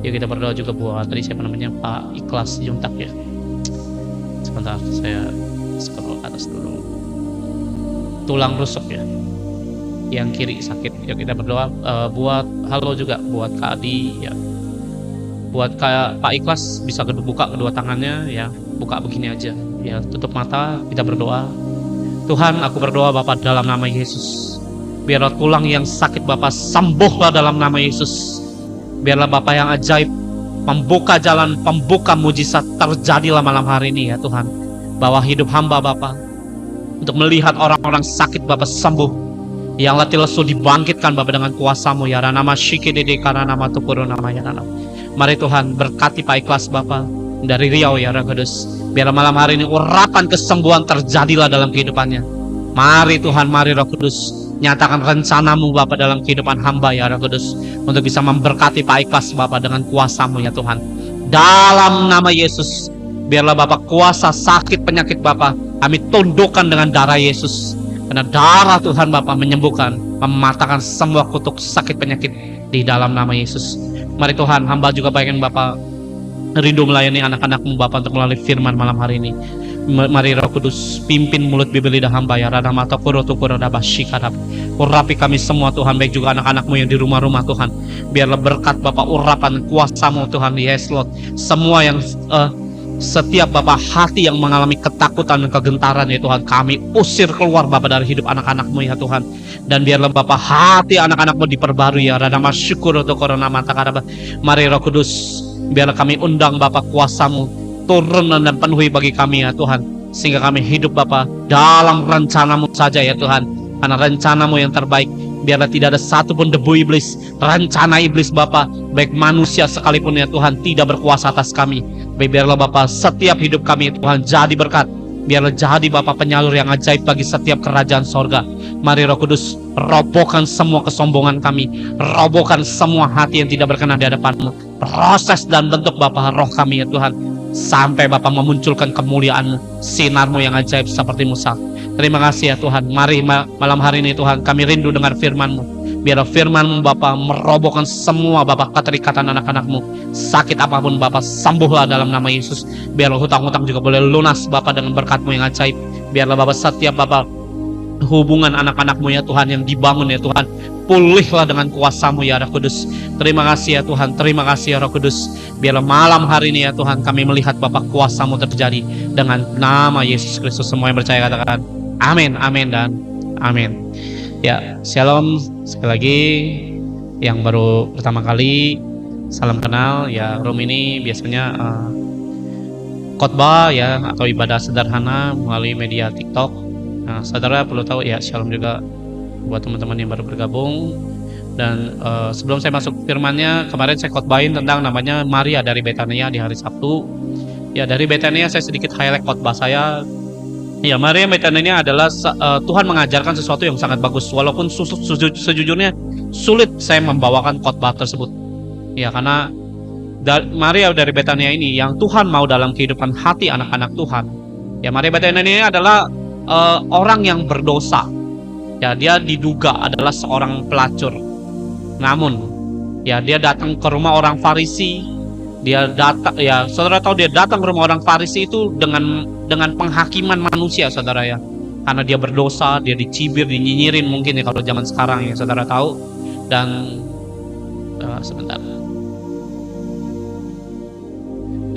Ya kita berdoa juga buat tadi siapa namanya, Pak Ikhlas Juntak ya. Sebentar saya scroll ke atas dulu. Tulang rusuk ya, yang kiri sakit. Ya kita berdoa buat halo juga buat Kak Adi ya. Buat Pak Ikhlas bisa buka kedua tangannya ya, buka begini aja ya, tutup mata, kita berdoa. Tuhan, aku berdoa Bapak dalam nama Yesus, biarlah tulang yang sakit Bapak sembuhlah dalam nama Yesus. Biarlah Bapak yang ajaib, membuka jalan, pembuka mujizat terjadilah malam hari ini ya Tuhan. Bahwa hidup hamba Bapak untuk melihat orang-orang sakit Bapak sembuh, yang letih lesu dibangkitkan Bapak dengan kuasa-Mu ya. Nama Shikidede karena nama Tukuru nama ya nama. Mari Tuhan berkati Pak Ikhlas Bapak dari Riau ya Roh Kudus. Biar malam hari ini urapan kesembuhan terjadilah dalam kehidupannya. Mari Tuhan, mari Roh Kudus, nyatakan rencana-Mu Bapak dalam kehidupan hamba ya Roh Kudus, untuk bisa memberkati Pak Ikhlas Bapak dengan kuasa-Mu ya Tuhan. Dalam nama Yesus, biarlah Bapak kuasa sakit penyakit Bapak kami tundukkan dengan darah Yesus. Karena darah Tuhan Bapak menyembuhkan, mematahkan semua kutuk sakit penyakit di dalam nama Yesus. Mari Tuhan, hamba juga pengen Bapak rindu melayani anak-anak-Mu Bapak untuk melalui firman malam hari ini. Mari Roh Kudus pimpin mulut bibir lidah hamba ya. Radamata kurotukuro dabasyikadab. Urapi kami semua Tuhan, baik juga anak-anak-Mu yang di rumah-rumah Tuhan. Biarlah berkat Bapak urapan kuasa-Mu Tuhan. Yes Lord. Semua yang setiap Bapak hati yang mengalami ketakutan dan kegentaran ya Tuhan, kami usir keluar Bapak dari hidup anak-anak-Mu ya Tuhan. Dan biarlah Bapak hati anak-anak-Mu diperbarui ya. Radama syukur untuk korona mata karaba. Mari Roh Kudus, biarlah kami undang Bapak kuasa-Mu turun dan penuhi bagi kami ya Tuhan, sehingga kami hidup Bapak dalam rencana-Mu saja ya Tuhan. Karena rencana-Mu yang terbaik, biarlah tidak ada satupun debu iblis, rencana iblis Bapak, baik manusia sekalipun ya Tuhan, tidak berkuasa atas kami. Biarlah Bapak setiap hidup kami Tuhan jadi berkat. Biarlah jadi Bapak penyalur yang ajaib bagi setiap kerajaan sorga. Mari Roh Kudus, robohkan semua kesombongan kami, robohkan semua hati yang tidak berkenan di hadapan-Mu. Proses dan bentuk Bapak roh kami ya Tuhan, sampai Bapak memunculkan kemuliaan-Mu, sinar-Mu yang ajaib seperti Musa. Terima kasih ya Tuhan. Mari malam hari ini Tuhan, kami rindu dengar firman-Mu. Biar firman-Mu Bapak merobohkan semua Bapak keterikatan anak-anak-Mu. Sakit apapun Bapak sembuhlah dalam nama Yesus. Biarlah hutang-hutang juga boleh lunas Bapak dengan berkat-Mu yang ajaib. Biarlah Bapak setiap Bapak hubungan anak-anak-Mu ya Tuhan yang dibangun ya Tuhan, pulihlah dengan kuasa-Mu ya Roh Kudus. Terima kasih ya Tuhan, terima kasih ya Roh Kudus. Biarlah malam hari ini ya Tuhan, kami melihat Bapak kuasa-Mu terjadi dengan nama Yesus Kristus. Semua yang percaya katakan amin, amin dan amin. Ya, shalom sekali lagi. Yang baru pertama kali, salam kenal ya. Room ini biasanya khotbah ya, atau ibadah sederhana melalui media TikTok. Nah, saudara perlu tahu ya, shalom juga buat teman-teman yang baru bergabung. Dan sebelum saya masuk firmannya, kemarin saya khotbahin tentang namanya Maria dari Betania di hari Sabtu. Ya, dari Betania saya sedikit highlight khotbah saya. Ya, Maria Betania adalah Tuhan mengajarkan sesuatu yang sangat bagus. Walaupun sejujurnya sulit saya membawakan khotbah tersebut. Ya, karena Maria dari Betania ini yang Tuhan mau dalam kehidupan hati anak-anak Tuhan. Ya, Maria Betania ini adalah orang yang berdosa. Ya, dia diduga adalah seorang pelacur. Namun, ya dia datang ke rumah orang Farisi. Dia datang, ya saudara tahu, dia datang ke rumah orang Farisi itu dengan penghakiman manusia, saudara ya. Karena dia berdosa, dia dicibir, dinyinyirin mungkin ya kalau zaman sekarang ya saudara tahu. Dan sebentar.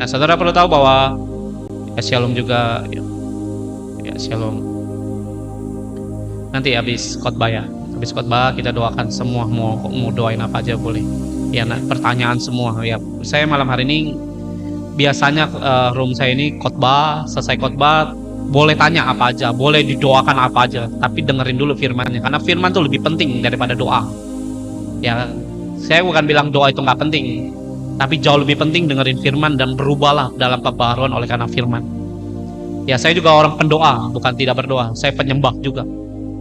Nah, saudara perlu tahu bahwa ya shalom juga ya shalom. Nanti habis khotbah ya. Habis khotbah kita doakan semua, mau doain apa aja boleh. Ya, pertanyaan semua ya. Saya malam hari ini biasanya room saya ini khotbah, selesai khotbah boleh tanya apa aja, boleh didoakan apa aja, tapi dengerin dulu firmannya, karena firman itu lebih penting daripada doa. Ya, saya bukan bilang doa itu nggak penting, tapi jauh lebih penting dengerin firman dan berubahlah dalam pembaharuan oleh karena firman. Ya, saya juga orang pendoa, bukan tidak berdoa. Saya penyembah juga,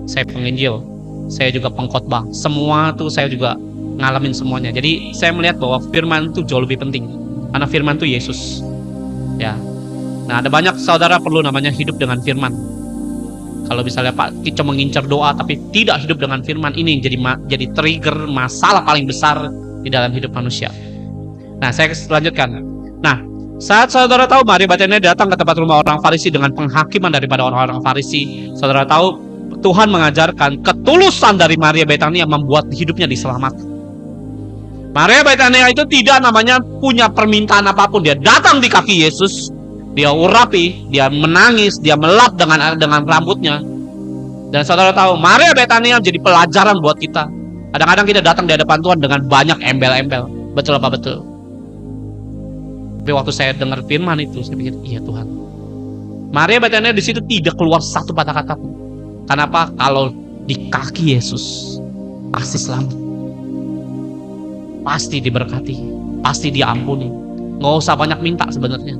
saya penginjil, saya juga pengkhotbah. Semua tuh saya juga ngalamin semuanya. Jadi saya melihat bahwa firman itu jauh lebih penting, karena firman itu Yesus. Ya. Nah, ada banyak saudara perlu namanya hidup dengan firman. Kalau misalnya Pak kita mengincar doa tapi tidak hidup dengan firman, ini jadi trigger masalah paling besar di dalam hidup manusia. Nah, saya lanjutkan. Nah, saat saudara tahu Maria Betania datang ke tempat rumah orang Farisi dengan penghakiman daripada orang-orang Farisi, saudara tahu Tuhan mengajarkan ketulusan dari Maria Betania membuat hidupnya diselamatkan. Maria Betania itu tidak namanya punya permintaan apapun. Dia datang di kaki Yesus, dia urapi, dia menangis, dia melap dengan rambutnya. Dan saudara tahu Maria Betania jadi pelajaran buat kita. Kadang-kadang kita datang di hadapan Tuhan dengan banyak embel-embel. Betul apa betul? Tapi waktu saya dengar firman itu, saya pikir, iya Tuhan. Maria Betania di situ tidak keluar satu patah kata pun. Kenapa? Kalau di kaki Yesus pasti selamat, pasti diberkati, pasti diampuni. Nggak usah banyak minta sebenarnya.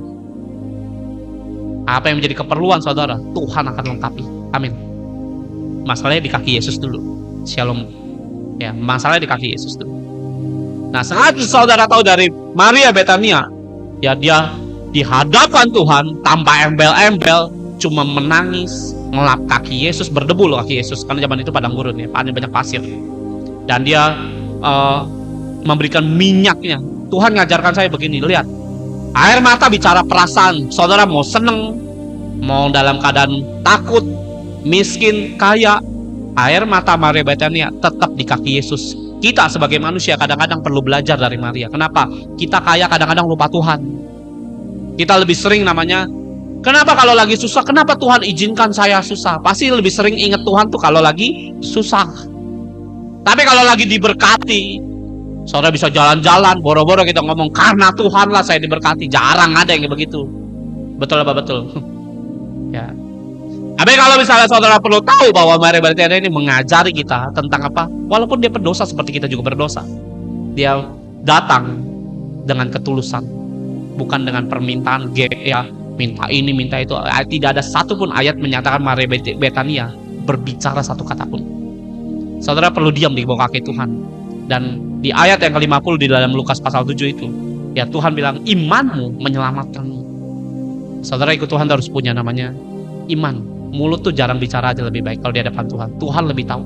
Apa yang menjadi keperluan saudara, Tuhan akan lengkapi. Amin. Masalahnya di kaki Yesus dulu. Shalom. Ya, masalahnya di kaki Yesus dulu. Nah, saat saudara tahu dari Maria Betania, ya dia di hadapan Tuhan tanpa embel-embel, cuma menangis, ngelap kaki Yesus, berdebu loh kaki Yesus, karena zaman itu padang gurun ya, banyak pasir. Dan dia memberikan minyaknya. Tuhan ngajarkan saya begini, lihat, air mata bicara perasaan. Saudara mau seneng, mau dalam keadaan takut, miskin, kaya, air mata Maria Betania tetap di kaki Yesus. Kita sebagai manusia kadang-kadang perlu belajar dari Maria. Kenapa? Kita kaya kadang-kadang lupa Tuhan. Kita lebih sering namanya, kenapa kalau lagi susah, kenapa Tuhan izinkan saya susah? Pasti lebih sering ingat Tuhan tuh kalau lagi susah. Tapi kalau lagi diberkati, saudara bisa jalan-jalan, boro-boro kita ngomong, karena Tuhan lah saya diberkati. Jarang ada yang begitu. Betul apa betul? Ya. Tapi kalau misalnya saudara perlu tahu bahwa Maria Betania ini mengajari kita tentang apa? Walaupun dia berdosa seperti kita juga berdosa, dia datang dengan ketulusan, bukan dengan permintaan ya, minta ini, minta itu. Tidak ada satupun ayat menyatakan Maria Betania berbicara satu kata pun. Saudara perlu diam di bawah kaki Tuhan. Dan di ayat yang ke-50 di dalam Lukas pasal 7 itu, ya Tuhan bilang, imanmu menyelamatkanmu. Saudara ikut Tuhan harus punya namanya iman. Mulut tuh jarang bicara aja lebih baik kalau di hadapan Tuhan. Tuhan lebih tahu.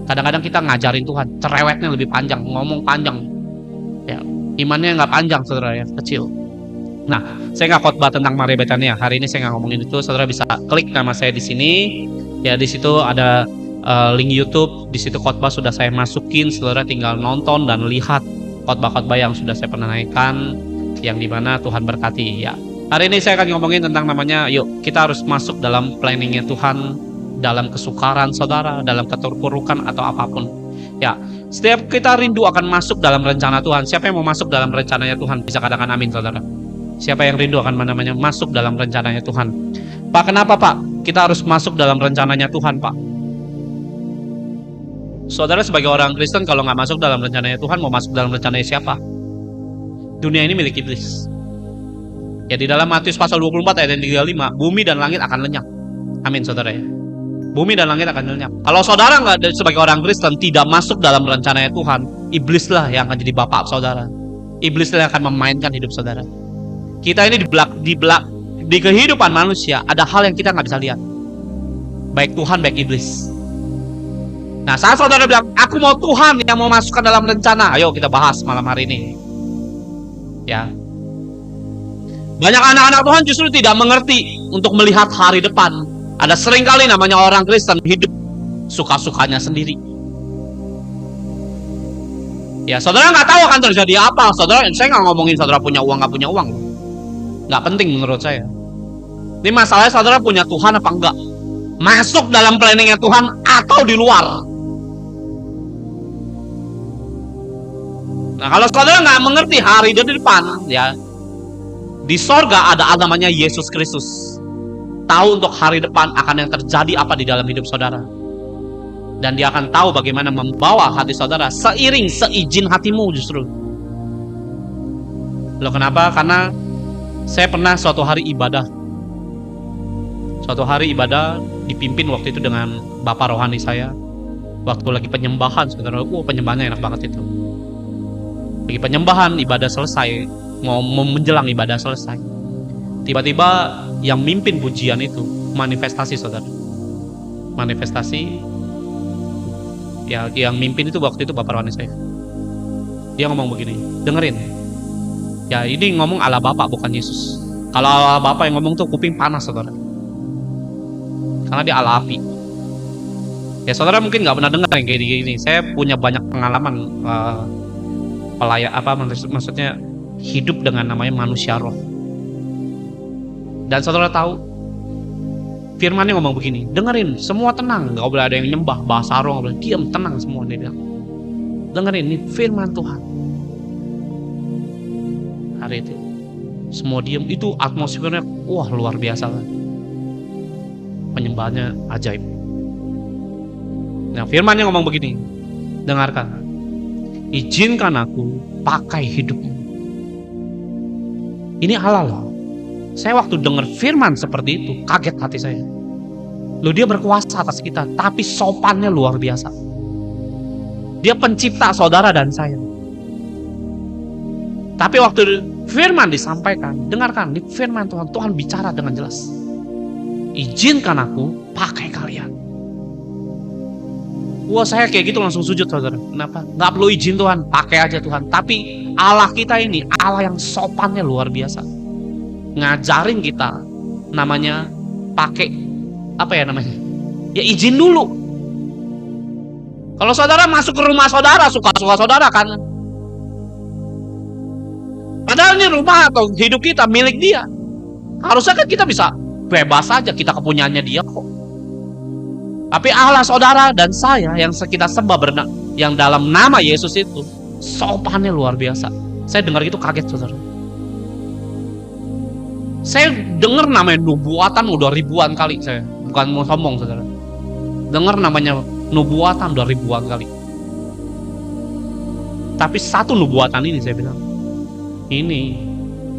Kadang-kadang kita ngajarin Tuhan, cerewetnya lebih panjang, ngomong panjang. Ya, imannya nggak panjang, saudara ya, kecil. Nah, saya nggak khotbah tentang Maria Betania. Hari ini saya nggak ngomongin itu. Saudara bisa klik nama saya di sini. Ya, di situ ada link YouTube. Di situ khotbah sudah saya masukin. Saudara tinggal nonton dan lihat khotbah-khotbah yang sudah saya pernah naikkan, yang dimana Tuhan berkati. Ya. Hari ini saya akan ngomongin tentang namanya, yuk kita harus masuk dalam planningnya Tuhan, dalam kesukaran saudara, dalam keterpurukan atau apapun. Ya, setiap kita rindu akan masuk dalam rencana Tuhan. Siapa yang mau masuk dalam rencananya Tuhan? Bisa katakan amin saudara. Siapa yang rindu akan namanya masuk dalam rencananya Tuhan? Pak, kenapa Pak? Kita harus masuk dalam rencananya Tuhan Pak. Saudara sebagai orang Kristen kalau nggak masuk dalam rencananya Tuhan, mau masuk dalam rencananya siapa? Dunia ini milik iblis. Ya, di dalam Matius pasal 24 ayat 35, bumi dan langit akan lenyap. Amin saudara ya. Bumi dan langit akan lenyap. Kalau saudara nggak sebagai orang Kristen tidak masuk dalam rencananya Tuhan, iblislah yang akan jadi bapak saudara. Iblislah yang akan memainkan hidup saudara. Kita ini di kehidupan manusia ada hal yang kita nggak bisa lihat. Baik Tuhan, baik iblis. Nah, saat saudara bilang, aku mau Tuhan yang mau masukkan dalam rencana, ayo kita bahas malam hari ini. Ya. Banyak anak-anak Tuhan justru tidak mengerti untuk melihat hari depan. Ada seringkali namanya orang Kristen hidup suka-sukanya sendiri. Ya, saudara nggak tahu akan terjadi apa. Saudara, saya nggak ngomongin saudara punya uang nggak punya uang. Nggak penting menurut saya. Ini masalahnya saudara punya Tuhan apa enggak? Masuk dalam planningnya Tuhan atau di luar. Nah, kalau saudara nggak mengerti hari di depan, ya. Di sorga ada namanya Yesus Kristus. Tahu untuk hari depan akan yang terjadi apa di dalam hidup saudara. Dan dia akan tahu bagaimana membawa hati saudara seizin hatimu justru. Loh kenapa? Karena saya pernah suatu hari ibadah. Suatu hari ibadah dipimpin waktu itu dengan bapak rohani saya. Waktu lagi penyembahan saudara. Penyembahannya enak banget itu. Lagi penyembahan, ibadah selesai, mau menjelang ibadah selesai, tiba-tiba yang mimpin pujian itu manifestasi saudara. Manifestasi. Ya, yang mimpin itu waktu itu bapak rohani saya. Dia ngomong begini, dengerin. Ya ini ngomong Allah Bapa bukan Yesus. Kalau Allah Bapa yang ngomong tuh kuping panas saudara. Karena dia Allah api. Ya saudara mungkin nggak pernah dengar yang kayak gini. Saya punya banyak pengalaman maksudnya hidup dengan namanya manusia roh. Dan saudara tahu firmannya ngomong begini, dengerin, semua tenang, nggak boleh ada yang nyembah bahasa roh, nggak boleh diam, tenang semua, dia bilang. Dengerin, ini firman Tuhan. Hari itu semua diam, itu atmosfernya wah luar biasa kan. Penyembahannya ajaib. Nah firmannya ngomong begini, dengarkan, izinkan aku pakai hidupmu. Ini Allah loh. Saya waktu dengar firman seperti itu kaget hati saya. Loh dia berkuasa atas kita, tapi sopannya luar biasa. Dia pencipta saudara dan saya. Tapi waktu firman disampaikan, dengarkan, di firman Tuhan, Tuhan bicara dengan jelas. Izinkan aku pakai kalian. Wah saya kayak gitu langsung sujud saudara. Kenapa? Gak perlu izin Tuhan, pakai aja Tuhan. Tapi Allah kita ini Allah yang sopannya luar biasa. Ngajarin kita namanya pakai apa ya namanya? Ya izin dulu. Kalau saudara masuk ke rumah saudara, suka-suka saudara kan. Padahal ini rumah atau hidup kita milik dia. Harusnya kan kita bisa bebas saja, kita kepunyaannya dia kok. Tapi Allah saudara dan saya yang kita sembah yang dalam nama Yesus itu sopannya luar biasa. Saya dengar itu kaget saudara. Saya dengar namanya nubuatan udah ribuan kali, saya bukan mau sombong saudara. Dengar namanya nubuatan udah ribuan kali. Tapi satu nubuatan ini saya bilang, ini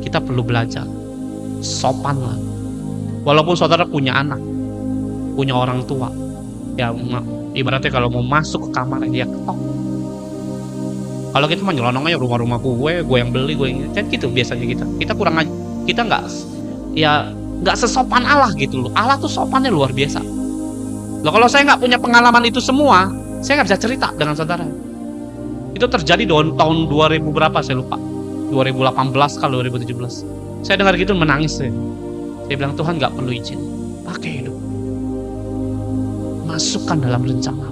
kita perlu belajar sopanlah. Walaupun saudara punya anak, punya orang tua, ya ibaratnya kalau mau masuk ke kamar dia ketok. Kalau kita mah nyelonong aja rumah-rumah gue yang beli, gue yang kan gitu biasanya kita kurang aja. Kita nggak sesopan Allah gitu loh. Allah tuh sopannya luar biasa. Loh kalau saya nggak punya pengalaman itu semua, saya nggak bisa cerita dengan saudara. Itu terjadi tahun 2000 berapa saya lupa, 2018 kalau 2017. Saya dengar gitu menangis saya. Saya bilang Tuhan nggak perlu izin, pakai hidup, masukkan dalam rencana.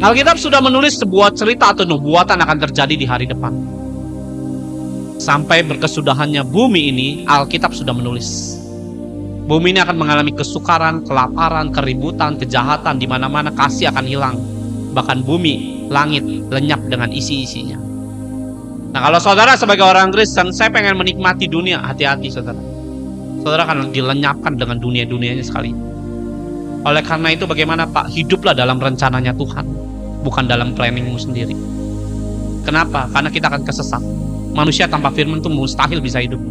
Alkitab sudah menulis sebuah cerita atau nubuatan akan terjadi di hari depan. Sampai berkesudahannya bumi ini, Alkitab sudah menulis. Bumi ini akan mengalami kesukaran, kelaparan, keributan, kejahatan, di mana-mana kasih akan hilang. Bahkan bumi, langit lenyap dengan isi-isinya. Nah, kalau saudara sebagai orang Kristen, saya pengen menikmati dunia, hati-hati saudara. Saudara akan dilenyapkan dengan dunia-dunianya sekali. Oleh karena itu bagaimana Pak? Hiduplah dalam rencananya Tuhan, bukan dalam planningmu sendiri. Kenapa? Karena kita akan kesesat. Manusia tanpa firman itu mustahil bisa hidup.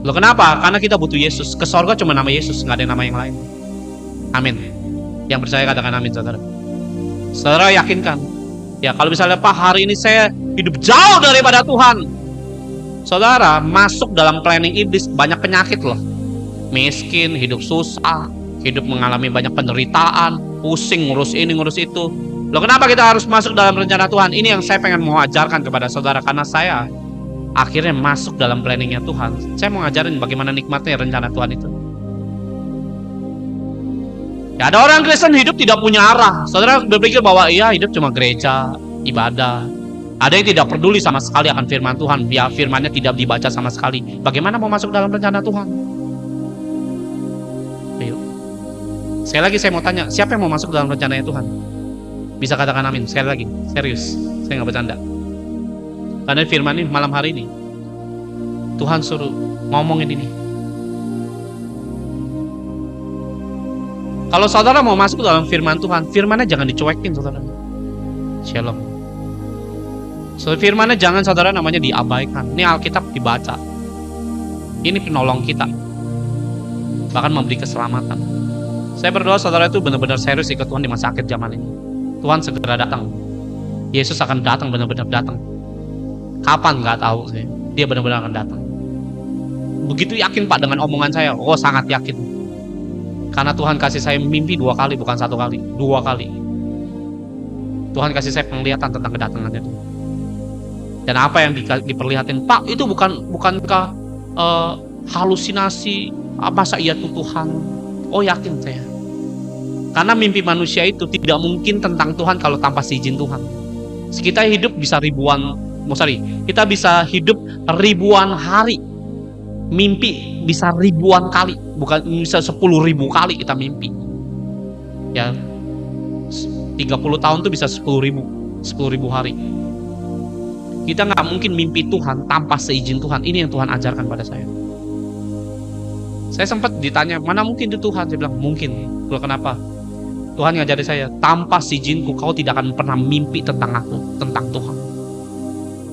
Loh kenapa? Karena kita butuh Yesus. Ke sorga cuma nama Yesus, nggak ada nama yang lain. Amin. Yang percaya katakan amin saudara. Saudara yakinkan, ya kalau misalnya Pak hari ini saya hidup jauh daripada Tuhan, saudara masuk dalam planning iblis, banyak penyakit loh. Miskin, hidup susah, hidup mengalami banyak penderitaan, pusing ngurus ini ngurus itu. Loh kenapa kita harus masuk dalam rencana Tuhan? Ini yang saya pengen mau ajarkan kepada saudara, karena saya akhirnya masuk dalam planningnya Tuhan. Saya mau ngajarin bagaimana nikmatnya rencana Tuhan itu. Ya, ada orang Kristen hidup tidak punya arah. Saudara berpikir bahwa iya hidup cuma gereja, ibadah. Ada yang tidak peduli sama sekali akan firman Tuhan. Ya firmannya tidak dibaca sama sekali. Bagaimana mau masuk dalam rencana Tuhan? Ayo. Sekali lagi saya mau tanya, siapa yang mau masuk dalam rencananya Tuhan? Bisa katakan amin. Sekali lagi, serius. Saya nggak bercanda. Karena firman ini malam hari ini Tuhan suruh ngomongin ini. Kalau saudara mau masuk dalam firman Tuhan, firmannya jangan dicuekin saudara. Shalom. So firmannya jangan saudara namanya diabaikan. Ini Alkitab dibaca. Ini penolong kita. Bahkan memberi keselamatan. Saya berdoa saudara itu benar-benar serius ikut Tuhan di masa akhir zaman ini. Tuhan segera datang. Yesus akan datang, benar-benar datang. Kapan nggak tahu saya. Dia benar-benar akan datang. Begitu yakin Pak dengan omongan saya. Oh sangat yakin. Karena Tuhan kasih saya mimpi 2 kali, bukan 1 kali, 2 kali. Tuhan kasih saya penglihatan tentang kedatangannya. Dan apa yang diperlihatin, Pak, itu bukankah halusinasi? Masa iya tuh Tuhan? Oh, yakin saya. Karena mimpi manusia itu tidak mungkin tentang Tuhan kalau tanpa izin Tuhan. Kita hidup bisa kita bisa hidup ribuan hari. Mimpi bisa ribuan kali, bukan bisa 10.000 kali kita mimpi. Ya, 30 tahun tuh bisa 10.000 hari. Kita nggak mungkin mimpi Tuhan tanpa seizin Tuhan. Ini yang Tuhan ajarkan pada saya. Saya sempat ditanya, mana mungkin itu Tuhan? Saya bilang, mungkin. Loh, kenapa? Tuhan ngajari saya, tanpa seizinku kau tidak akan pernah mimpi tentang aku, tentang Tuhan.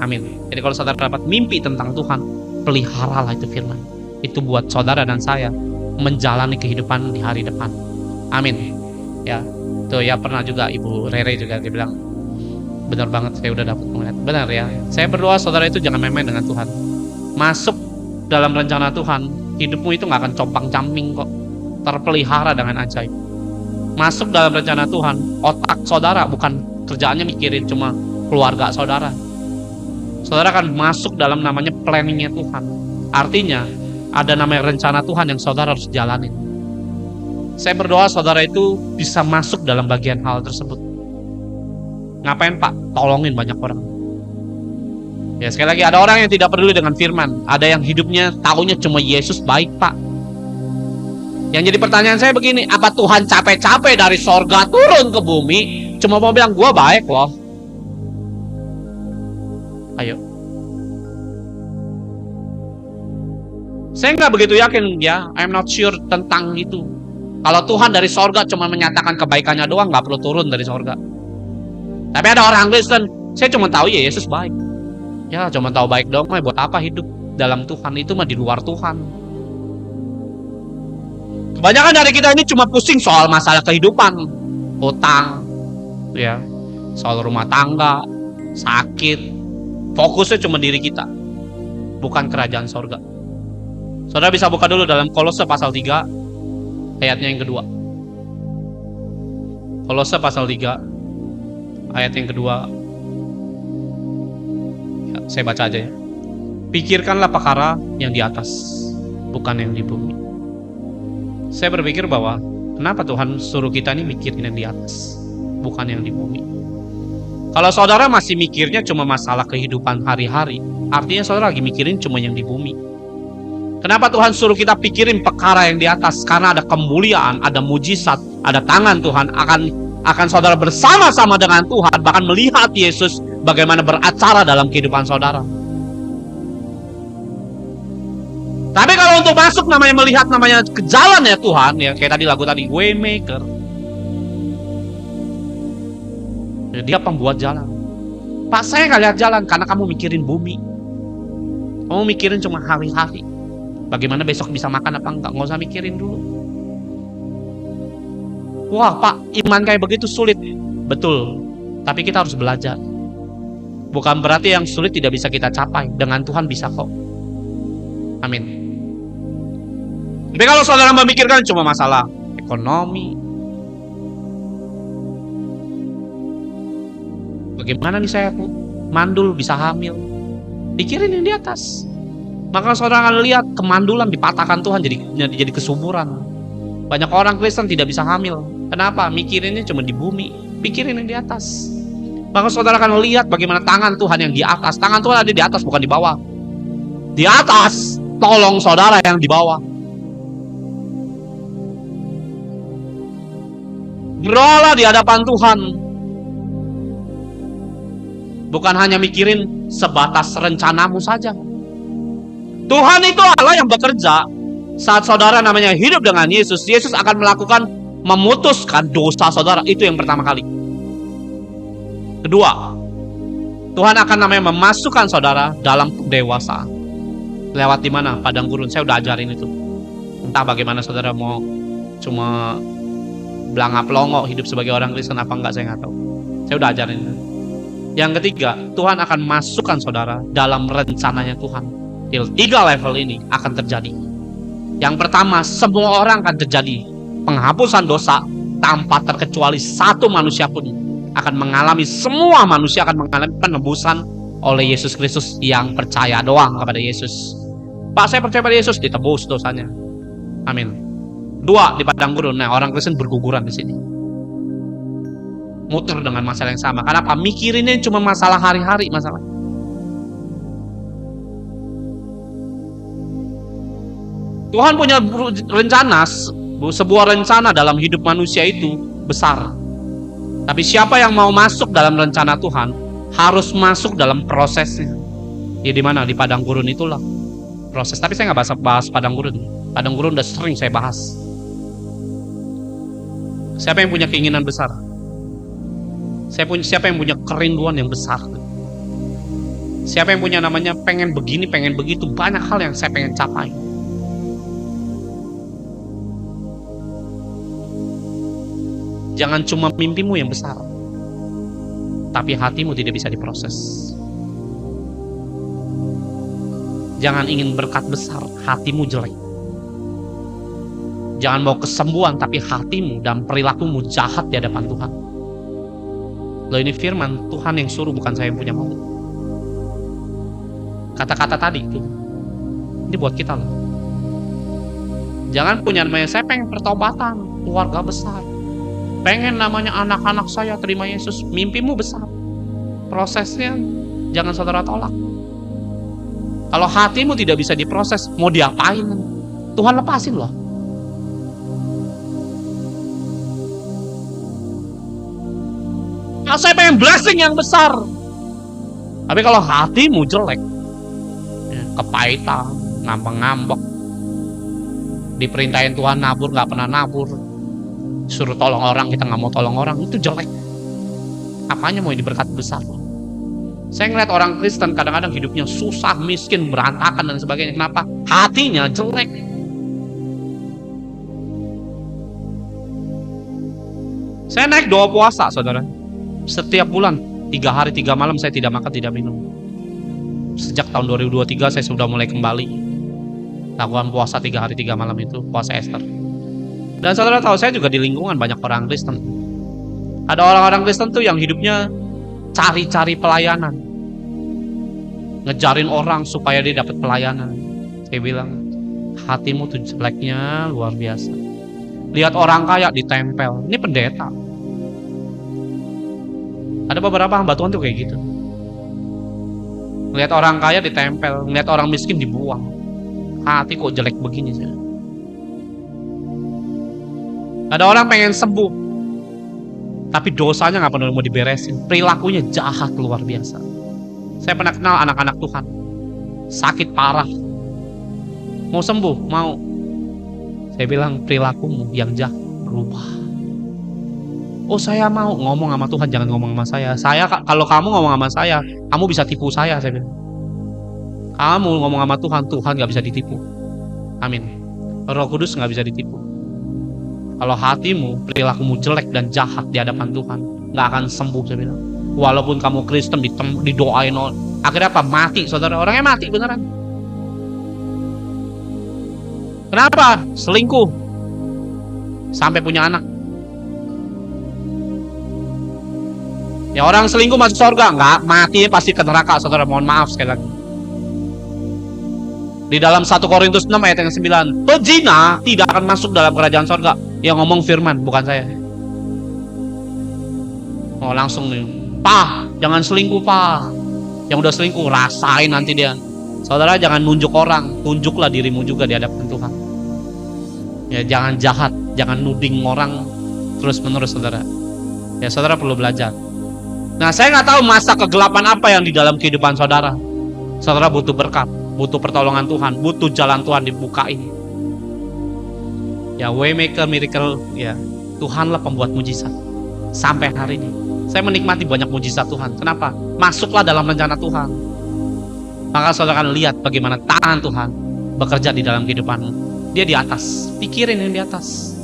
Amin. Jadi kalau saudara dapat mimpi tentang Tuhan, peliharalah itu firman. Itu buat saudara dan saya menjalani kehidupan di hari depan. Amin. Ya, tuh ya, pernah juga Ibu Rere juga dia bilang, benar banget, saya udah dapat melihat. Benar ya. Saya berdoa saudara itu jangan main-main dengan Tuhan. Masuk dalam rencana Tuhan, hidupmu itu nggak akan compang-camping kok. Terpelihara dengan ajaib. Masuk dalam rencana Tuhan, otak saudara bukan kerjaannya mikirin cuma keluarga saudara. Saudara akan masuk dalam namanya planningnya Tuhan. Artinya ada namanya rencana Tuhan yang saudara harus jalanin. Saya berdoa saudara itu bisa masuk dalam bagian hal tersebut. Ngapain Pak? Tolongin banyak orang. Ya, sekali lagi, ada orang yang tidak peduli dengan firman. Ada yang hidupnya taunya cuma Yesus baik Pak. Yang jadi pertanyaan saya begini, apa Tuhan capek-capek dari sorga turun ke bumi cuma mau bilang gua baik loh? Ayo. Saya nggak begitu yakin ya, I'm not sure tentang itu. Kalau Tuhan dari sorga cuma menyatakan kebaikannya doang, nggak perlu turun dari sorga. Tapi ada orang Kristen, saya cuma tahu ya Yesus baik. Ya, cuma tahu baik dong, buat apa hidup dalam Tuhan? Itu mah di luar Tuhan. Kebanyakan dari kita ini cuma pusing soal masalah kehidupan, hutang, ya, soal rumah tangga, sakit. Fokusnya cuma diri kita, bukan kerajaan sorga. Saudara bisa buka dulu dalam Kolose pasal 3, ayatnya yang kedua. Kolose pasal 3, ayat yang kedua. Ya, saya baca aja ya. Pikirkanlah perkara yang di atas, bukan yang di bumi. Saya berpikir bahwa kenapa Tuhan suruh kita ini mikirin yang di atas, bukan yang di bumi. Kalau saudara masih mikirnya cuma masalah kehidupan hari-hari, artinya saudara lagi mikirin cuma yang di bumi. Kenapa Tuhan suruh kita pikirin perkara yang di atas? Karena ada kemuliaan, ada mujizat, ada tangan Tuhan akan saudara bersama-sama dengan Tuhan, bahkan melihat Yesus bagaimana beracara dalam kehidupan saudara. Tapi kalau untuk masuk namanya melihat namanya ke jalan ya Tuhan, ya kayak tadi lagu tadi, Waymaker. Dia pembuat jalan. Pak, saya nggak lihat jalan karena kamu mikirin bumi. Kamu mikirin cuma hari-hari. Bagaimana besok bisa makan apa enggak? Nggak usah mikirin dulu. Wah Pak, iman kayak begitu sulit. Betul. Tapi kita harus belajar. Bukan berarti yang sulit tidak bisa kita capai. Dengan Tuhan bisa kok. Amin. Tapi kalau saudara memikirkan cuma masalah ekonomi, bagaimana nih saya mandul bisa hamil, pikirin yang di atas. Maka saudara akan lihat kemandulan dipatahkan Tuhan jadi kesuburan. Banyak orang Kristen tidak bisa hamil. Kenapa? Mikirinnya cuma di bumi, pikirin yang di atas. Maka saudara akan lihat bagaimana tangan Tuhan yang di atas. Tangan Tuhan ada di atas, bukan di bawah. Di atas, tolong saudara yang di bawah. Berdoalah di hadapan Tuhan. Bukan hanya mikirin sebatas rencanamu saja. Tuhan itu Allah yang bekerja. Saat saudara namanya hidup dengan Yesus, Yesus akan memutuskan dosa saudara. Itu yang pertama kali. Kedua, Tuhan akan namanya memasukkan saudara dalam kedewasaan. Lewat di mana? Padang gurun. Saya udah ajarin itu. Entah bagaimana saudara mau cuma belanga pelongo hidup sebagai orang Kristen apa enggak, saya nggak tahu. Saya udah ajarin. Yang ketiga, Tuhan akan masukkan saudara dalam rencananya Tuhan. Di 3 level ini akan terjadi. Yang pertama, semua orang akan terjadi penghapusan dosa tanpa terkecuali satu manusia pun akan mengalami, semua manusia akan mengalami penebusan oleh Yesus Kristus yang percaya doang kepada Yesus. Pak, saya percaya pada Yesus, ditebus dosanya. Amin. 2, di padang gurun. Nah, orang Kristen berguguran di sini. Muter dengan masalah yang sama. Kenapa? Mikirinnya cuma masalah hari-hari, masalah. Tuhan punya rencana, sebuah rencana dalam hidup manusia itu besar. Tapi siapa yang mau masuk dalam rencana Tuhan harus masuk dalam prosesnya. Ya di mana? Di padang gurun itulah proses. Tapi saya nggak bahas padang gurun. Padang gurun udah sering saya bahas. Siapa yang punya keinginan besar? Siapa yang punya kerinduan yang besar? Siapa yang punya namanya pengen begini, pengen begitu? Banyak hal yang saya pengen capai. Jangan cuma mimpimu yang besar, tapi hatimu tidak bisa diproses. Jangan ingin berkat besar, hatimu jelek. Jangan mau kesembuhan, tapi hatimu dan perilakumu jahat di hadapan Tuhan. Loh, ini firman Tuhan yang suruh, bukan saya yang punya mau. Kata-kata tadi itu, ini buat kita loh. Jangan punya namanya, saya pengen pertobatan, keluarga besar. Pengen namanya anak-anak saya terima Yesus. Mimpimu besar, prosesnya jangan saudara tolak. Kalau hatimu tidak bisa diproses, mau diapain? Tuhan lepasin loh. Nah, saya pengen blessing yang besar, tapi kalau hatimu jelek, kepahitan, ngambek-ngambek, diperintahin Tuhan nabur nggak pernah nabur, suruh tolong orang kita nggak mau tolong orang, itu jelek. Apanya mau diberkati besar loh. Saya ngeliat orang Kristen kadang-kadang hidupnya susah, miskin, berantakan dan sebagainya. Kenapa? Hatinya jelek. Saya naik doa puasa, saudara. Setiap bulan 3 hari 3 malam saya tidak makan, tidak minum. Sejak tahun 2023 saya sudah mulai kembali lakukan puasa 3 hari 3 malam itu, puasa Esther. Dan saudara tahu, saya juga di lingkungan banyak orang Kristen. Ada orang-orang Kristen tuh yang hidupnya cari-cari pelayanan, ngejarin orang supaya dia dapat pelayanan. Saya bilang, hatimu tuh jeleknya luar biasa. Lihat orang kaya ditempel, ini pendeta. Ada beberapa hamba Tuhan tuh kayak gitu. Lihat orang kaya ditempel, lihat orang miskin dibuang. Hati kok jelek begini sih. Ada orang pengen sembuh, tapi dosanya nggak pernah mau diberesin. Perilakunya jahat luar biasa. Saya pernah kenal anak-anak Tuhan, sakit parah, mau sembuh, mau. Saya bilang, perilakumu yang jahat berubah. Oh, saya mau ngomong sama Tuhan, jangan ngomong sama saya. Kalau kamu ngomong sama saya, kamu bisa tipu saya bilang. Kamu ngomong sama Tuhan, Tuhan nggak bisa ditipu. Amin. Roh Kudus nggak bisa ditipu. Kalau hatimu, perilakumu jelek dan jahat di hadapan Tuhan, nggak akan sembuh, saya bilang. Walaupun kamu Kristen, didoain, akhirnya apa? Mati, saudara. Orangnya mati beneran. Kenapa? Selingkuh sampai punya anak. Ya, orang selingkuh masuk surga? Enggak, mati pasti ke neraka, saudara. Mohon maaf sekali lagi. Di dalam 1 Korintus 6 ayat yang 9, pezina tidak akan masuk dalam kerajaan surga. Yang ngomong firman, bukan saya. Oh, langsung nih, Pak, jangan selingkuh, Pak. Yang udah selingkuh, rasain nanti dia. Saudara, jangan nunjuk orang, tunjuklah dirimu juga di hadapan Tuhan. Ya, jangan jahat, jangan nuding orang terus-menerus, saudara. Ya, saudara perlu belajar. Nah, saya nggak tahu masa kegelapan apa yang di dalam kehidupan saudara. Saudara butuh berkat, butuh pertolongan Tuhan, butuh jalan Tuhan dibukain. Ya, waymaker, miracle, ya Tuhanlah pembuat mujizat. Sampai hari ini saya menikmati banyak mujizat Tuhan. Kenapa? Masuklah dalam rencana Tuhan. Maka saudara akan lihat bagaimana tangan Tuhan bekerja di dalam kehidupanmu. Dia di atas, pikirin yang di atas.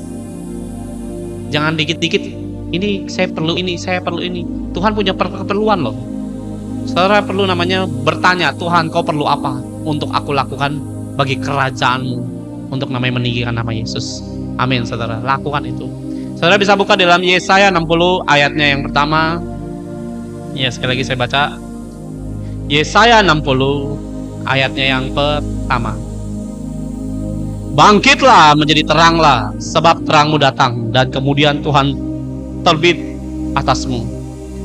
Jangan dikit-dikit, ini saya perlu ini, saya perlu ini. Tuhan punya keperluan loh. Saudara perlu namanya bertanya, Tuhan kau perlu apa untuk aku lakukan bagi kerajaanmu, untuk namanya meninggikan nama Yesus. Amin, saudara. Lakukan itu. Saudara bisa buka dalam Yesaya 60 ayatnya yang pertama. Ya, sekali lagi saya baca. Yesaya 60 ayatnya yang pertama. Bangkitlah menjadi teranglah, sebab terangmu datang, dan kemudian Tuhan terbit atasmu.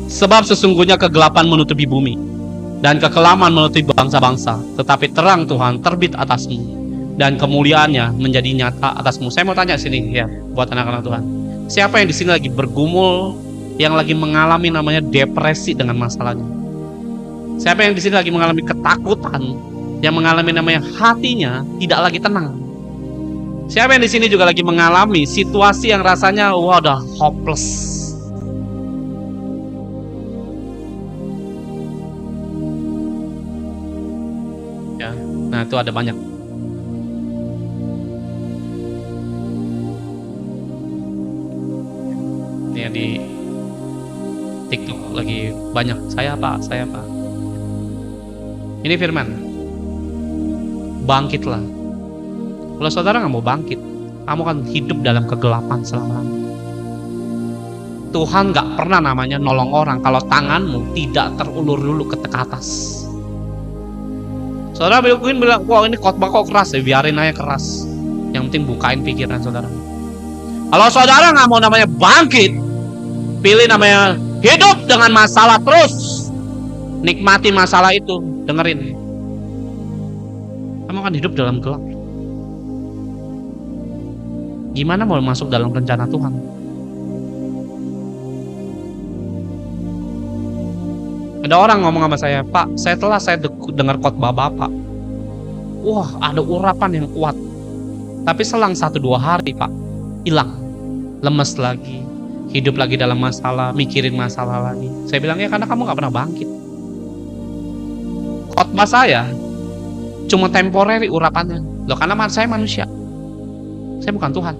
Sebab sesungguhnya kegelapan menutupi bumi, dan kekelaman menutupi bangsa-bangsa, tetapi terang Tuhan terbit atasmu, dan kemuliaannya menjadi nyata atasmu. Saya mau tanya sini ya, buat anak-anak Tuhan. Siapa yang di sini lagi bergumul, yang lagi mengalami namanya depresi dengan masalahnya? Siapa yang di sini lagi mengalami ketakutan, yang mengalami namanya hatinya tidak lagi tenang? Siapa yang di sini juga lagi mengalami situasi yang rasanya wah udah hopeless? Ya, nah itu ada banyak. Ini yang di TikTok lagi banyak. Saya Pak. Ini firman. Bangkitlah. Kalau saudara nggak mau bangkit, kamu akan hidup dalam kegelapan selama-lamanya. Tuhan nggak pernah namanya nolong orang kalau tanganmu tidak terulur-ulur ke atas. Saudara mungkin bilang, wah ini khotbah kok keras ya, biarin aja keras. Yang penting bukain pikiran saudara. Kalau saudara nggak mau namanya bangkit, pilih namanya hidup dengan masalah terus. Nikmati masalah itu, dengerin. Kamu akan hidup dalam gelap. Gimana mau masuk dalam rencana Tuhan? Ada orang ngomong sama saya, Pak, setelah saya dengar khotbah Bapak, wah ada urapan yang kuat. Tapi selang 1-2 hari Pak, hilang. Lemes lagi, hidup lagi dalam masalah, mikirin masalah lagi. Saya bilang, ya karena kamu gak pernah bangkit. Khotbah saya cuma temporary urapannya. Loh karena saya manusia. Saya bukan Tuhan.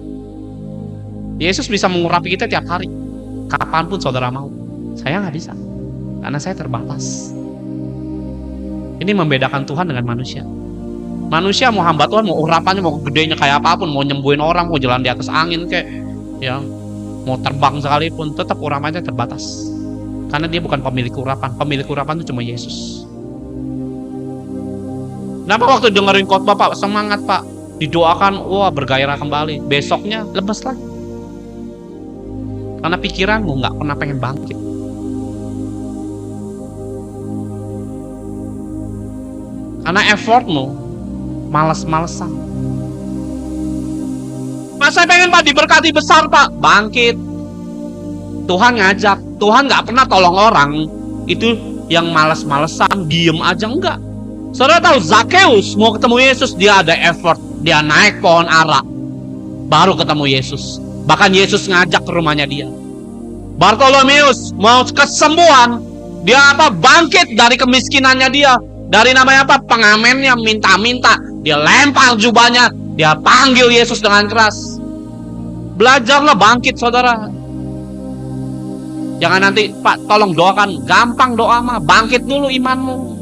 Yesus bisa mengurapi kita tiap hari, kapanpun saudara mau. Saya nggak bisa, karena saya terbatas. Ini membedakan Tuhan dengan manusia. Manusia mau hamba Tuhan, mau urapannya, mau gedenya kayak apapun, mau nyembuhin orang, mau jalan di atas angin kayak, ya, mau terbang sekalipun, tetap urapannya terbatas. Karena dia bukan pemilik urapan. Pemilik urapan itu cuma Yesus. Kenapa waktu dengerin khotbah Pak, semangat Pak, didoakan, wah bergairah kembali. Besoknya lemes lagi. Karena pikiranmu nggak pernah pengen bangkit. Karena effortmu malas-malesan. Mas saya pengen Pak diberkati besar Pak, bangkit. Tuhan ngajak, Tuhan nggak pernah tolong orang itu yang malas-malesan, diem aja, enggak. Saudara tahu Zakheus mau ketemu Yesus, dia ada effort, dia naik pohon ara, baru ketemu Yesus. Bahkan Yesus ngajak ke rumahnya dia. Bartolomeus mau kesembuhan, dia apa? Bangkit dari kemiskinannya dia, dari namanya apa? Pengamennya, minta-minta, dia lempar jubahnya, dia panggil Yesus dengan keras. Belajarlah bangkit saudara. Jangan nanti Pak tolong doakan, gampang doa mah, bangkit dulu imanmu.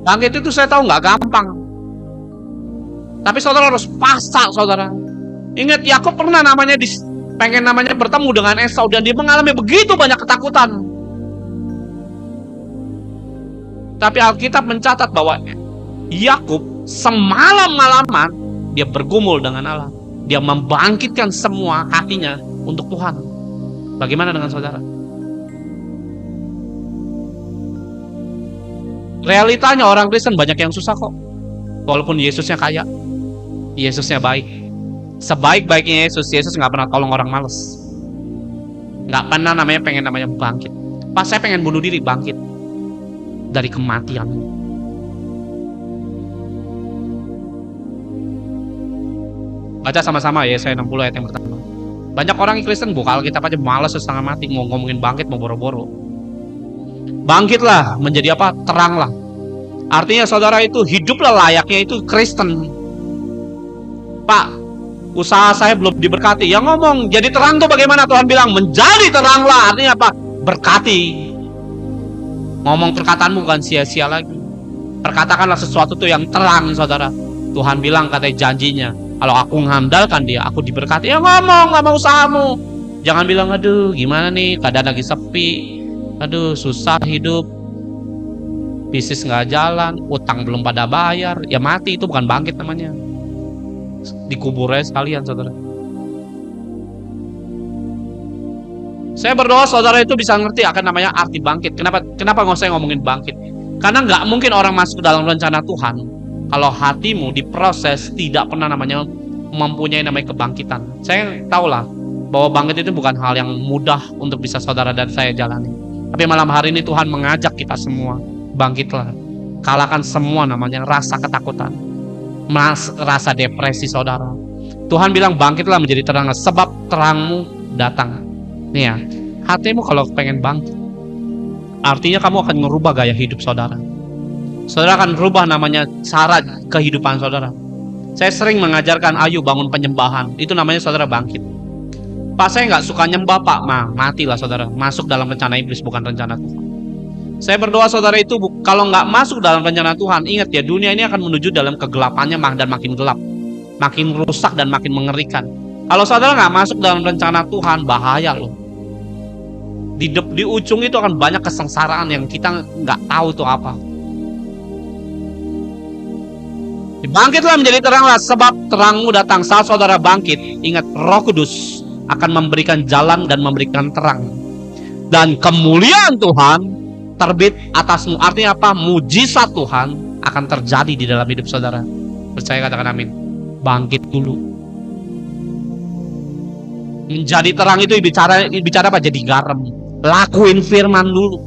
Bangkit itu saya tahu nggak gampang, tapi saudara harus pasang saudara. Ingat Yakub pernah namanya pengen namanya bertemu dengan Esau dan dia mengalami begitu banyak ketakutan. Tapi Alkitab mencatat bahwa Yakub semalam-malaman dia bergumul dengan Allah. Dia membangkitkan semua hatinya untuk Tuhan. Bagaimana dengan saudara? Realitanya orang Kristen banyak yang susah kok. Walaupun Yesusnya kaya, Yesusnya baik. Sebaik-baiknya Yesus, Yesus nggak pernah tolong orang males. Nggak pernah namanya pengen namanya bangkit. Pas saya pengen bunuh diri, bangkit dari kematian. Baca sama-sama ya, Yesaya 60 ayat yang pertama. Banyak orang Kristen buka Alkitab aja malas setengah mati, mau ngomongin bangkit mau boro-boro. Bangkitlah menjadi apa? Teranglah. Artinya saudara itu hiduplah layaknya itu Kristen. Pak, usaha saya belum diberkati. Yang ngomong jadi terang tuh bagaimana? Tuhan bilang menjadi teranglah. Artinya apa? Berkati. Ngomong perkataanmu bukan sia-sia lagi. Perkatakanlah sesuatu tuh yang terang saudara. Tuhan bilang katanya janjinya, kalau aku mengandalkan dia, aku diberkati. Ya ngomong, nggak mau usahamu. Jangan bilang, aduh gimana nih, keadaan lagi sepi, aduh susah hidup, bisnis nggak jalan, utang belum pada bayar. Ya mati, itu bukan bangkit namanya. Dikubur aja sekalian, saudara. Saya berdoa saudara itu bisa ngerti akan namanya arti bangkit. Kenapa nggak saya ngomongin bangkit? Karena nggak mungkin orang masuk dalam rencana Tuhan kalau hatimu diproses tidak pernah namanya mempunyai namanya kebangkitan. Saya tahulah bahwa bangkit itu bukan hal yang mudah untuk bisa saudara dan saya jalani. Tapi malam hari ini Tuhan mengajak kita semua, bangkitlah. Kalahkan semua namanya rasa ketakutan, rasa depresi saudara. Tuhan bilang bangkitlah menjadi terang, sebab terangmu datang. Nih ya, hatimu kalau pengen bangkit, artinya kamu akan merubah gaya hidup saudara. Saudara akan rubah namanya cara kehidupan saudara. Saya sering mengajarkan, ayo bangun penyembahan. Itu namanya saudara bangkit. Pak, saya nggak suka nyembah Pak. Matilah saudara. Masuk dalam rencana iblis, bukan rencana Tuhan. Saya berdoa saudara itu kalau nggak masuk dalam rencana Tuhan, ingat ya, dunia ini akan menuju dalam kegelapannya dan makin gelap, makin rusak dan makin mengerikan. Kalau saudara nggak masuk dalam rencana Tuhan, bahaya loh. Di ujung itu akan banyak kesengsaraan yang kita nggak tahu itu apa. Bangkitlah menjadi teranglah, sebab terangmu datang. Saat saudara bangkit, ingat Roh Kudus akan memberikan jalan dan memberikan terang. Dan kemuliaan Tuhan terbit atasmu. Artinya apa? Mujizat Tuhan akan terjadi di dalam hidup saudara. Percaya, katakan amin. Bangkit dulu. Menjadi terang itu bicara apa? Jadi garam. Lakuin firman dulu,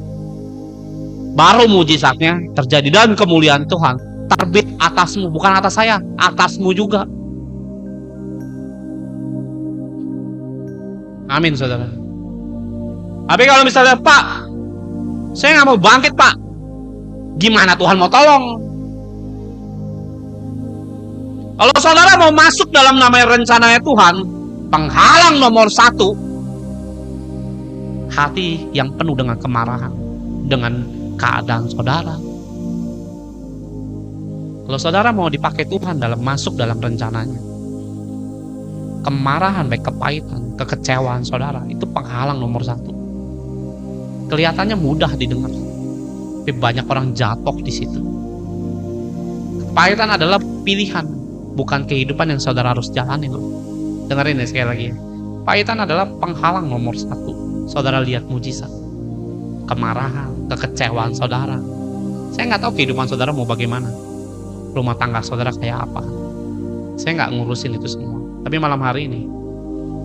baru mujizatnya terjadi. Dan kemuliaan Tuhan terbit atasmu, bukan atas saya, atasmu juga. Amin saudara. Tapi kalau misalnya, Pak, saya nggak mau bangkit Pak, gimana Tuhan mau tolong? Kalau saudara mau masuk dalam namanya rencananya Tuhan, penghalang nomor 1, hati yang penuh dengan kemarahan dengan keadaan saudara. Kalau saudara mau dipakai Tuhan dalam masuk dalam rencananya, kemarahan, baik kepahitan, kekecewaan saudara, itu penghalang nomor 1. Kelihatannya mudah didengar, tapi banyak orang jatuh di situ. Kepahitan adalah pilihan, bukan kehidupan yang saudara harus jalani loh. Dengerin ya sekali lagi ya. Kepahitan adalah penghalang nomor 1. Saudara lihat mujizat, kemarahan, kekecewaan saudara. Saya nggak tahu kehidupan saudara mau bagaimana, rumah tangga saudara kayak apa. Saya nggak ngurusin itu semua. Tapi malam hari ini,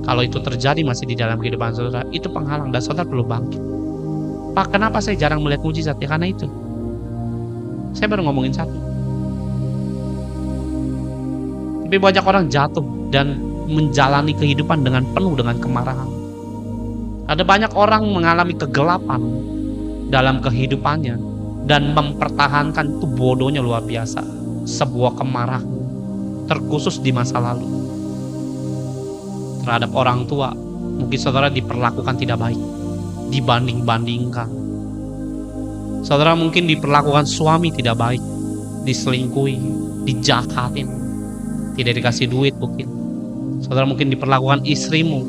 kalau itu terjadi masih di dalam kehidupan saudara, itu penghalang dan saudara perlu bangkit. Pak, kenapa saya jarang melihat mujizat? Ya karena itu. Saya baru ngomongin 1. Tapi banyak orang jatuh dan menjalani kehidupan dengan penuh dengan kemarahan. Ada banyak orang mengalami kegelapan dalam kehidupannya dan mempertahankan itu bodohnya luar biasa. Sebuah kemarahan terkhusus di masa lalu terhadap orang tua. Mungkin saudara diperlakukan tidak baik, dibanding-bandingkan. Saudara mungkin diperlakukan suami tidak baik, diselingkuhi, dijahatin, tidak dikasih duit mungkin. Saudara mungkin diperlakukan istrimu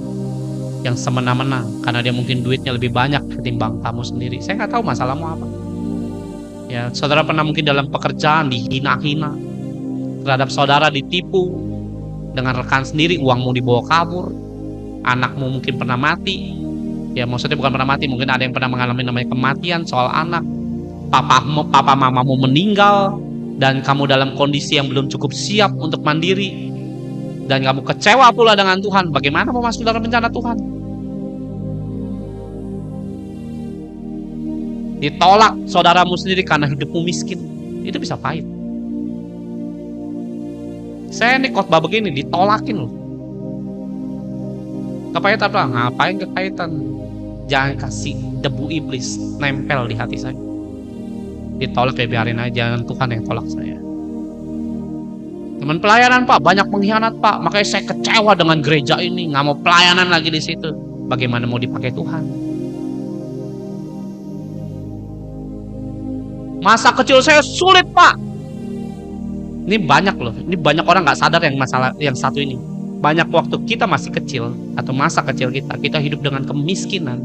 yang semena-mena karena dia mungkin duitnya lebih banyak ketimbang kamu sendiri. Saya nggak tahu masalahmu apa. Ya, saudara pernah mungkin dalam pekerjaan dihina-hina, terhadap saudara ditipu dengan rekan sendiri, uangmu dibawa kabur, anakmu mungkin pernah mati. Ya, maksudnya bukan pernah mati, mungkin ada yang pernah mengalami namanya kematian soal anak. Papa mamamu meninggal dan kamu dalam kondisi yang belum cukup siap untuk mandiri. Dan kamu kecewa pula dengan Tuhan. Bagaimana mau masuk dalam rencana Tuhan? Ditolak saudaramu sendiri karena hidupmu miskin. Itu bisa pahit. Saya ini khotbah begini ditolakin loh. Kepahitan apa? Ngapain kepahitan? Jangan kasih debu iblis nempel di hati saya. Ditolak ya biarin aja, jangan Tuhan yang tolak saya. Teman pelayanan Pak, banyak pengkhianat Pak, makanya saya kecewa dengan gereja ini, nggak mau pelayanan lagi di situ. Bagaimana mau dipakai Tuhan? Masa kecil saya sulit Pak. Ini banyak loh, ini banyak orang nggak sadar yang masalah yang satu ini. banyak waktu kita masih kecil atau masa kecil kita hidup dengan kemiskinan.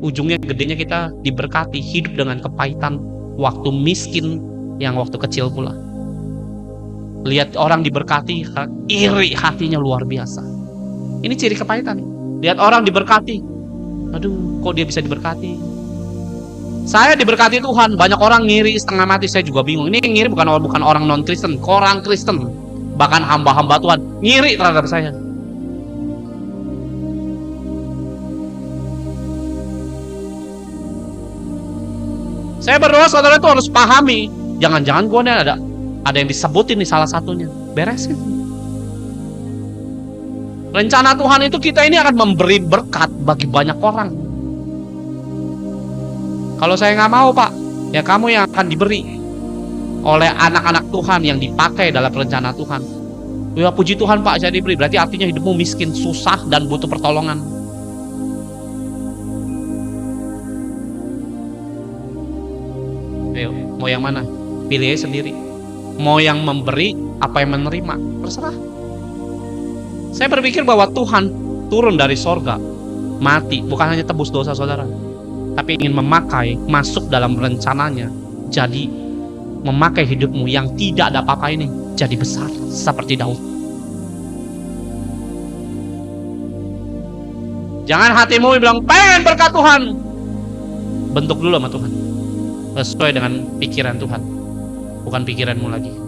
Ujungnya gedenya kita diberkati, hidup dengan kepahitan waktu miskin yang waktu kecil pula. Lihat orang diberkati, iri hatinya luar biasa. Ini ciri kepahitan. Lihat orang diberkati, aduh kok dia bisa diberkati. Saya diberkati Tuhan, banyak orang ngiri setengah mati, saya juga bingung. Ini ngiri bukan orang non Kristen, orang Kristen, bahkan hamba-hamba Tuhan ngiri terhadap saya. Saya berdoa saudara itu harus pahami, jangan-jangan gue ada yang disebutin nih salah satunya, beresin. Rencana Tuhan itu kita ini akan memberi berkat bagi banyak orang. Kalau saya nggak mau Pak, ya kamu yang akan diberi oleh anak-anak Tuhan yang dipakai dalam rencana Tuhan. Ya puji Tuhan Pak, saya diberi, berarti artinya hidupmu miskin, susah, dan butuh pertolongan. Ayo, mau yang mana? Pilih aja sendiri. Mau yang memberi, apa yang menerima, terserah. Saya berpikir bahwa Tuhan turun dari sorga, mati, bukan hanya tebus dosa saudara, tapi ingin memakai, masuk dalam rencananya, jadi memakai hidupmu yang tidak ada apa-apa ini, jadi besar, seperti Daud. Jangan hatimu bilang, pengen berkat Tuhan. Bentuk dulu sama Tuhan, sesuai dengan pikiran Tuhan, bukan pikiranmu lagi.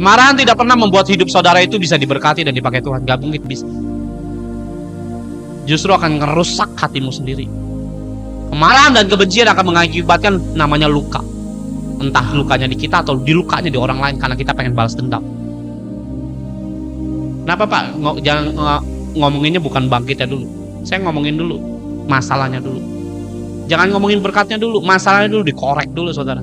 Kemarahan tidak pernah membuat hidup saudara itu bisa diberkati dan dipakai Tuhan. Gak mungkin bisa. Justru akan merusak hatimu sendiri. Kemarahan dan kebencian akan mengakibatkan namanya luka. Entah lukanya di kita atau dilukanya di orang lain karena kita pengen balas dendam. Kenapa Pak? Jangan ngomonginnya bukan bangkitnya dulu. Saya ngomongin dulu masalahnya dulu. Jangan ngomongin berkatnya dulu, masalahnya dulu dikorek dulu saudara.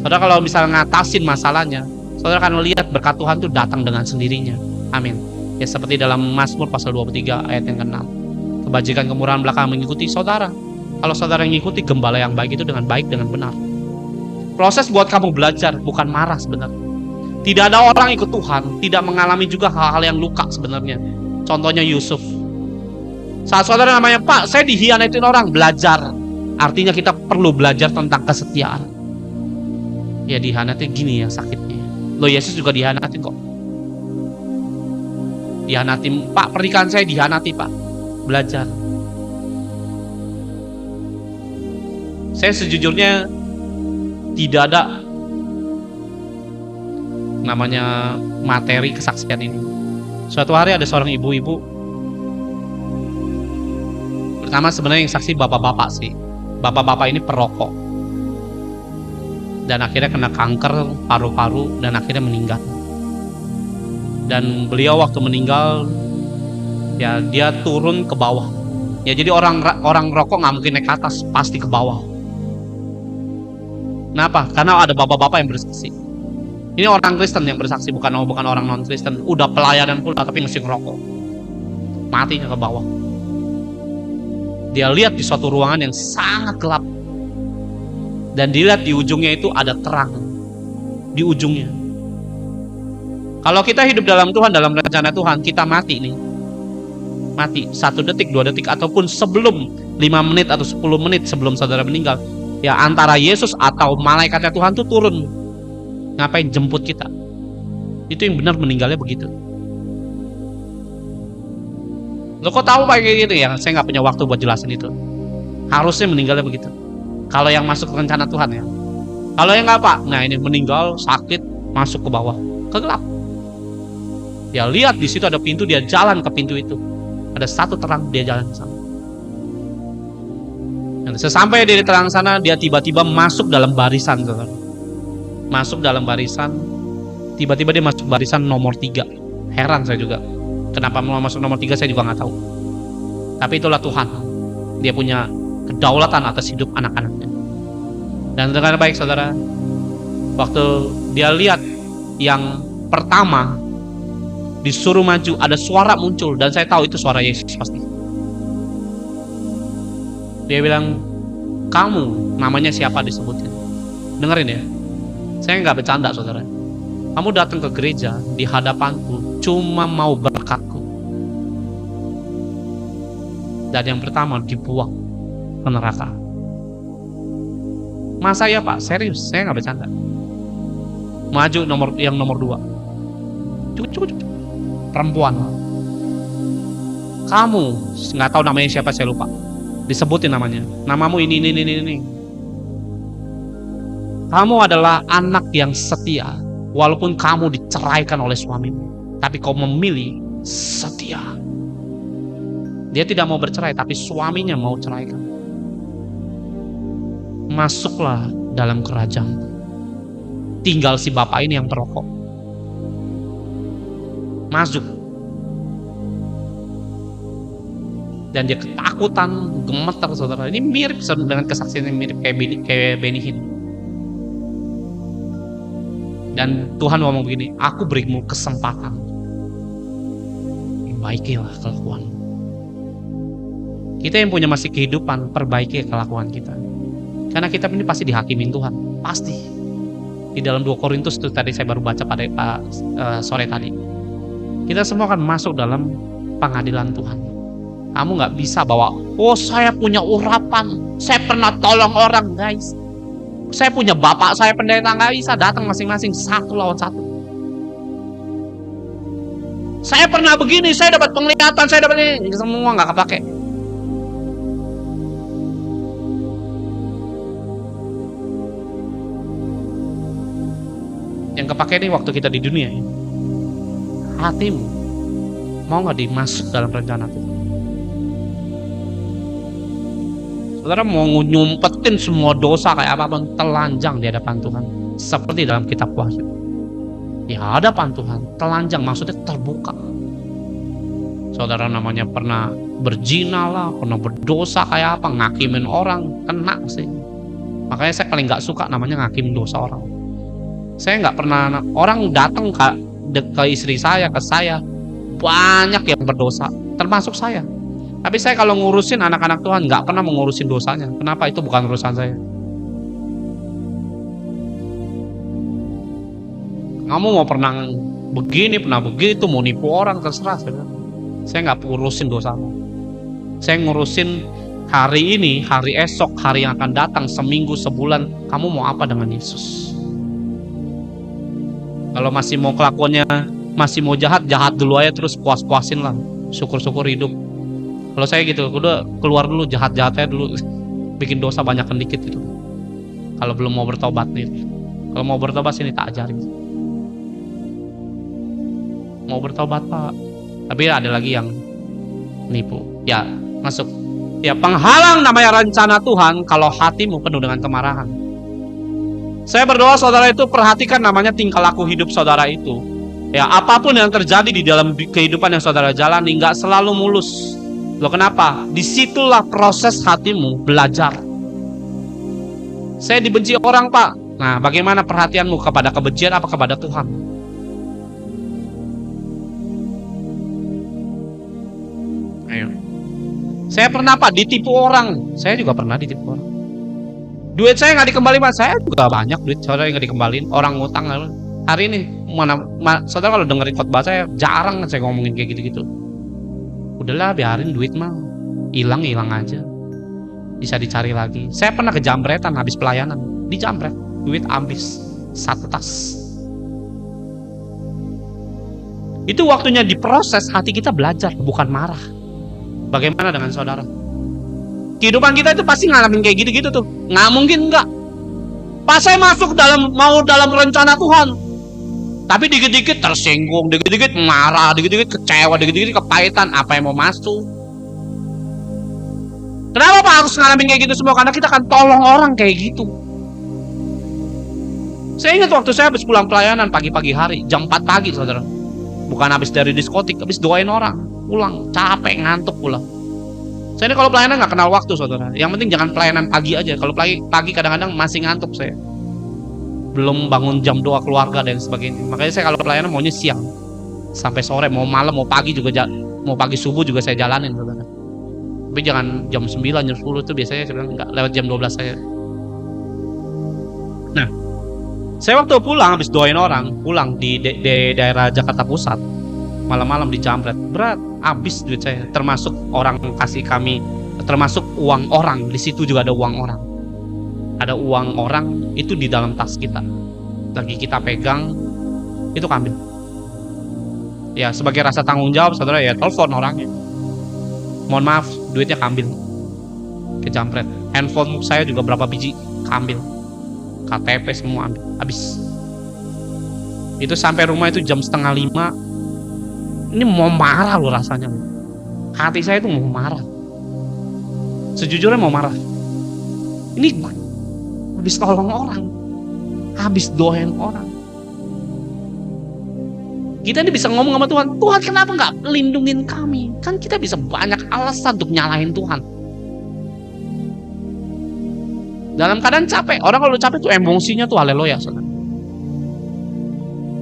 Saudara kalau misalnya ngatasin masalahnya, saudara akan melihat berkat Tuhan itu datang dengan sendirinya. Amin. Ya seperti dalam Mazmur pasal 23 ayat yang ke-6. Kebajikan kemurahan belakang mengikuti saudara. Kalau saudara mengikuti gembala yang baik itu dengan baik, dengan benar. Proses buat kamu belajar, bukan marah sebenarnya. Tidak ada orang ikut Tuhan tidak mengalami juga hal-hal yang luka sebenarnya. Contohnya Yusuf. Saat saudara namanya, Pak, saya dihianatin orang, belajar. Artinya kita perlu belajar tentang kesetiaan. Ya dihianatin gini ya sakitnya. Loh Yesus juga dihianati kok. Dihianati, Pak, pernikahan saya dihianati Pak. Belajar. Saya sejujurnya tidak ada namanya materi kesaksian ini. Suatu hari ada seorang ibu-ibu, pertama sebenarnya yang saksi bapak-bapak sih. Bapak-bapak ini perokok dan akhirnya kena kanker paru-paru dan akhirnya meninggal. Dan beliau waktu meninggal ya dia turun ke bawah. Ya jadi orang rokok nggak mungkin naik ke atas, pasti ke bawah. Kenapa? Karena ada bapak-bapak yang bersaksi. Ini orang Kristen yang bersaksi, bukan orang non Kristen. Udah pelayanan pula tapi masih ngerokok. Matinya ke bawah. Dia lihat di suatu ruangan yang sangat gelap. Dan dilihat di ujungnya itu ada terang. Di ujungnya. Kalau kita hidup dalam Tuhan, dalam rencana Tuhan, kita mati nih. Mati 1 detik, 2 detik, ataupun sebelum 5 menit atau 10 menit sebelum saudara meninggal. Ya antara Yesus atau malaikatnya Tuhan tuh turun. Ngapain jemput kita. Itu yang benar meninggalnya begitu. Lo kok tahu Pak kayak gitu ya? Saya nggak punya waktu buat jelasin itu. Harusnya meninggalnya begitu. Kalau yang masuk ke rencana Tuhan ya. Kalau yang nggak Pak, nah ini meninggal sakit masuk ke bawah, ke gelap. Dia lihat di situ ada pintu, dia jalan ke pintu itu. Ada satu terang, dia jalan ke sana. Dan sesampai di terang sana, dia tiba-tiba masuk dalam barisan, saudara. Masuk dalam barisan, tiba-tiba dia masuk barisan nomor 3. Heran saya juga. Kenapa mau masuk nomor 3 saya juga nggak tahu. Tapi itulah Tuhan. Dia punya kedaulatan atas hidup anak-anaknya. Dan dengan baik saudara, waktu dia lihat yang pertama disuruh maju, ada suara muncul dan saya tahu itu suara Yesus pasti. Dia bilang, kamu namanya siapa disebutin. Dengerin ya, saya nggak bercanda saudara. Kamu datang ke gereja di hadapanku cuma mau berkatku. Dan yang pertama dibuang ke neraka. Masa ya Pak? Serius, saya nggak bercanda. Maju yang nomor 2. Cukup. Perempuan. Kamu nggak tahu namanya siapa, saya lupa. Disebutin namanya. Namamu ini. Kamu adalah anak yang setia. Walaupun kamu diceraikan oleh suamimu, tapi kau memilih setia. Dia tidak mau bercerai, tapi suaminya mau ceraikan. Masuklah dalam kerajaan. Tinggal si bapak ini yang perokok. Masuk. Dan dia ketakutan, gemetar, saudara. Ini mirip dengan kesaksian yang mirip kayak Benny Hinn. Dan Tuhan ngomong begini, aku berimu kesempatan. Perbaikilah kelakuan. Kita yang punya masih kehidupan, perbaiki kelakuan kita. Karena kita ini pasti dihakimin Tuhan. Pasti. Di dalam 2 Korintus itu tadi saya baru baca pada sore tadi. Kita semua akan masuk dalam pengadilan Tuhan. Kamu gak bisa bawa, oh saya punya urapan, saya pernah tolong orang, guys. Saya punya bapak saya pendeta, nggak bisa, datang masing-masing 1 lawan 1. Saya pernah begini, saya dapat penglihatan, saya dapat ini, semua nggak kepake. Yang kepake ini waktu kita di dunia ini. Hatimu mau nggak dimasuk dalam rencana Tuhan? Saudara mau nyumpetin semua dosa kayak apapun, telanjang di hadapan Tuhan. Seperti dalam kitab Wahyu. Di hadapan Tuhan, telanjang maksudnya terbuka. Saudara namanya pernah berzina lah, pernah berdosa kayak apa, ngakimin orang, kena sih. Makanya saya paling gak suka namanya ngakim dosa orang. Saya gak pernah, orang datang ke istri saya, ke saya, banyak yang berdosa, termasuk saya. Tapi saya kalau ngurusin anak-anak Tuhan nggak pernah mengurusin dosanya. Kenapa? Itu bukan urusan saya. Kamu mau pernah begini, pernah begitu, mau nipu orang, terserah. Saya nggak urusin dosamu. Saya ngurusin hari ini, hari esok, hari yang akan datang, seminggu, sebulan. Kamu mau apa dengan Yesus? Kalau masih mau kelakuannya, masih mau jahat dulu aja, terus puas-puasin lah. Syukur-syukur hidup. Kalau saya gitu, udah keluar dulu jahat-jahatnya dulu, bikin dosa banyakan dikit gitu. Kalau belum mau bertobat nih, kalau mau bertobat sini tak ajarin. Mau bertobat Pak, tapi ada lagi yang nipu. Ya masuk. Ya penghalang namanya rencana Tuhan kalau hatimu penuh dengan kemarahan. Saya berdoa saudara itu perhatikan namanya tingkah laku hidup saudara itu. Ya apapun yang terjadi di dalam kehidupan yang saudara jalani nggak selalu mulus. Loh kenapa? Disitulah proses hatimu belajar. Saya dibenci orang Pak. Nah bagaimana perhatianmu kepada kebencian apa kepada Tuhan? Ayo. Saya pernah Pak ditipu orang. Saya juga pernah ditipu orang. Duit saya nggak dikembalikan. Saya juga banyak duit saudara yang nggak dikembalikan. Orang ngutang. Hari ini saudara kalau dengerin khotbah saya jarang saya ngomongin kayak gitu-gitu. Udahlah biarin duit mah hilang aja, bisa dicari lagi. Saya pernah kejamretan habis pelayanan, dijamret, duit habis 1 tas. Itu waktunya diproses, hati kita belajar, bukan marah. Bagaimana dengan saudara? Kehidupan kita itu pasti ngalamin kayak gitu-gitu tuh, nggak mungkin enggak. Pas saya masuk dalam rencana Tuhan, tapi dikit-dikit tersinggung, dikit-dikit marah, dikit-dikit kecewa, dikit-dikit kepahitan. Apa yang mau masuk? Kenapa Pak harus ngalamin kayak gitu semua? Karena kita akan tolong orang kayak gitu. Saya ingat waktu saya habis pulang pelayanan pagi-pagi hari, jam 4 pagi saudara. Bukan habis dari diskotik, habis doain orang. Pulang, capek, ngantuk pulang. Saya ini kalau pelayanan nggak kenal waktu saudara. Yang penting jangan pelayanan pagi aja. Kalau pagi kadang-kadang masih ngantuk saya. Belum bangun jam doa keluarga dan sebagainya. Makanya saya kalau pelayanan maunya siang sampai sore, mau malam, mau pagi juga, mau pagi subuh juga saya jalanin saudara. Tapi jangan jam 9, jam 10 itu biasanya saya bilang enggak, lewat jam 12 saya. Nah, Saya waktu pulang habis doain orang, pulang di daerah Jakarta Pusat, malam-malam di Jambret, berat, habis duit saya, termasuk orang kasih kami, termasuk uang orang, di situ juga ada uang orang. Ada uang orang itu di dalam tas kita, lagi kita pegang, itu kambil. Ya sebagai rasa tanggung jawab saudara ya telepon orangnya, mohon maaf duitnya kambil, ke Jambret. Handphone saya juga berapa biji kambil, KTP semua ambil, habis. Itu sampai rumah itu jam 4:30. Ini mau marah loh rasanya, hati saya itu mau marah, sejujurnya mau marah. Ini habis tolong orang, habis doain orang. Kita ini bisa ngomong sama Tuhan, Tuhan kenapa nggak lindungin kami? Kan kita bisa banyak alasan untuk nyalahin Tuhan. Dalam keadaan capek, orang kalau capek tuh emosinya tuh haleluya.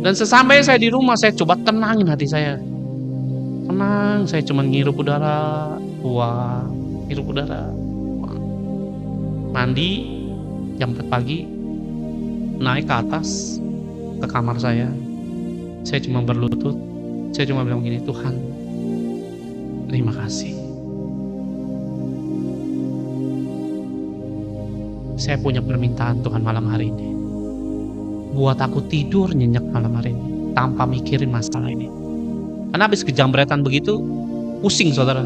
Dan sesampai saya di rumah, saya coba tenangin hati saya. Tenang, saya cuma ngirup udara, buang, ngirup udara, buang. Mandi jam 4 pagi, naik ke atas ke kamar saya cuma berlutut, saya cuma bilang gini, Tuhan, terima kasih. Saya punya permintaan Tuhan malam hari ini. Buat aku tidur nyenyak malam hari ini, tanpa mikirin masalah ini. Karena habis kejambretan begitu, pusing saudara.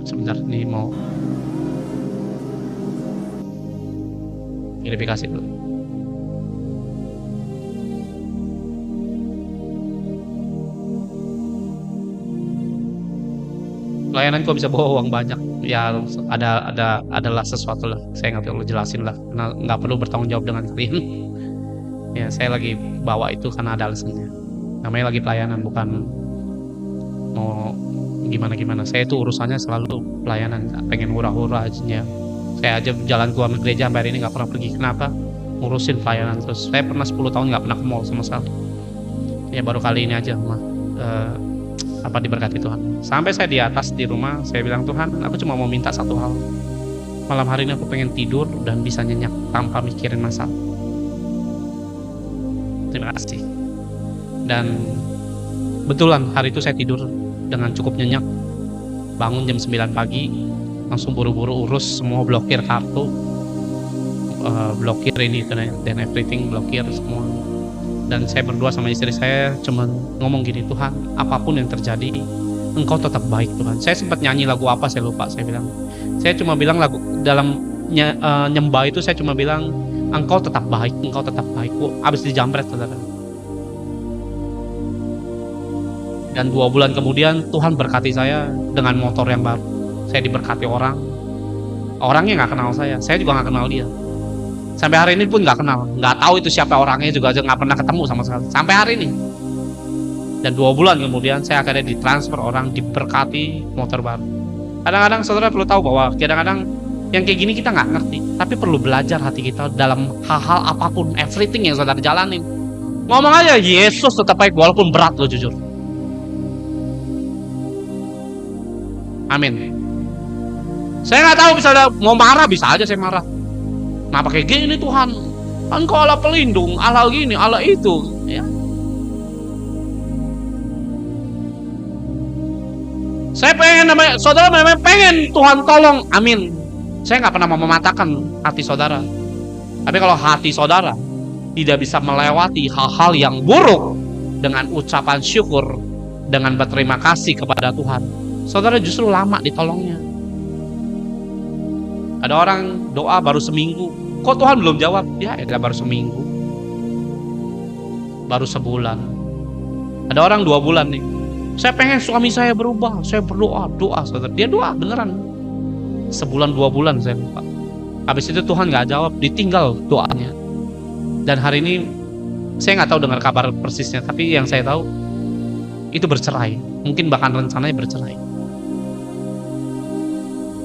Sebentar, ini mau verifikasi dulu. Pelayanan kok bisa bawa uang banyak? Ya adalah sesuatu lah. Saya nggak perlu jelasin lah, karena nggak perlu bertanggung jawab dengan kalian. Ya saya lagi bawa itu karena ada alasannya. Namanya lagi pelayanan, bukan mau gimana-gimana. Saya itu urusannya selalu pelayanan, nggak pengen hura-hura aja. Saya aja jalan keluar gereja sampai hari ini nggak pernah pergi. Kenapa? Ngurusin pelayanan terus. Saya pernah 10 tahun nggak pernah ke mall sama sekali. Ya baru kali ini aja diberkati Tuhan. Sampai saya di atas di rumah, saya bilang, Tuhan, aku cuma mau minta satu hal. Malam hari ini aku pengen tidur dan bisa nyenyak tanpa mikirin masalah. Terima kasih. Dan betulan hari itu saya tidur dengan cukup nyenyak. Bangun jam 9 pagi, langsung buru-buru urus semua, blokir kartu, blokir ini dan everything, blokir semua. Dan saya berdua sama istri saya cuman ngomong gini, Tuhan, apapun yang terjadi, Engkau tetap baik Tuhan. Saya sempat nyanyi lagu apa saya lupa, saya bilang. Saya cuma bilang lagu dalam nyembah itu saya cuma bilang, Engkau tetap baik, Engkau tetap baik. Habis dijambret saudara. Dan 2 bulan kemudian Tuhan berkati saya dengan motor yang baru. Saya diberkati orang. Orangnya nggak kenal saya juga nggak kenal dia. Sampai hari ini pun nggak kenal, nggak tahu itu siapa orangnya, juga aja nggak pernah ketemu sama sekali sampai hari ini. Dan 2 bulan kemudian saya akhirnya ditransfer orang, diberkati motor baru. Kadang-kadang saudara perlu tahu bahwa kadang-kadang yang kayak gini kita nggak ngerti, tapi perlu belajar hati kita dalam hal-hal apapun, everything yang saudara jalanin. Ngomong aja, Yesus tetap baik walaupun berat lo, jujur. Amin. Saya nggak tahu, misalnya mau marah bisa aja saya marah. Nah pakai gini Tuhan, Engkau Allah pelindung, Allah gini, Allah itu, ya. Saya pengen saudara pengen Tuhan tolong, amin. Saya nggak pernah mau mematahkan hati saudara. Tapi kalau hati saudara tidak bisa melewati hal-hal yang buruk dengan ucapan syukur, dengan berterima kasih kepada Tuhan, saudara justru lama ditolongnya. Ada orang doa baru seminggu, kok Tuhan belum jawab? Ya baru seminggu, baru sebulan. Ada orang 2 bulan nih, saya pengen suami saya berubah, saya berdoa, saudara, dia doa beneran. Sebulan 2 bulan saya lupa. Habis itu Tuhan nggak jawab, ditinggal doanya. Dan hari ini saya nggak tahu dengar kabar persisnya, tapi yang saya tahu itu bercerai, mungkin bahkan rencananya bercerai.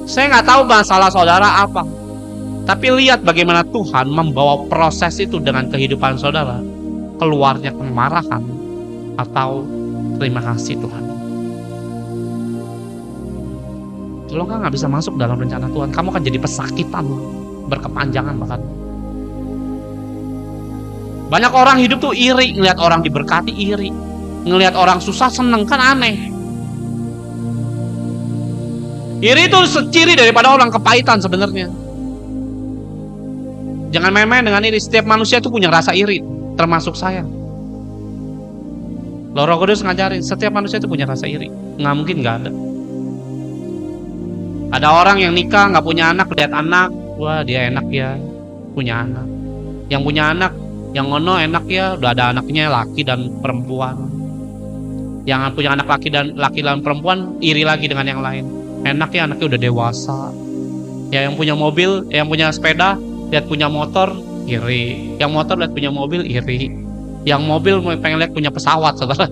Saya nggak tahu masalah saudara apa, tapi lihat bagaimana Tuhan membawa proses itu dengan kehidupan saudara, keluarnya kemarahan atau terima kasih Tuhan. Kalau nggak bisa masuk dalam rencana Tuhan, kamu akan jadi pesakitan, berkepanjangan bahkan. Banyak orang hidup tuh iri, ngelihat orang diberkati iri, ngelihat orang susah seneng, kan aneh. Iri itu seciri daripada orang kepahitan sebenarnya. Jangan main-main dengan iri. Setiap manusia itu punya rasa iri, termasuk saya. Roh Kudus ngajarin, setiap manusia itu punya rasa iri. Nggak mungkin nggak ada. Ada orang yang nikah nggak punya anak, lihat anak, wah dia enak ya punya anak. Yang punya anak, yang ngono enak ya udah ada anaknya laki dan perempuan. Yang punya anak laki dan perempuan iri lagi dengan yang lain. Enak ya anaknya udah dewasa. Ya yang punya mobil, yang punya sepeda, lihat punya motor, iri. Yang motor lihat punya mobil, iri. Yang mobil pengen lihat punya pesawat, saudara.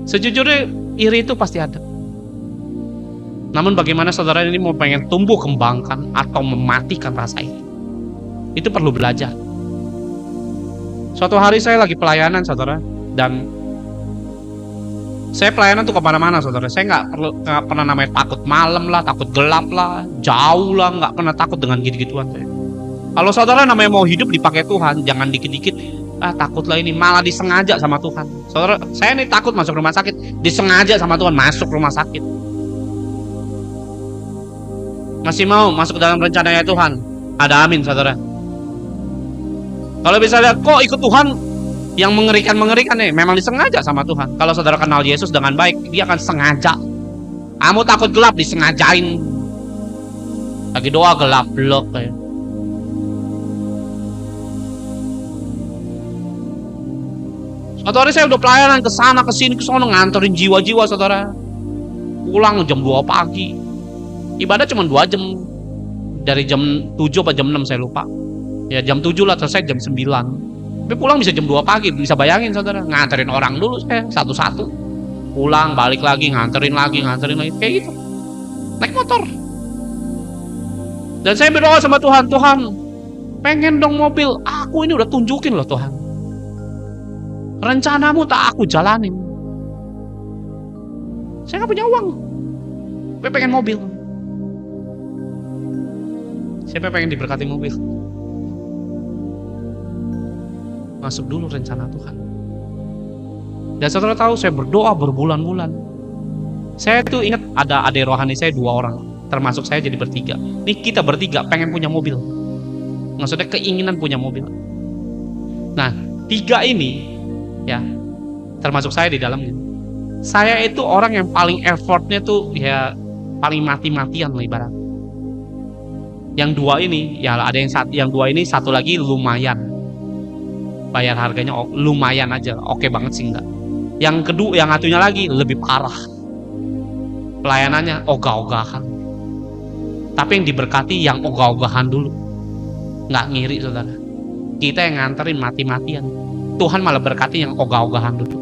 Sejujurnya iri itu pasti ada. Namun bagaimana saudara ini mau pengen tumbuh kembangkan atau mematikan rasa itu perlu belajar. Suatu hari saya lagi pelayanan, saudara, dan saya pelayanan tuh kemana-mana, saudara. Saya nggak pernah namanya takut malam lah, takut gelap lah, jauh lah, nggak pernah takut dengan gitu-gituan. Kalau saudara namanya mau hidup dipakai Tuhan, jangan dikit-dikit takut lah ini, malah disengaja sama Tuhan. Saudara, saya ini takut masuk rumah sakit, disengaja sama Tuhan masuk rumah sakit. Masih mau masuk dalam rencananya Tuhan? Ada amin, saudara. Kalau bisa lihat kok ikut Tuhan yang mengerikan nih, memang disengaja sama Tuhan. Kalau saudara kenal Yesus dengan baik, dia akan sengaja. Kamu takut gelap, disengajain. Lagi doa gelap blok kayak. Suatu hari saya udah pelayanan ke sana ke sini ke sana nganterin jiwa-jiwa, saudara. Pulang jam 2 pagi. Ibadah cuma 2 jam. Dari jam 7 atau jam 6 saya lupa. Ya jam 7 lah, selesai jam 9. Tapi pulang bisa jam 2 pagi. Bisa bayangin, saudara. Nganterin orang dulu saya satu-satu. Pulang, balik lagi, nganterin lagi. Kayak gitu. Naik motor. Dan saya berdoa sama Tuhan. Tuhan, pengen dong mobil. Aku ini udah tunjukin loh Tuhan. Rencanamu tak aku jalanin. Saya gak punya uang. Saya pengen mobil. Siapa pengen diberkati mobil? Masuk dulu rencana Tuhan. Dan saudara tahu saya berdoa berbulan-bulan. Saya tuh ingat ada adik rohani saya 2 orang. Termasuk saya jadi bertiga. Nih kita bertiga pengen punya mobil. Maksudnya keinginan punya mobil. Nah 3 ini ya termasuk saya di dalamnya. Saya itu orang yang paling effortnya tuh ya paling mati-matian lah ibarat. Yang 2 ini ya ada yang 2 ini satu lagi lumayan. Bayar harganya lumayan aja, oke banget sih enggak. Yang kedua, yang satunya lagi lebih parah. Pelayanannya ogah-ogahan. Tapi yang diberkati yang ogah-ogahan dulu. Nggak ngiri, saudara. Kita yang nganterin mati-matian. Tuhan malah berkati yang ogah-ogahan dulu.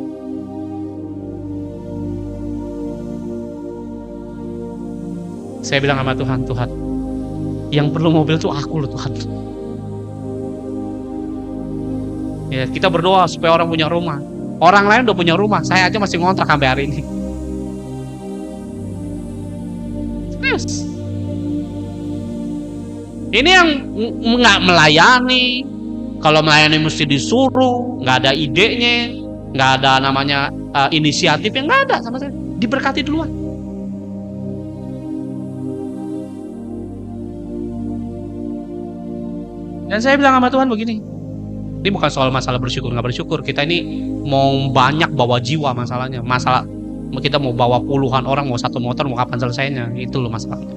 Saya bilang sama Tuhan, Tuhan, yang perlu mobil tuh aku loh Tuhan. Ya, kita berdoa supaya orang punya rumah. Orang lain udah punya rumah, saya aja masih ngontrak sampai hari ini. Serius. Ini yang nggak melayani. Kalau melayani mesti disuruh, nggak ada idenya, nggak ada namanya inisiatif, yang nggak ada sama saya. Diberkati duluan. Dan saya bilang sama Tuhan begini, ini bukan soal masalah bersyukur nggak bersyukur. Kita ini mau banyak bawa jiwa masalahnya. Masalah kita mau bawa puluhan orang, mau 1 motor, mau kapan selesainya. Itu loh masalahnya.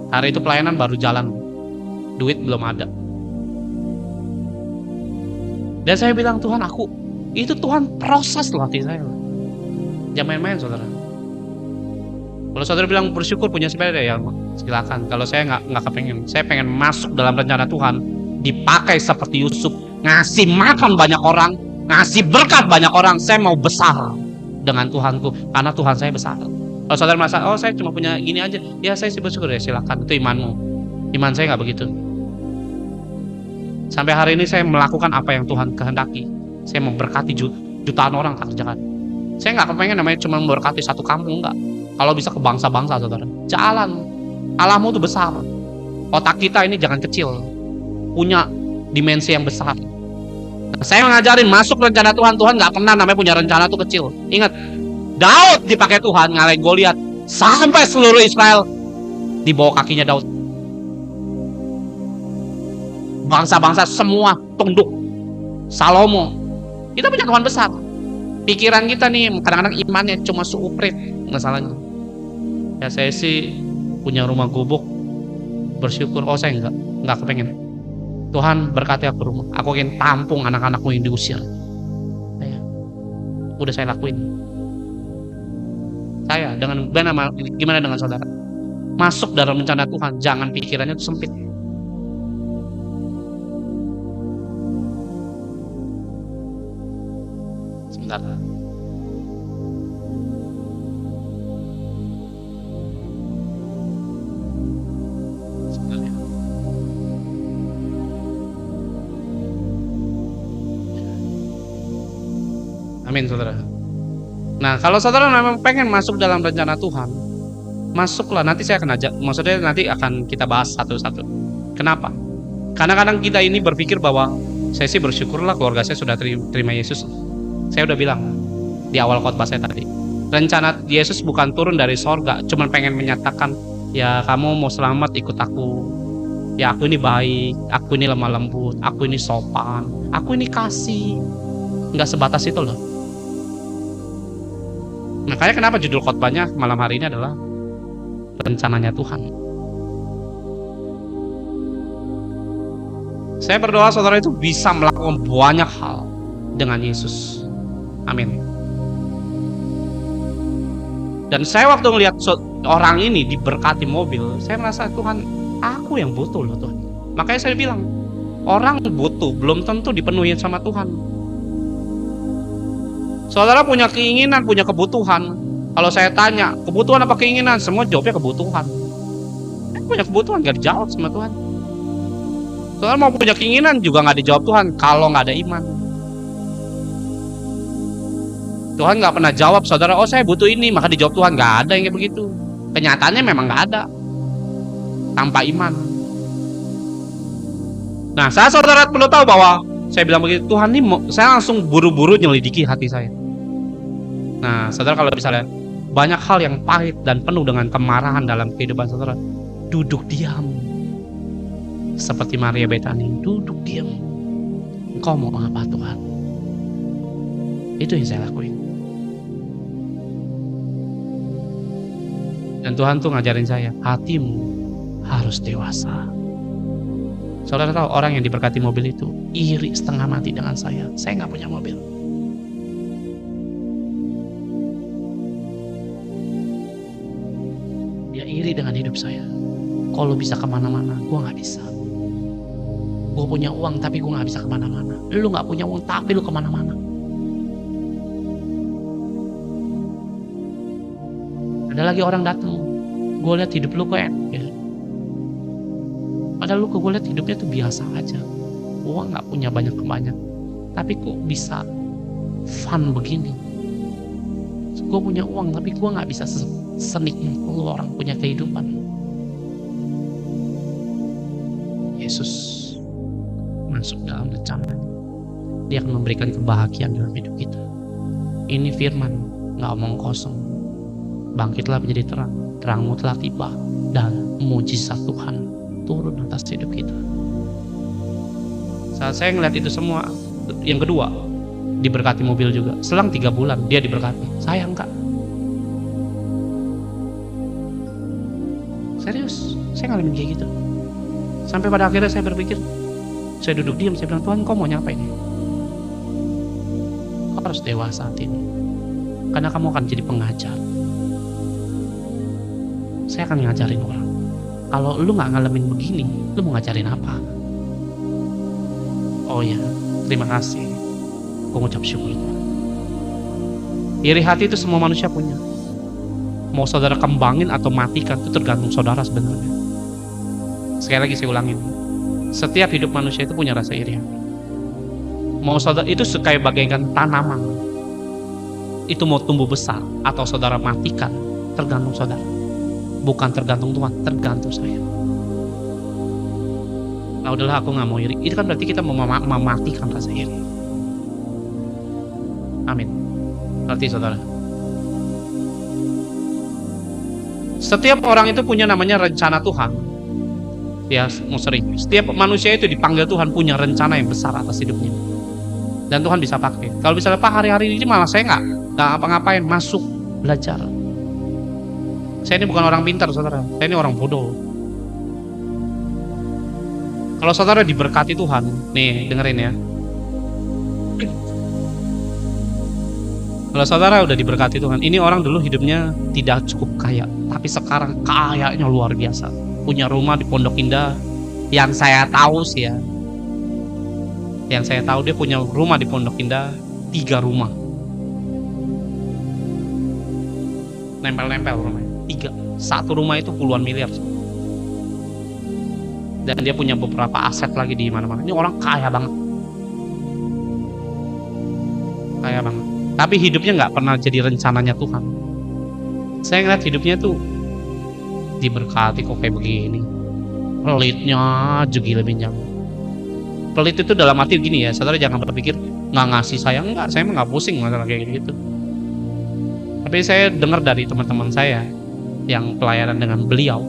Hari itu pelayanan baru jalan, duit belum ada. Dan saya bilang, Tuhan itu Tuhan proses loh hati saya. Jangan main-main, saudara. Kalau saudara bilang bersyukur punya sepeda ya silakan. Kalau saya nggak kepengen. Saya pengen masuk dalam rencana Tuhan, dipakai seperti Yusuf, ngasih makan banyak orang, ngasih berkat banyak orang. Saya mau besar dengan Tuhanku karena Tuhan saya besar. Kalau saudara merasa, oh saya cuma punya gini aja, ya saya sih bersyukur ya silakan. Itu imanmu. Iman saya nggak begitu. Sampai hari ini saya melakukan apa yang Tuhan kehendaki. Saya memberkati jutaan orang tak kerjakan. Saya nggak kepengen namanya cuma memberkati 1 kampung, enggak. Kalau bisa ke bangsa-bangsa, saudara. Jalan. Allahmu itu besar. Otak kita ini jangan kecil. Punya dimensi yang besar. Nah, saya ngajarin masuk rencana Tuhan. Tuhan nggak pernah namanya punya rencana tuh kecil. Ingat, Daud dipakai Tuhan ngalahin Goliat, sampai seluruh Israel di bawah kakinya Daud. Bangsa-bangsa semua tunduk. Salomo, kita punya Tuhan besar. Pikiran kita nih kadang-kadang imannya cuma seuprit masalahnya. Ya saya sih punya rumah gubuk, bersyukur. Oh saya nggak kepengen. Tuhan berkati aku rumah, aku ingin tampung anak-anakmu yang diusir. Udah saya lakuin. Saya gimana dengan saudara? Masuk dalam rencana Tuhan, jangan pikirannya itu sempit. Sebentar. Amin, saudara. Nah, kalau saudara memang pengen masuk dalam rencana Tuhan, masuklah. Nanti saya akan ajak, maksudnya nanti akan kita bahas satu-satu. Kenapa? Karena kadang kita ini berpikir bahwa saya sih bersyukurlah keluarga saya sudah terima Yesus. Saya udah bilang di awal khotbah saya tadi, rencana Yesus bukan turun dari sorga, cuma pengen menyatakan, ya kamu mau selamat ikut aku. Ya aku ini baik, aku ini lemah lembut, aku ini sopan, aku ini kasih. Nggak sebatas itu loh. Makanya kenapa judul khotbahnya malam hari ini adalah rencananya Tuhan. Saya berdoa saudara itu bisa melakukan banyak hal dengan Yesus. Amin. Dan saya waktu melihat orang ini diberkati mobil, saya merasa Tuhan, aku yang butuh loh Tuhan. Makanya saya bilang, orang butuh belum tentu dipenuhi sama Tuhan. Saudara punya keinginan, punya kebutuhan. Kalau saya tanya, kebutuhan apa keinginan? Semua jawabnya kebutuhan. Punya kebutuhan gak dijawab sama Tuhan. Saudara mau punya keinginan juga gak dijawab Tuhan kalau gak ada iman. Tuhan gak pernah jawab saudara, oh saya butuh ini, maka dijawab Tuhan. Gak ada yang kayak begitu. Kenyataannya memang gak ada tanpa iman. Nah, saudara perlu tahu bahwa saya bilang begitu, Tuhan ini saya langsung buru-buru nyelidiki hati saya. Nah, saudara kalau misalnya banyak hal yang pahit dan penuh dengan kemarahan dalam kehidupan saudara, duduk diam. Seperti Maria Betani, duduk diam. Engkau mau apa Tuhan? Itu yang saya lakuin. Dan Tuhan tuh ngajarin saya, hatimu harus dewasa. Saudara tahu orang yang diberkati mobil itu iri setengah mati dengan saya. Saya nggak punya mobil. Dia iri dengan hidup saya. Kalau bisa kemana-mana, gue nggak bisa. Gue punya uang tapi gue nggak bisa kemana-mana. Lu nggak punya uang tapi lu kemana-mana. Ada lagi orang datang, gue lihat hidup lu kok enak. Padahal lu gue lihat hidupnya tuh biasa aja. Uang gak punya banyak-banyak, tapi kok bisa fun begini. Gue punya uang tapi gue gak bisa senikmat lu orang punya kehidupan. Yesus masuk dalam rencana. Dia akan memberikan kebahagiaan dalam hidup kita. Ini firman, gak omong kosong. Bangkitlah menjadi terang, terangmu telah tiba, dan mujizat Tuhan turun atas hidup kita. Saat saya ngeliat itu semua, yang kedua, diberkati mobil juga. Selang 3 bulan dia diberkati, saya enggak. Serius, saya ngalamin kayak gitu. Sampai pada akhirnya saya berpikir, saya duduk diam, saya bilang, Tuhan kau mau ngapain? Kau harus dewasa saat ini, karena kamu akan jadi pengajar. Saya akan ngajarin orang. Kalau lu gak ngalamin begini, lu mau ngajarin apa? Oh ya, terima kasih. Gue ngucap syukur. Iri hati itu semua manusia punya. Mau saudara kembangin atau matikan itu tergantung saudara sebenarnya. Sekali lagi saya ulangin. Setiap hidup manusia itu punya rasa iri hati. Mau saudara itu kayak bagaikan tanaman. Itu mau tumbuh besar atau saudara matikan, tergantung saudara. Bukan tergantung Tuhan, tergantung saya. Ah udahlah, aku nggak mau iri. Itu kan berarti kita mematikan rasa iri. Amin. Berarti saudara, setiap orang itu punya namanya rencana Tuhan. Ya, mau sering. Setiap manusia itu dipanggil Tuhan punya rencana yang besar atas hidupnya. Dan Tuhan bisa pakai. Kalau misalnya Pak hari-hari ini malah saya nggak ngapa-ngapain, masuk belajar. Saya ini bukan orang pintar, saudara. Saya ini orang bodoh. Kalau saudara diberkati Tuhan, nih dengerin ya. Kalau saudara udah diberkati Tuhan, ini orang dulu hidupnya tidak cukup kaya, tapi sekarang kayanya luar biasa. Punya rumah di Pondok Indah, yang saya tahu sih ya. Yang saya tahu dia punya rumah di Pondok Indah, 3 rumah. Nempel-nempel rumahnya, 3. Satu rumah itu puluhan miliar. Dan dia punya beberapa aset lagi di mana-mana. Ini orang kaya banget. Kaya banget. Tapi hidupnya nggak pernah jadi rencananya Tuhan. Saya ngeliat hidupnya tuh diberkati kok kayak begini. Pelitnya aja gila-gilaan. Pelit itu dalam arti gini ya, saudara jangan berpikir nggak ngasih saya, enggak, saya nggak pusing masalah kayak gitu. Tapi saya dengar dari teman-teman saya yang pelayanan dengan beliau,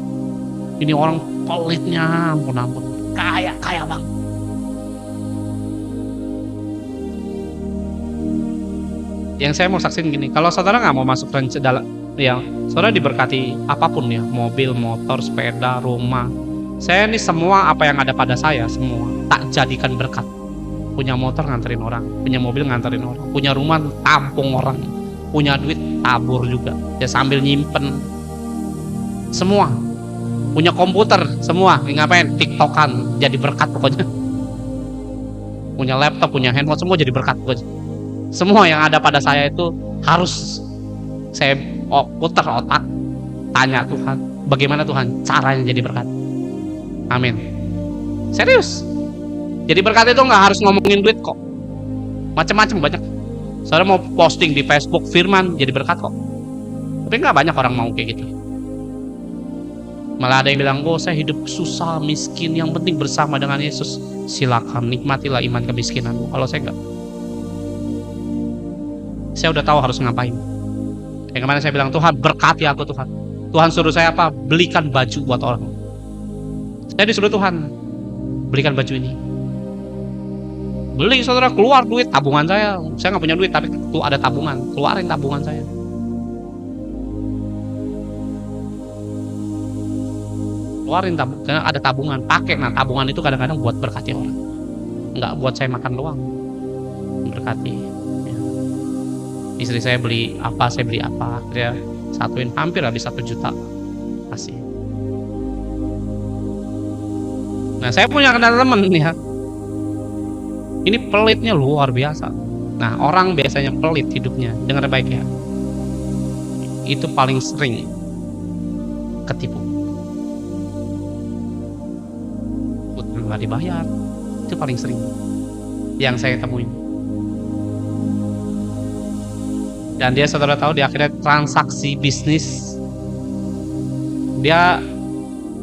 ini orang pelitnya ampun, kaya banget. Yang saya mau saksiin gini, kalau saudara nggak mau masuk dalam yang saudara diberkati apapun ya, mobil, motor, sepeda, rumah, saya ini semua apa yang ada pada saya semua tak jadikan berkat. Punya motor nganterin orang, punya mobil nganterin orang, punya rumah tampung orang, punya duit tabur juga ya sambil nyimpen semua, punya komputer semua ngapain, tiktokan jadi berkat pokoknya, punya laptop, punya handphone, semua jadi berkat pokoknya. Semua yang ada pada saya itu harus saya putar otak, tanya Tuhan, bagaimana Tuhan caranya jadi berkat. Amin. Serius. Jadi berkat itu nggak harus ngomongin duit kok. Macam-macam banyak. Saudara mau posting di Facebook firman jadi berkat kok. Tapi nggak banyak orang mau kayak gitu. Malah ada yang bilang, oh saya hidup susah, miskin, yang penting bersama dengan Yesus. Silakan nikmatilah iman kemiskinanmu. Kalau saya nggak. Saya udah tahu harus ngapain. Yang kemarin saya bilang, Tuhan berkati aku Tuhan. Tuhan suruh saya apa? Belikan baju buat orang. Saya disuruh Tuhan belikan baju ini. Beli, saudara, keluar duit tabungan saya. Saya nggak punya duit tapi tuh ada tabungan, keluarin tabungan saya. Keluarin tabungan, karena ada tabungan, pakai. Nah tabungan itu kadang-kadang buat berkati orang, nggak buat saya makan doang. Berkati. Ya. Istri saya beli apa, saya beli apa, dia satuin hampir habis 1 juta kasih. Nah saya punya kenal temen ya, ini pelitnya luar biasa. Nah orang biasanya pelit hidupnya, dengar baik ya, itu paling sering ketipu, nggak dibayar, itu paling sering yang saya temuin. Dan dia, saudara tahu, di akhirnya transaksi bisnis dia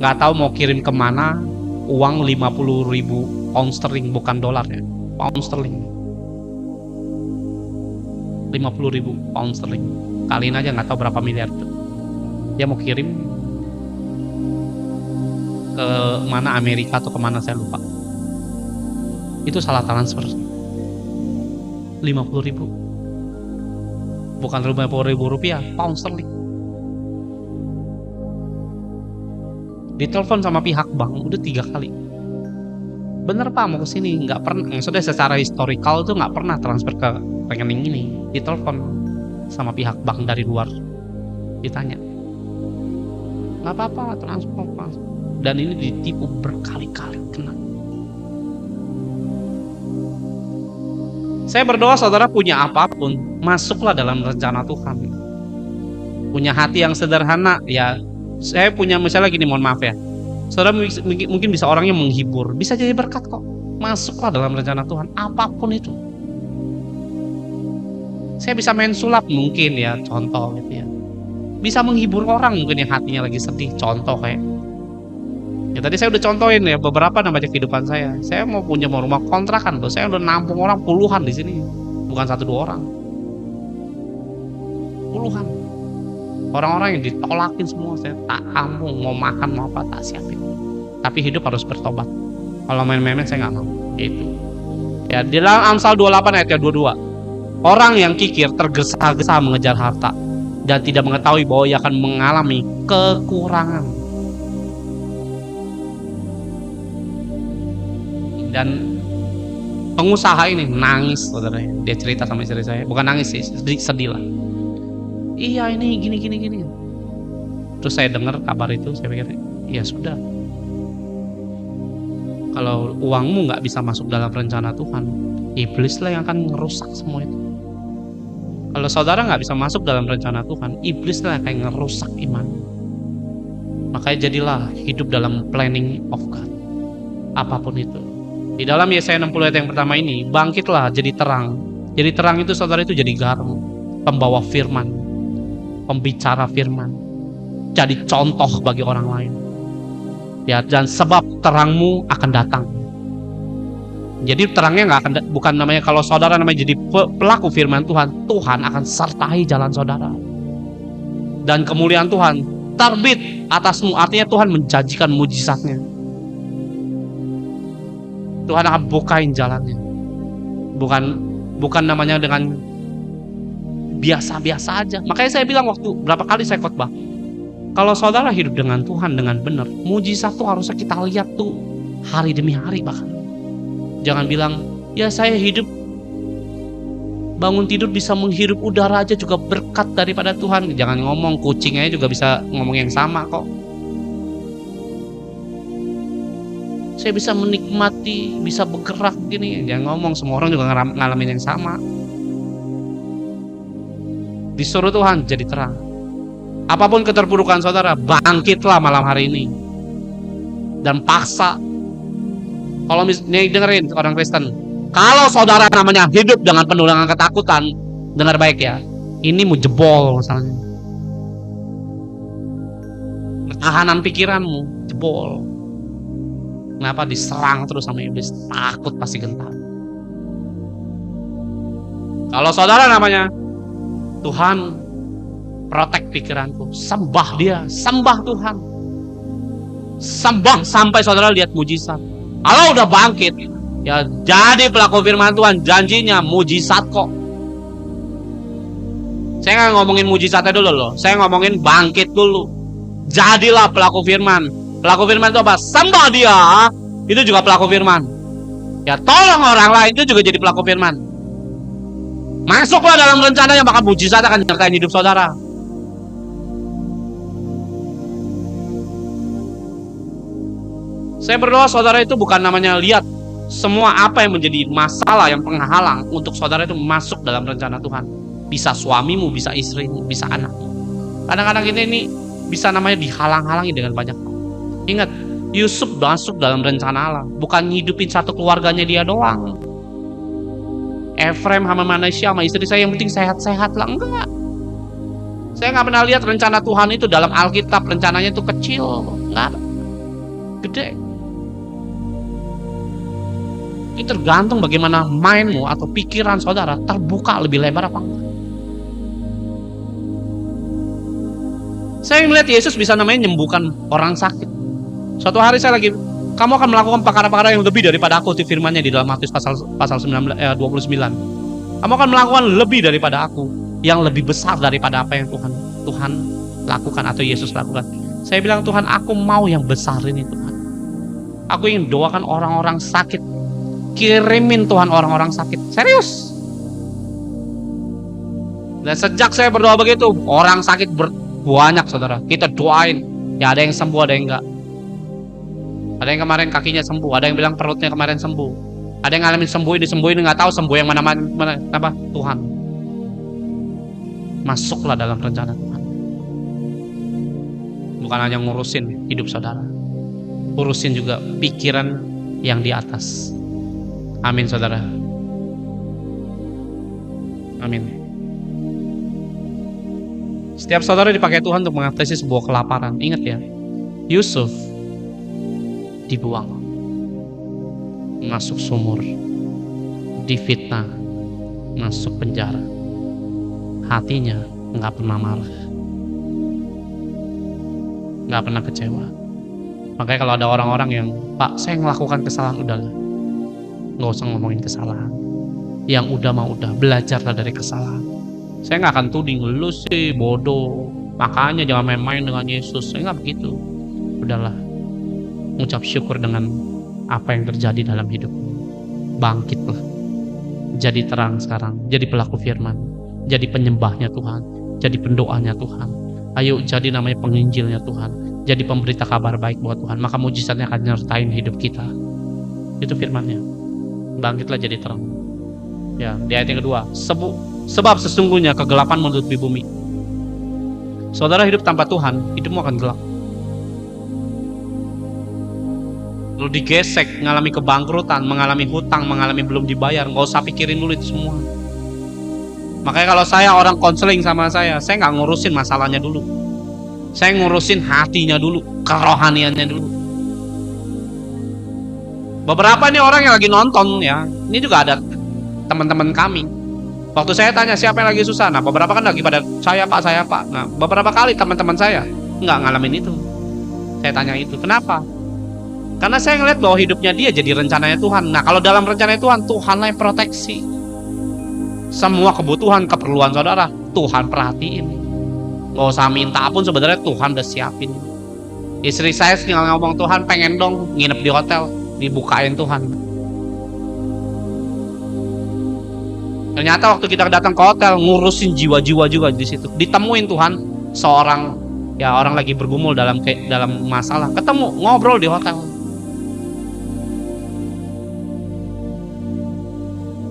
nggak tahu mau kirim kemana uang 50.000 pound sterling, bukan dolar ya, pound sterling. 50.000 pound sterling, kaliin aja nggak tahu berapa miliar tuh. Dia mau kirim ke mana, Amerika atau kemana saya lupa. Itu salah transfer. 50.000, bukan 50.000 rupiah, pound sterling. Ditelepon sama pihak bank udah 3 kali. Bener Pak, mau kesini, nggak pernah. Maksudnya secara historical tuh nggak pernah transfer ke rekening ini. Ditelepon sama pihak bank dari luar, ditanya, nggak apa-apa, transfer. Dan ini ditipu berkali-kali, kena. Saya berdoa saudara punya apapun, masuklah dalam rencana Tuhan. Punya hati yang sederhana ya. Saya punya misalnya gini, mohon maaf ya, saudara mungkin bisa orangnya menghibur, bisa jadi berkat kok. Masuklah dalam rencana Tuhan, apapun itu. Saya bisa main sulap mungkin ya, contoh gitu ya. Bisa menghibur orang mungkin yang hatinya lagi sedih, contoh kayak Ya tadi saya udah contohin ya beberapa namanya kehidupan saya. Saya mau punya rumah kontrakan loh. Saya udah nampung orang puluhan di sini. Bukan 1-2 orang. Puluhan. Orang-orang yang ditolakin semua saya tak tampung, mau makan mau apa tak siapin. Tapi hidup harus bertobat. Kalau main-main saya nggak mau. Itu. Ya di dalam Amsal 28 ayat 22. Orang yang kikir tergesa-gesa mengejar harta dan tidak mengetahui bahwa ia akan mengalami kekurangan. Dan pengusaha ini nangis, saudara. Dia cerita sama istri saya, bukan nangis sih, sedih lah. Iya ini gini. Terus saya dengar kabar itu, saya pikir, ya sudah. Kalau uangmu nggak bisa masuk dalam rencana Tuhan, iblislah yang akan ngerusak semua itu. Kalau saudara nggak bisa masuk dalam rencana Tuhan, iblislah yang akan ngerusak iman. Makanya jadilah hidup dalam planning of God, apapun itu. Di dalam Yesaya 60 ayat yang pertama ini, bangkitlah jadi terang. Jadi terang itu saudara itu jadi garam, pembawa firman, pembicara firman, jadi contoh bagi orang lain. Ya, dan sebab terangmu akan datang. Jadi terangnya nggak akan, bukan namanya kalau saudara namanya jadi pelaku firman Tuhan, Tuhan akan sertai jalan saudara. Dan kemuliaan Tuhan terbit atasmu, artinya Tuhan menjanjikan mujizatnya. Tuhan akan bukain jalannya. Bukan namanya dengan biasa-biasa aja. Makanya saya bilang waktu berapa kali saya khotbah, kalau saudara hidup dengan Tuhan dengan benar, mujizat tuh harusnya kita lihat tuh hari demi hari bahkan. Jangan bilang, ya saya hidup bangun tidur bisa menghirup udara aja juga berkat daripada Tuhan. Jangan ngomong, kucingnya juga bisa ngomong yang sama kok. Saya bisa menikmati, bisa bergerak gini. Jangan ngomong, semua orang juga ngalamin yang sama. Disuruh Tuhan jadi terang. Apapun keterpurukan saudara, bangkitlah malam hari ini. Dan paksa. Kalau misalnya dengerin orang Kristen, kalau saudara namanya hidup dengan penuh dengan ketakutan, dengar baik ya, ini mau jebol misalnya. Tahanan pikiranmu jebol. Kenapa? Diserang terus sama iblis, takut pasti gentar. Kalau saudara namanya Tuhan protect pikiranku, sembah dia, sembah Tuhan, sembah sampai saudara lihat mujizat. Kalau udah bangkit, ya jadi pelaku firman Tuhan, janjinya mujizat kok. Saya nggak ngomongin mujizatnya dulu loh, saya ngomongin bangkit dulu. Jadilah pelaku firman. Pelaku firman itu apa? Sembah dia, itu juga pelaku firman. Ya tolong orang lain, itu juga jadi pelaku firman. Masuklah dalam rencananya, maka mujizat akan menyertai hidup saudara. Saya berdoa saudara itu bukan namanya lihat semua apa yang menjadi masalah, yang penghalang untuk saudara itu masuk dalam rencana Tuhan. Bisa suamimu, bisa istrimu, bisa anakmu. Kadang-kadang kita ini bisa namanya dihalang-halangi dengan banyak hal. Ingat, Yusuf masuk dalam rencana Allah, bukan ngidupin satu keluarganya dia doang. Efraim sama Manasya sama istri saya yang penting sehat-sehat lah, enggak. Saya nggak pernah lihat rencana Tuhan itu dalam Alkitab rencananya itu kecil, enggak, gede. Itu tergantung bagaimana mindmu atau pikiran saudara terbuka lebih lebar apa enggak. Saya melihat Yesus bisa namanya menyembuhkan orang sakit. Suatu hari saya lagi, kamu akan melakukan perkara-perkara yang lebih daripada aku, di firman-Nya di dalam Matius pasal 29. Kamu akan melakukan lebih daripada aku, yang lebih besar daripada apa yang Tuhan lakukan atau Yesus lakukan. Saya bilang, Tuhan, aku mau yang besar ini, Tuhan. Aku ingin doakan orang-orang sakit. Kirimin Tuhan orang-orang sakit. Serius. Dan sejak saya berdoa begitu, orang sakit banyak, saudara. Kita doain. Ya ada yang sembuh, ada yang enggak. Ada yang kemarin kakinya sembuh, ada yang bilang perutnya kemarin sembuh, ada yang ngalamin disembuhin, nggak tahu sembuh yang mana apa Tuhan. Masuklah dalam rencana Tuhan. Bukan hanya ngurusin hidup saudara, urusin juga pikiran yang di atas. Amin, saudara. Amin. Setiap saudara dipakai Tuhan untuk mengatasi sebuah kelaparan. Ingat ya, Yusuf dibuang, masuk sumur, difitnah, masuk penjara. Hatinya nggak pernah marah, nggak pernah kecewa. Makanya kalau ada orang-orang yang, Pak, saya melakukan kesalahan, udahlah, nggak usah ngomongin kesalahan. Yang udah mau udah, belajarlah dari kesalahan. Saya nggak akan tuding lu sih bodoh, makanya jangan main-main dengan Yesus. Saya nggak begitu. Udahlah, ngucap syukur dengan apa yang terjadi dalam hidupmu. Bangkitlah, jadi terang sekarang, jadi pelaku firman, jadi penyembahnya Tuhan, jadi pendoanya Tuhan. Ayo jadi namanya penginjilnya Tuhan, jadi pemberita kabar baik buat Tuhan. Maka mujizatnya akan nyertain hidup kita. Itu firmannya. Bangkitlah jadi terang. Ya, di ayat yang kedua, sebab sesungguhnya kegelapan menutupi bumi. Saudara hidup tanpa Tuhan, hidupmu akan gelap. Lu digesek, mengalami kebangkrutan, mengalami hutang, mengalami belum dibayar, nggak usah pikirin dulu itu semua. Makanya kalau saya orang konseling sama saya nggak ngurusin masalahnya dulu. Saya ngurusin hatinya dulu, kerohaniannya dulu. Beberapa nih orang yang lagi nonton ya, ini juga ada teman-teman kami. Waktu saya tanya siapa yang lagi susah, nah beberapa kan lagi pada saya pak. Nah beberapa kali teman-teman saya nggak ngalamin itu. Saya tanya itu, kenapa? Karena saya ngeliat bahwa hidupnya dia jadi rencananya Tuhan. Nah kalau dalam rencananya Tuhan, Tuhanlah yang proteksi. Semua kebutuhan, keperluan saudara, Tuhan perhatiin. Gak usah minta pun sebenarnya Tuhan udah siapin. Istri saya tinggal ngomong, Tuhan pengen dong nginep di hotel, dibukain Tuhan. Ternyata waktu kita datang ke hotel, ngurusin jiwa-jiwa juga di situ. Ditemuin Tuhan seorang ya orang lagi bergumul dalam masalah, ketemu ngobrol di hotel.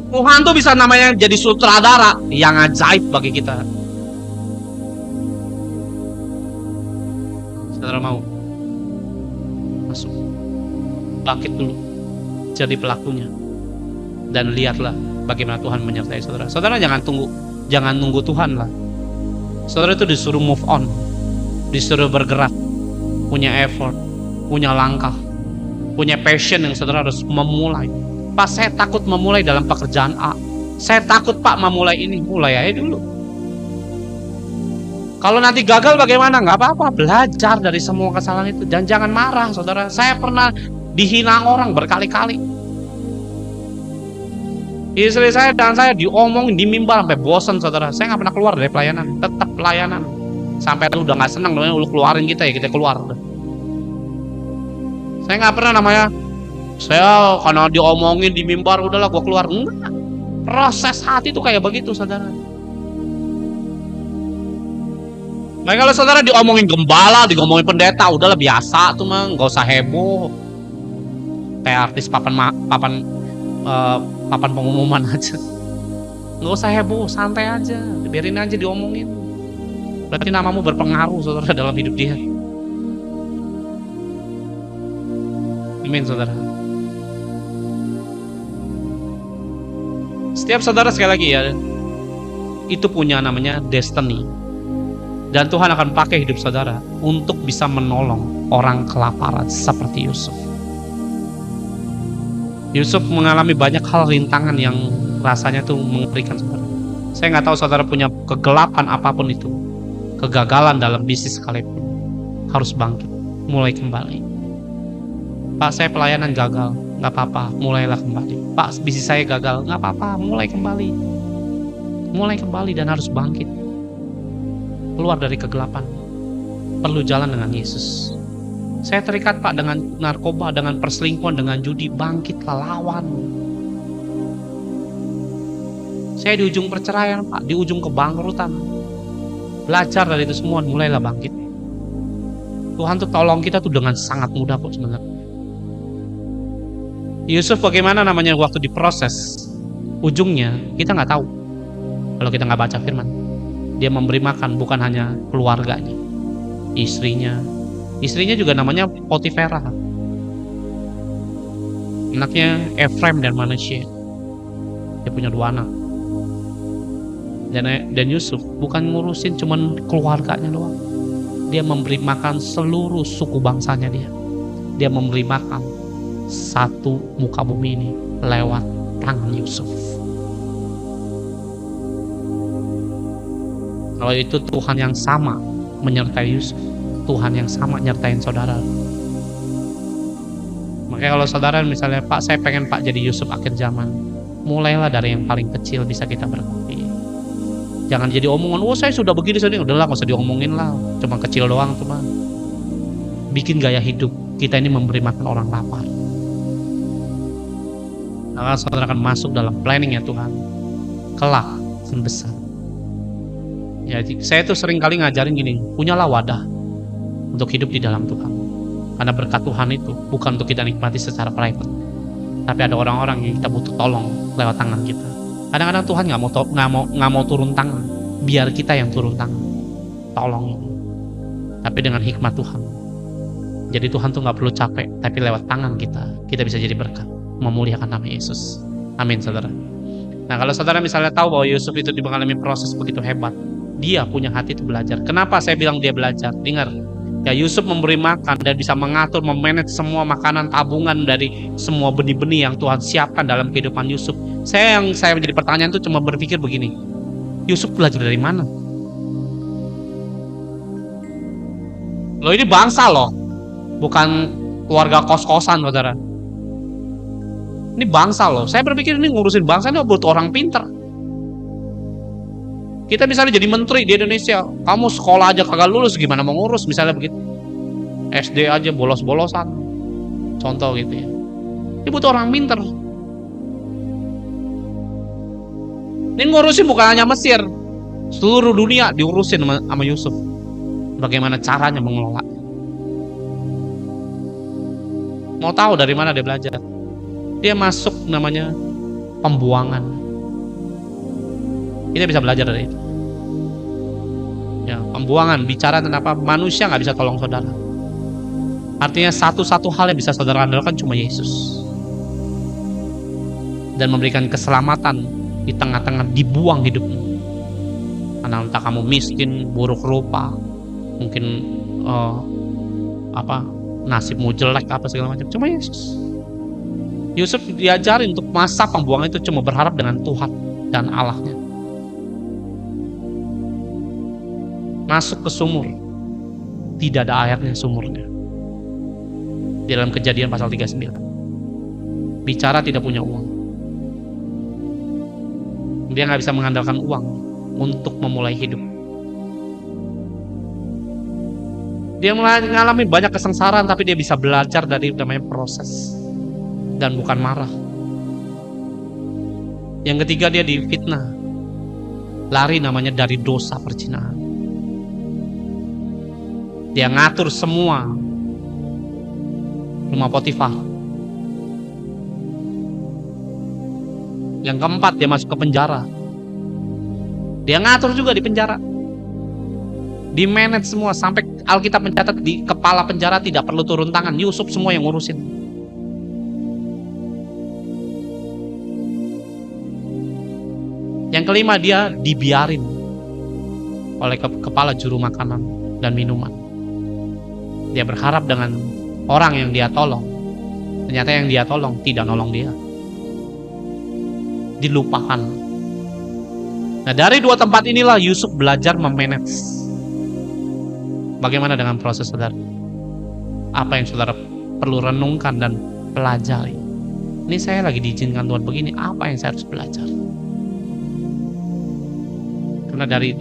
Tuhan tuh bisa namanya jadi sutradara yang ajaib bagi kita. Saudara mau masuk, bangkit dulu, jadi pelakunya, dan lihatlah bagaimana Tuhan menyertai saudara. Saudara jangan nunggu Tuhan lah. Saudara itu disuruh move on, disuruh bergerak, punya effort, punya langkah, punya passion yang saudara harus memulai. Pak, saya takut memulai dalam pekerjaan A. Saya takut Pak memulai ini. Mulai aja dulu. Kalau nanti gagal bagaimana? Nggak apa-apa. Belajar dari semua kesalahan itu. Dan jangan marah saudara. Saya pernah dihina orang berkali-kali. Istri saya dan saya diomongin di mimbar sampai bosan saudara. Saya nggak pernah keluar dari pelayanan. Tetap pelayanan. Sampai udah nggak senang. Lu keluarin kita ya, kita keluar. Saya nggak pernah namanya, saya karena diomongin di mimbar udahlah gua keluar. Enggak. Proses hati itu kayak begitu saudara. Nah kalau saudara diomongin gembala, diomongin pendeta, udahlah biasa tuh mah, nggak usah heboh. Kayak artis papan pengumuman aja. Nggak usah heboh, santai aja, biarin aja diomongin. Berarti namamu berpengaruh saudara dalam hidup dia. Amin saudara. Setiap saudara sekali lagi ya, itu punya namanya destiny. Dan Tuhan akan pakai hidup saudara untuk bisa menolong orang kelaparan seperti Yusuf. Yusuf mengalami banyak hal rintangan yang rasanya tuh mengerikan saudara. Saya nggak tahu saudara punya kegelapan apapun itu, kegagalan dalam bisnis sekalipun, harus bangkit, mulai kembali. Pak, saya pelayanan gagal, nggak apa-apa, mulailah kembali. Pak, bisnis saya gagal, nggak apa-apa, mulai kembali dan harus bangkit, keluar dari kegelapan. Perlu jalan dengan Yesus. Saya terikat Pak dengan narkoba, dengan perselingkuhan, dengan judi, bangkitlah, lawan. Saya di ujung perceraian Pak, di ujung kebangkrutan. Belajar dari itu semua, mulailah bangkit. Tuhan tuh tolong kita tuh dengan sangat mudah kok sebenarnya. Yusuf bagaimana namanya waktu diproses, ujungnya kita nggak tahu kalau kita nggak baca firman. Dia memberi makan bukan hanya keluarganya, istrinya juga namanya Potifera, anaknya Efraim dan Manasye. Dia punya 2 anak. Dan Yusuf bukan ngurusin cuman keluarganya doang, dia memberi makan seluruh suku bangsanya dia. dia memberi makan satu muka bumi ini lewat tangan Yusuf. Kalau itu Tuhan yang sama menyertai Yusuf, Tuhan yang sama nyertain saudara. Makanya kalau saudara misalnya, Pak saya pengen Pak jadi Yusuf akhir zaman, mulailah dari yang paling kecil bisa kita berkati. Jangan jadi omongan, oh saya sudah begini, udahlah gak usah diomongin lah, cuma kecil doang cuma. Bikin gaya hidup kita ini memberi makan orang lapar. Maka saudara akan masuk dalam planning ya Tuhan, kelak akan besar. Ya, saya tuh sering kali ngajarin gini, punyalah wadah untuk hidup di dalam Tuhan. Karena berkat Tuhan itu bukan untuk kita nikmati secara private, tapi ada orang-orang yang kita butuh tolong lewat tangan kita. Kadang-kadang Tuhan nggak mau turun tangan, biar kita yang turun tangan, tolong. Tapi dengan hikmat Tuhan. Jadi Tuhan tuh nggak perlu capek, tapi lewat tangan kita bisa jadi berkat, memuliakan nama Yesus. Amin, saudara. Nah, kalau saudara misalnya tahu bahwa Yusuf itu mengalami proses begitu hebat, dia punya hati itu belajar. Kenapa saya bilang dia belajar? Dengar, ya Yusuf memberi makan dan bisa mengatur, memanage semua makanan tabungan dari semua benih-benih yang Tuhan siapkan dalam kehidupan Yusuf. Saya menjadi pertanyaan itu cuma berpikir begini, Yusuf belajar dari mana? Loh ini bangsa loh, bukan keluarga kos-kosan saudara. Ini bangsa loh. Saya berpikir ini ngurusin bangsa ini butuh orang pinter. Kita misalnya jadi menteri di Indonesia, kamu sekolah aja kagak lulus, gimana mau ngurus misalnya begitu. SD aja bolos-bolosan, contoh gitu ya. Ini butuh orang pinter. Ini ngurusin bukan hanya Mesir, seluruh dunia diurusin sama Yusuf. Bagaimana caranya mengelola. Mau tahu dari mana dia belajar? Dia masuk namanya pembuangan. Kita bisa belajar dari itu. Ya, pembuangan bicara tentang apa? Manusia nggak bisa tolong saudara. Artinya satu-satu hal yang bisa saudara andalkan cuma Yesus. Dan memberikan keselamatan di tengah-tengah dibuang hidupmu. Karena entah kamu miskin, buruk rupa, mungkin nasibmu jelek apa segala macam, cuma Yesus. Yusuf diajarin untuk masa pembuangan itu cuma berharap dengan Tuhan dan Allahnya. Masuk ke sumur, tidak ada airnya sumurnya. Di dalam Kejadian pasal 39. Bicara tidak punya uang. Dia nggak bisa mengandalkan uang untuk memulai hidup. Dia mengalami banyak kesengsaraan, tapi dia bisa belajar dari namanya proses dan bukan marah. Yang ketiga, dia difitnah, lari namanya dari dosa perzinahan. Dia ngatur semua rumah Potifar. Yang keempat, dia masuk ke penjara. Dia ngatur juga di penjara. Di manage semua, sampai Alkitab mencatat di kepala penjara tidak perlu turun tangan, Yusuf semua yang ngurusin. Yang kelima, dia dibiarin oleh kepala juru makanan dan minuman. Dia berharap dengan orang yang dia tolong, ternyata yang dia tolong tidak nolong dia, dilupakan. Nah, dari dua tempat inilah Yusuf belajar memanage. Bagaimana dengan proses saudara? Apa yang saudara perlu renungkan dan pelajari? Ini saya lagi diizinkan Tuhan begini, apa yang saya harus belajar? Karena dari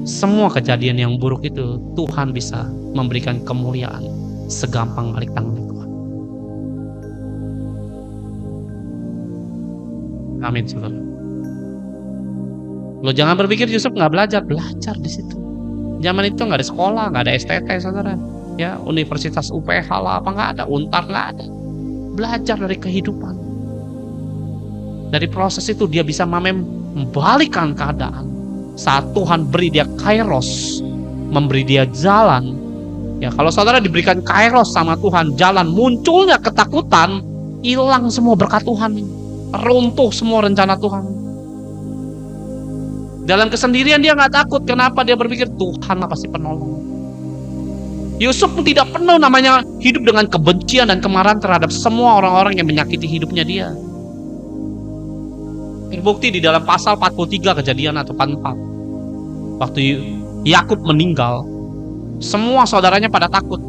semua kejadian yang buruk itu, Tuhan bisa memberikan kemuliaan segampang balik tangan Tuhan. Amin, saudara. Lo jangan berpikir Yusuf nggak belajar di situ. Zaman itu nggak ada sekolah, nggak ada STT, saudara. Ya, Universitas UPH lah, apa nggak ada, Untar nggak ada. Belajar dari kehidupan. Dari proses itu dia bisa membalikkan keadaan. Saat Tuhan beri dia kairos, memberi dia jalan. Ya, kalau saudara diberikan kairos sama Tuhan, jalan, munculnya ketakutan, hilang semua berkat Tuhan, runtuh semua rencana Tuhan. Dalam kesendirian dia nggak takut. Kenapa? Dia berpikir Tuhan pasti penolong. Yusuf tidak pernah namanya hidup dengan kebencian dan kemarahan terhadap semua orang-orang yang menyakiti hidupnya dia. Terbukti di dalam pasal 43 Kejadian atau 44. Waktu Yakub meninggal, semua saudaranya pada takut.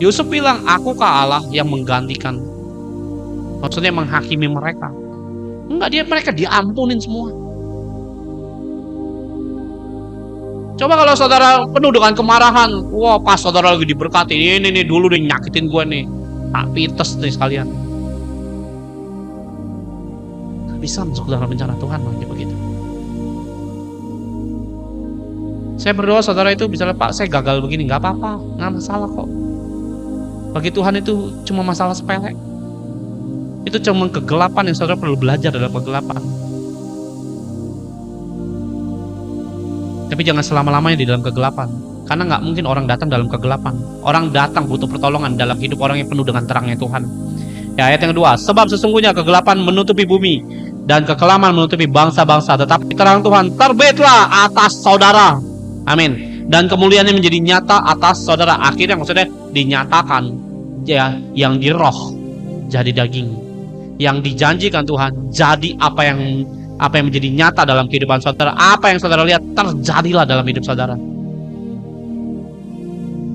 Yusuf bilang, akukah Allah yang menggantikan? Maksudnya menghakimi mereka. Enggak, mereka diampunin semua. Coba kalau saudara penuh dengan kemarahan, wah pas saudara lagi diberkati, ini dulu dia nyakitin gue nih, tak pites nih sekalian. Gak bisa masuk dalam rencana Tuhan makanya begitu. Saya berdoa saudara itu bisa, Pak saya gagal begini, gak apa-apa, gak masalah kok. Bagi Tuhan itu cuma masalah sepele. Itu cuma kegelapan yang saudara perlu belajar dalam kegelapan. Tapi jangan selama-lamanya di dalam kegelapan. Karena nggak mungkin orang datang dalam kegelapan. Orang datang butuh pertolongan dalam hidup orang yang penuh dengan terangnya Tuhan. Ya, ayat yang kedua, sebab sesungguhnya kegelapan menutupi bumi dan kekelaman menutupi bangsa-bangsa, tetapi terang Tuhan terbitlah atas saudara. Amin. Dan kemuliaannya menjadi nyata atas saudara. Akhirnya maksudnya dinyatakan, ya, yang di roh jadi daging. Yang dijanjikan Tuhan jadi apa yang menjadi nyata dalam kehidupan saudara. Apa yang saudara lihat terjadilah dalam hidup saudara.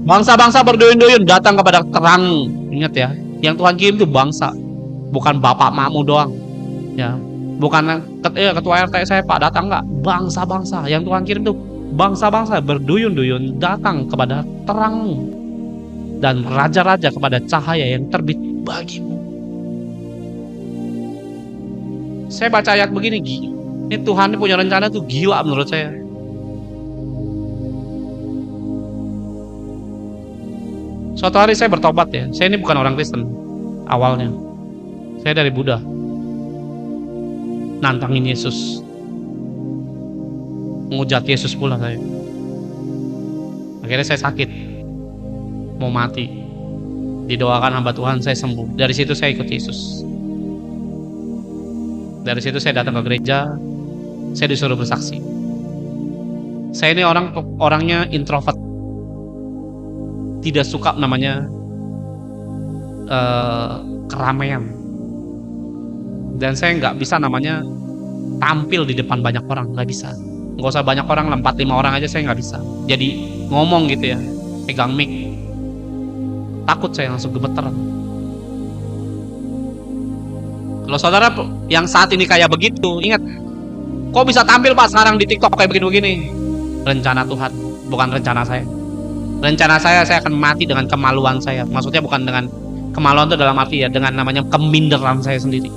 Bangsa-bangsa berduyun-duyun datang kepada terang. Ingat ya, yang Tuhan kirim itu bangsa, bukan bapak makmu doang. Ya, bukan ketua RT saya Pak datang, enggak. Bangsa-bangsa yang Tuhan kirim itu bangsa-bangsa berduyun-duyun datang kepada terang, dan raja-raja kepada cahaya yang terbit bagimu. Saya baca ayat begini, ini Tuhan punya rencana tuh gila menurut saya. Suatu hari saya bertobat ya. Saya ini bukan orang Kristen awalnya. Saya dari Buddha. Nantangin Yesus. Menghujat Yesus pula saya. Akhirnya saya sakit. Mau mati. Didoakan hamba Tuhan, saya sembuh. Dari situ saya ikut Yesus. Dari situ saya datang ke gereja, saya disuruh bersaksi. Saya ini orangnya introvert, tidak suka namanya keramaian, dan saya nggak bisa namanya tampil di depan banyak orang, nggak bisa. Nggak usah banyak orang, 4-5 orang aja saya nggak bisa. Jadi ngomong gitu ya, pegang mic, takut saya langsung gemeteran. Kalau saudara yang saat ini kayak begitu, ingat, kok bisa tampil Pak sekarang di TikTok kayak begini-begini? Rencana Tuhan, bukan rencana saya. Rencana saya akan mati dengan kemaluan saya. Maksudnya bukan dengan kemaluan itu dalam arti ya, dengan namanya keminderan saya sendiri.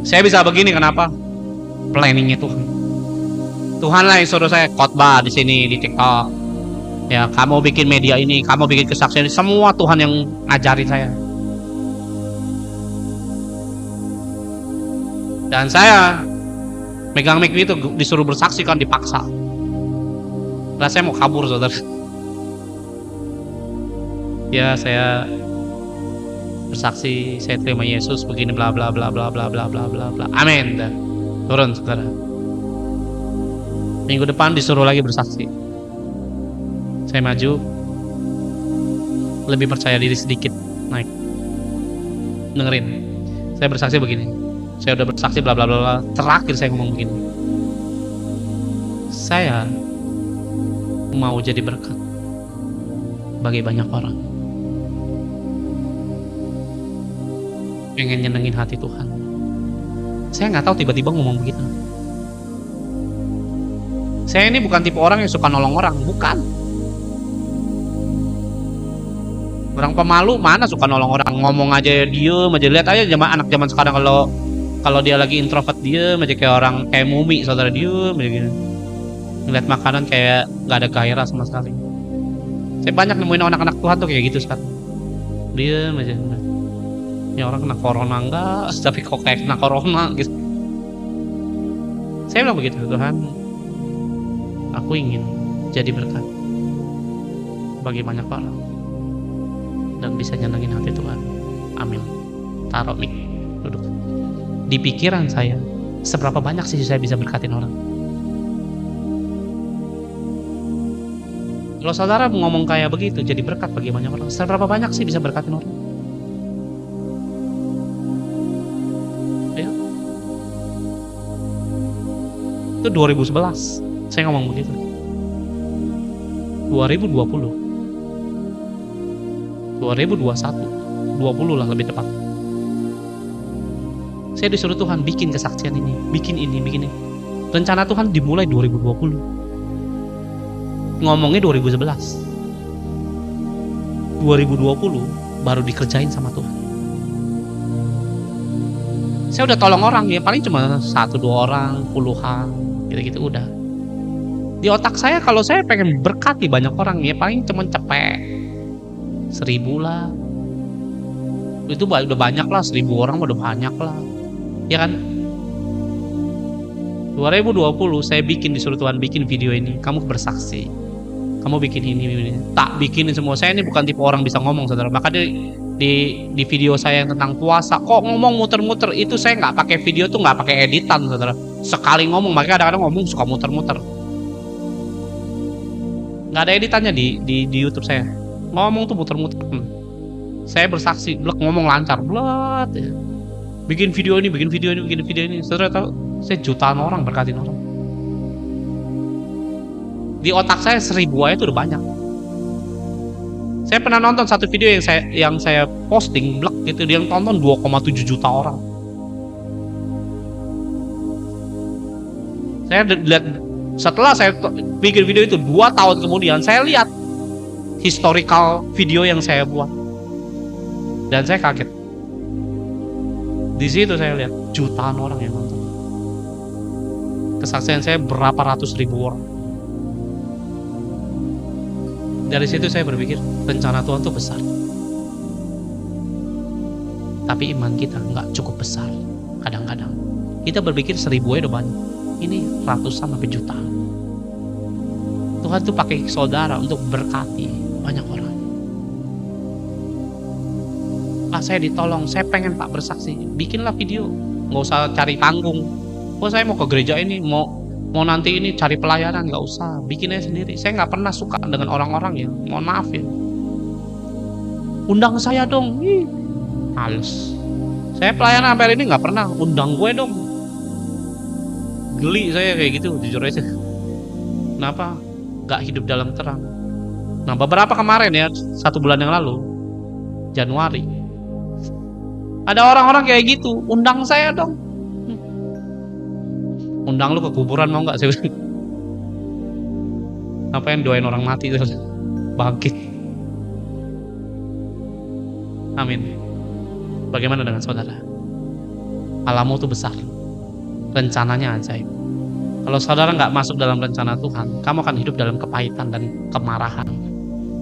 Saya bisa begini kenapa? Planningnya Tuhan. Tuhan lah yang suruh saya khotbah di sini di TikTok. Ya, kamu bikin media ini, kamu bikin kesaksian ini, semua Tuhan yang ngajarin saya. Dan saya megang mic itu disuruh bersaksi kan, dipaksa. Rasanya mau kabur saudara. Ya, saya bersaksi, saya terima Yesus begini bla bla bla bla bla bla bla bla bla. Amin. Dan turun saudara. Minggu depan disuruh lagi bersaksi. Saya maju, lebih percaya diri sedikit, naik. Dengerin, saya bersaksi begini. Saya udah bersaksi bla bla bla. Terakhir saya ngomong begini. Saya mau jadi berkat bagi banyak orang. Pengen nyenengin hati Tuhan. Saya nggak tahu tiba-tiba ngomong begitu. Saya ini bukan tipe orang yang suka nolong orang, bukan. Orang pemalu mana suka nolong orang, ngomong aja diem aja. Lihat aja anak zaman sekarang, kalau dia lagi introvert diem aja kayak orang kayak mumi, saudara, diem aja gitu. Ngeliat makanan kayak nggak ada gairah sama sekali. Saya banyak nemuin anak-anak Tuhan tuh kayak gitu sekarang, diem aja. Ya orang kena corona enggak, tapi kok kayak kena corona gitu. Saya bilang begitu, Tuhan, aku ingin jadi berkat bagi banyak orang dan bisa nyenengin hati Tuhan. Amin. Taruh mic, duduk. Di pikiran saya, seberapa banyak sih saya bisa berkatin orang? Kalau saudara ngomong kayak begitu, jadi berkat bagi banyak orang. Seberapa banyak sih bisa berkatin orang? Ya. Itu 2011, saya ngomong begitu. 2020, 2021, 20 lah lebih tepat. Saya disuruh Tuhan bikin kesaksian ini, bikin ini. Rencana Tuhan dimulai 2020. Ngomongnya 2011. 2020 baru dikerjain sama Tuhan. Saya udah tolong orang ya, paling cuma 1-2 orang, puluhan, gitu-gitu udah. Di otak saya kalau saya pengen berkati banyak orang ya paling cuma cepet 1000 lah. Itu udah banyak lah, 1000 orang udah banyak lah. Ya kan? 2020 saya disuruh Tuhan bikin video ini, kamu bersaksi. Kamu bikin ini. Tak bikinin semua. Saya ini bukan tipe orang bisa ngomong, saudara. Maka di video saya yang tentang puasa, kok ngomong muter-muter, itu saya nggak pakai video tuh, nggak pakai editan, saudara. Sekali ngomong, makanya kadang-kadang ngomong suka muter-muter. Nggak ada editannya di YouTube saya. Ngomong tuh muter-muter. Saya bersaksi, ngomong lancar, ya. Bikin video ini. Saudara tahu, saya jutaan orang berkatin orang. Di otak saya 1000 aja itu udah banyak. Saya pernah nonton satu video yang saya posting blog gitu, dia tonton 2,7 juta orang. Saya lihat setelah saya bikin video itu 2 tahun kemudian, saya lihat historical video yang saya buat dan saya kaget. Di situ saya lihat jutaan orang yang nonton. Kesaksian saya berapa ratus ribu orang. Dari situ saya berpikir rencana Tuhan itu besar, tapi iman kita nggak cukup besar. Kadang-kadang kita berpikir 1000 aja udah banyak, ini ratusan sampai jutaan. Tuhan tuh pakai saudara untuk berkati banyak orang. Pak, saya ditolong, saya pengen Pak bersaksi, bikinlah video, nggak usah cari panggung. Oh, saya mau ke gereja ini, mau nanti ini cari pelayanan, nggak usah, bikin aja sendiri. Saya nggak pernah suka dengan orang-orang ya, mohon maaf ya. Undang saya dong, halus. Saya pelayanan sampai ini nggak pernah, undang gue dong. Geli saya kayak gitu, jujur aja. Kenapa? Nggak hidup dalam terang. Nah, beberapa kemarin ya, 1 bulan yang lalu, Januari, ada orang-orang kayak gitu, undang saya dong. Undang lu ke kuburan mau nggak sih? Apa yang doain orang mati terus bangkit? Amin. Bagaimana dengan saudara? Alammu tuh besar, rencananya ajaib. Kalau saudara nggak masuk dalam rencana Tuhan, kamu akan hidup dalam kepahitan dan kemarahan.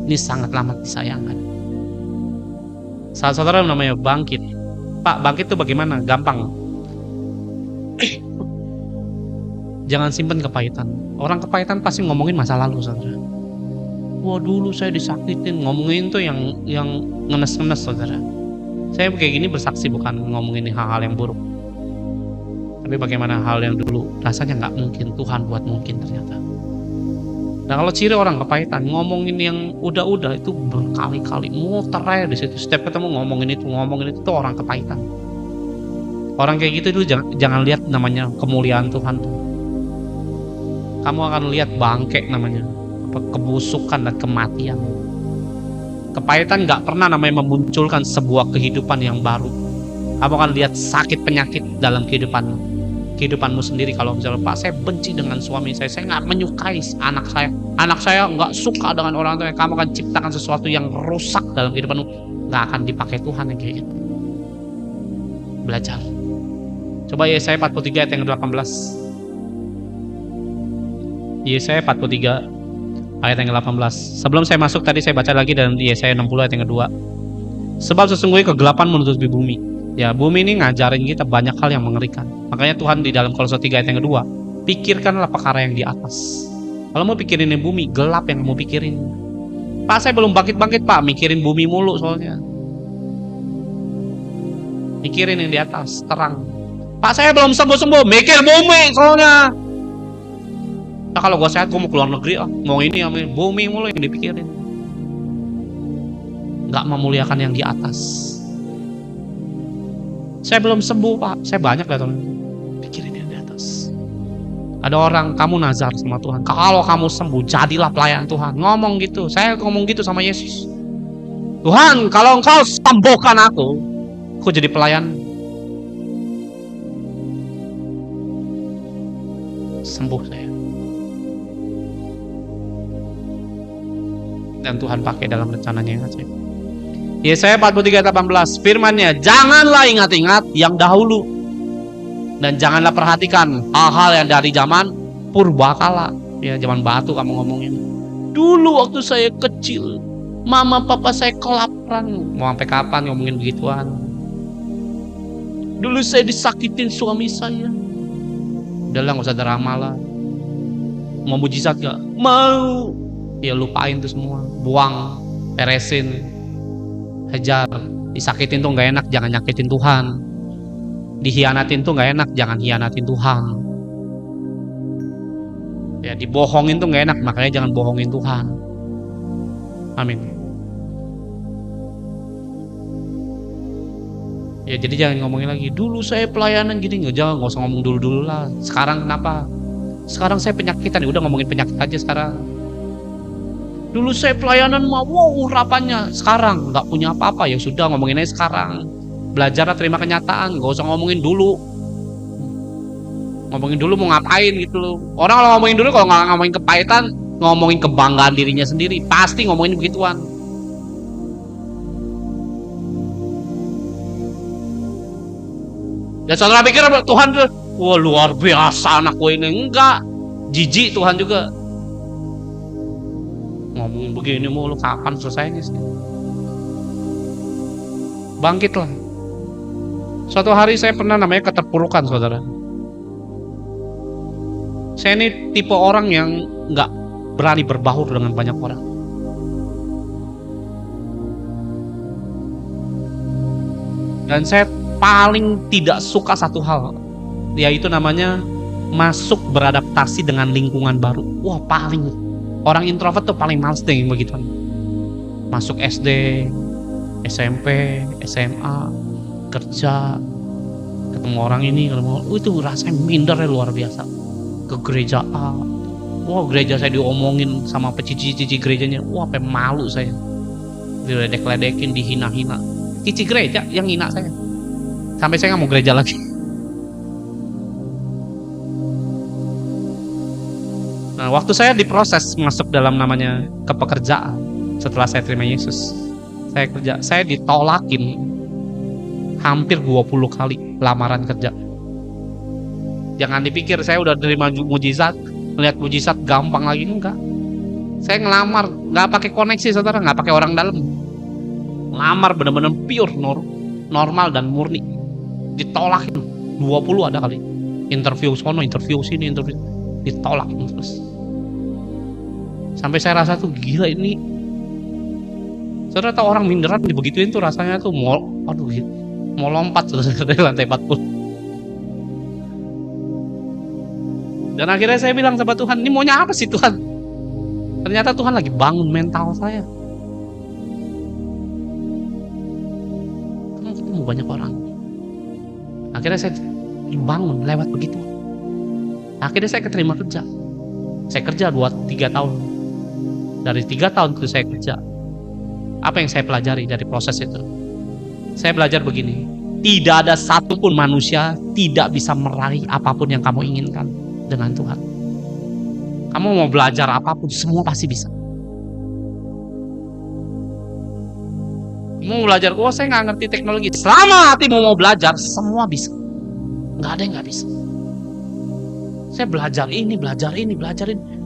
Ini sangat amat disayangkan. Saat saudara namanya bangkit, Pak, bangkit tuh bagaimana? Gampang. Jangan simpen kepahitan. Orang kepahitan pasti ngomongin masa lalu, saudara. Wah, dulu saya disakitin, ngomongin tuh yang ngenes-ngenes, saudara. Saya kayak gini bersaksi bukan ngomongin hal-hal yang buruk, tapi bagaimana hal yang dulu rasanya nggak mungkin, Tuhan buat mungkin ternyata. Nah, kalau ciri orang kepahitan, ngomongin yang udah-udah itu berkali-kali, muter aja di situ. Setiap ketemu ngomongin itu tuh orang kepahitan. Orang kayak gitu dulu jangan lihat namanya kemuliaan Tuhan tuh. Kamu akan lihat bangke namanya, kebusukan dan kematian. Kepahitan nggak pernah namanya memunculkan sebuah kehidupan yang baru. Kamu akan lihat sakit penyakit dalam kehidupanmu sendiri. Kalau misalnya, Pak, saya benci dengan suami saya nggak menyukai anak saya nggak suka dengan orang tua. Kamu akan ciptakan sesuatu yang rusak dalam kehidupanmu. Nggak akan dipakai Tuhan yang kayak gitu. Belajar. Coba Yesaya 43 ayat yang 18. Yesaya 43 ayat yang 18. Sebelum saya masuk tadi saya baca lagi dan Yesaya 60 ayat yang kedua. Sebab sesungguhnya kegelapan menutupi bumi. Ya, bumi ini ngajarin kita banyak hal yang mengerikan. Makanya Tuhan di dalam Kolose 3 ayat yang kedua, pikirkanlah perkara yang di atas. Kalau mau pikirin bumi, gelap yang mau pikirin. Pak, saya belum bangkit-bangkit, Pak, mikirin bumi mulu soalnya. Mikirin yang di atas, terang. Pak, saya belum sembuh-sembuh, mikir bumi soalnya. Nah, kalau gue sehat, gue mau keluar negeri, mau ini, bumi mulu yang dipikirin. Nggak memuliakan yang di atas. Saya belum sembuh, Pak. Saya banyak lihat orang pikirin yang di atas. Ada orang, kamu nazar sama Tuhan, kalau kamu sembuh, jadilah pelayan Tuhan. Ngomong gitu. Saya ngomong gitu sama Yesus. Tuhan, kalau engkau sembuhkan aku jadi pelayan. Sembuh saya. Dan Tuhan pakai dalam rencananya yang ajaib. Yesaya 43:18, firman-Nya, janganlah ingat-ingat yang dahulu, dan janganlah perhatikan hal-hal yang dari zaman purbakala. Ya, zaman batu kamu ngomongin. Dulu waktu saya kecil, mama papa saya kelaparan. Mau sampai kapan ngomongin begituan? Dulu saya disakitin suami saya. Udahlah, gak usah drama lah. Mau mujizat gak? Mau. Ya lupain tuh semua. Buang, beresin, hajar. Disakitin tuh gak enak, jangan nyakitin Tuhan. Dihianatin tuh gak enak, jangan hianatin Tuhan. Ya, dibohongin tuh gak enak, makanya jangan bohongin Tuhan. Amin. Ya, jadi jangan ngomongin lagi, dulu saya pelayanan gini, gak usah ngomong dulu-dulu lah. Sekarang kenapa? Sekarang saya penyakitan, ya udah ngomongin penyakit aja sekarang. Dulu saya pelayanan mau, wow, urapannya. Sekarang nggak punya apa-apa, ya sudah ngomongin aja sekarang. Belajarlah terima kenyataan, gak usah ngomongin dulu. Ngomongin dulu mau ngapain gitu loh. Orang kalau ngomongin dulu, kalau nggak ngomongin kepahitan, ngomongin kebanggaan dirinya sendiri, pasti ngomongin begituan. Ya saudara pikir Tuhan tuh, wah luar biasa anakku ini. Enggak, jijik Tuhan juga. Ngomong begini mulu, kapan selesainya sih? Bangkitlah. Suatu hari saya pernah namanya keterpurukan, saudara. Saya ini tipe orang yang nggak berani berbaur dengan banyak orang. Dan saya paling tidak suka satu hal, yaitu namanya masuk beradaptasi dengan lingkungan baru. Wah, paling orang introvert tuh paling males deh begitu. Masuk SD, SMP, SMA, kerja, ketemu orang ini, itu rasanya mindernya luar biasa. Ke gereja A, wah gereja saya diomongin sama pecici-cici gerejanya, wah sampai malu saya. Diledek-ledekin, dihina-hina. Cici gereja yang hina saya. Sampai saya nggak mau gereja lagi. Nah, waktu saya diproses masuk dalam namanya kepekerjaan, setelah saya terima Yesus, saya kerja, saya ditolakin hampir 20 kali lamaran kerja. Jangan dipikir saya udah terima mujizat, melihat mujizat gampang lagi, enggak. Saya ngelamar, nggak pakai koneksi saudara, nggak pakai orang dalam. Ngelamar bener-bener pure, normal dan murni. Ditolakin 20 ada kali. Interview sono, interview sini, interview, ditolak terus. Sampai saya rasa tuh gila ini. Saudara tahu orang minderan dibegituin tuh rasanya tuh mau lompat saudara dari lantai 40. Dan akhirnya saya bilang sama Tuhan, ini maunya apa sih Tuhan? Ternyata Tuhan lagi bangun mental saya. Tuhan ketemu banyak orang. Akhirnya saya dibangun lewat begitu. Akhirnya saya keterima kerja. Saya kerja 2-3 tahun. Dari 3 tahun itu saya kerja. Apa yang saya pelajari dari proses itu? Saya belajar begini. Tidak ada satupun manusia tidak bisa meraih apapun yang kamu inginkan dengan Tuhan. Kamu mau belajar apapun, semua pasti bisa. Mau belajar, saya nggak ngerti teknologi. Selama hatimu mau belajar, semua bisa. Nggak ada yang nggak bisa. Saya belajar ini.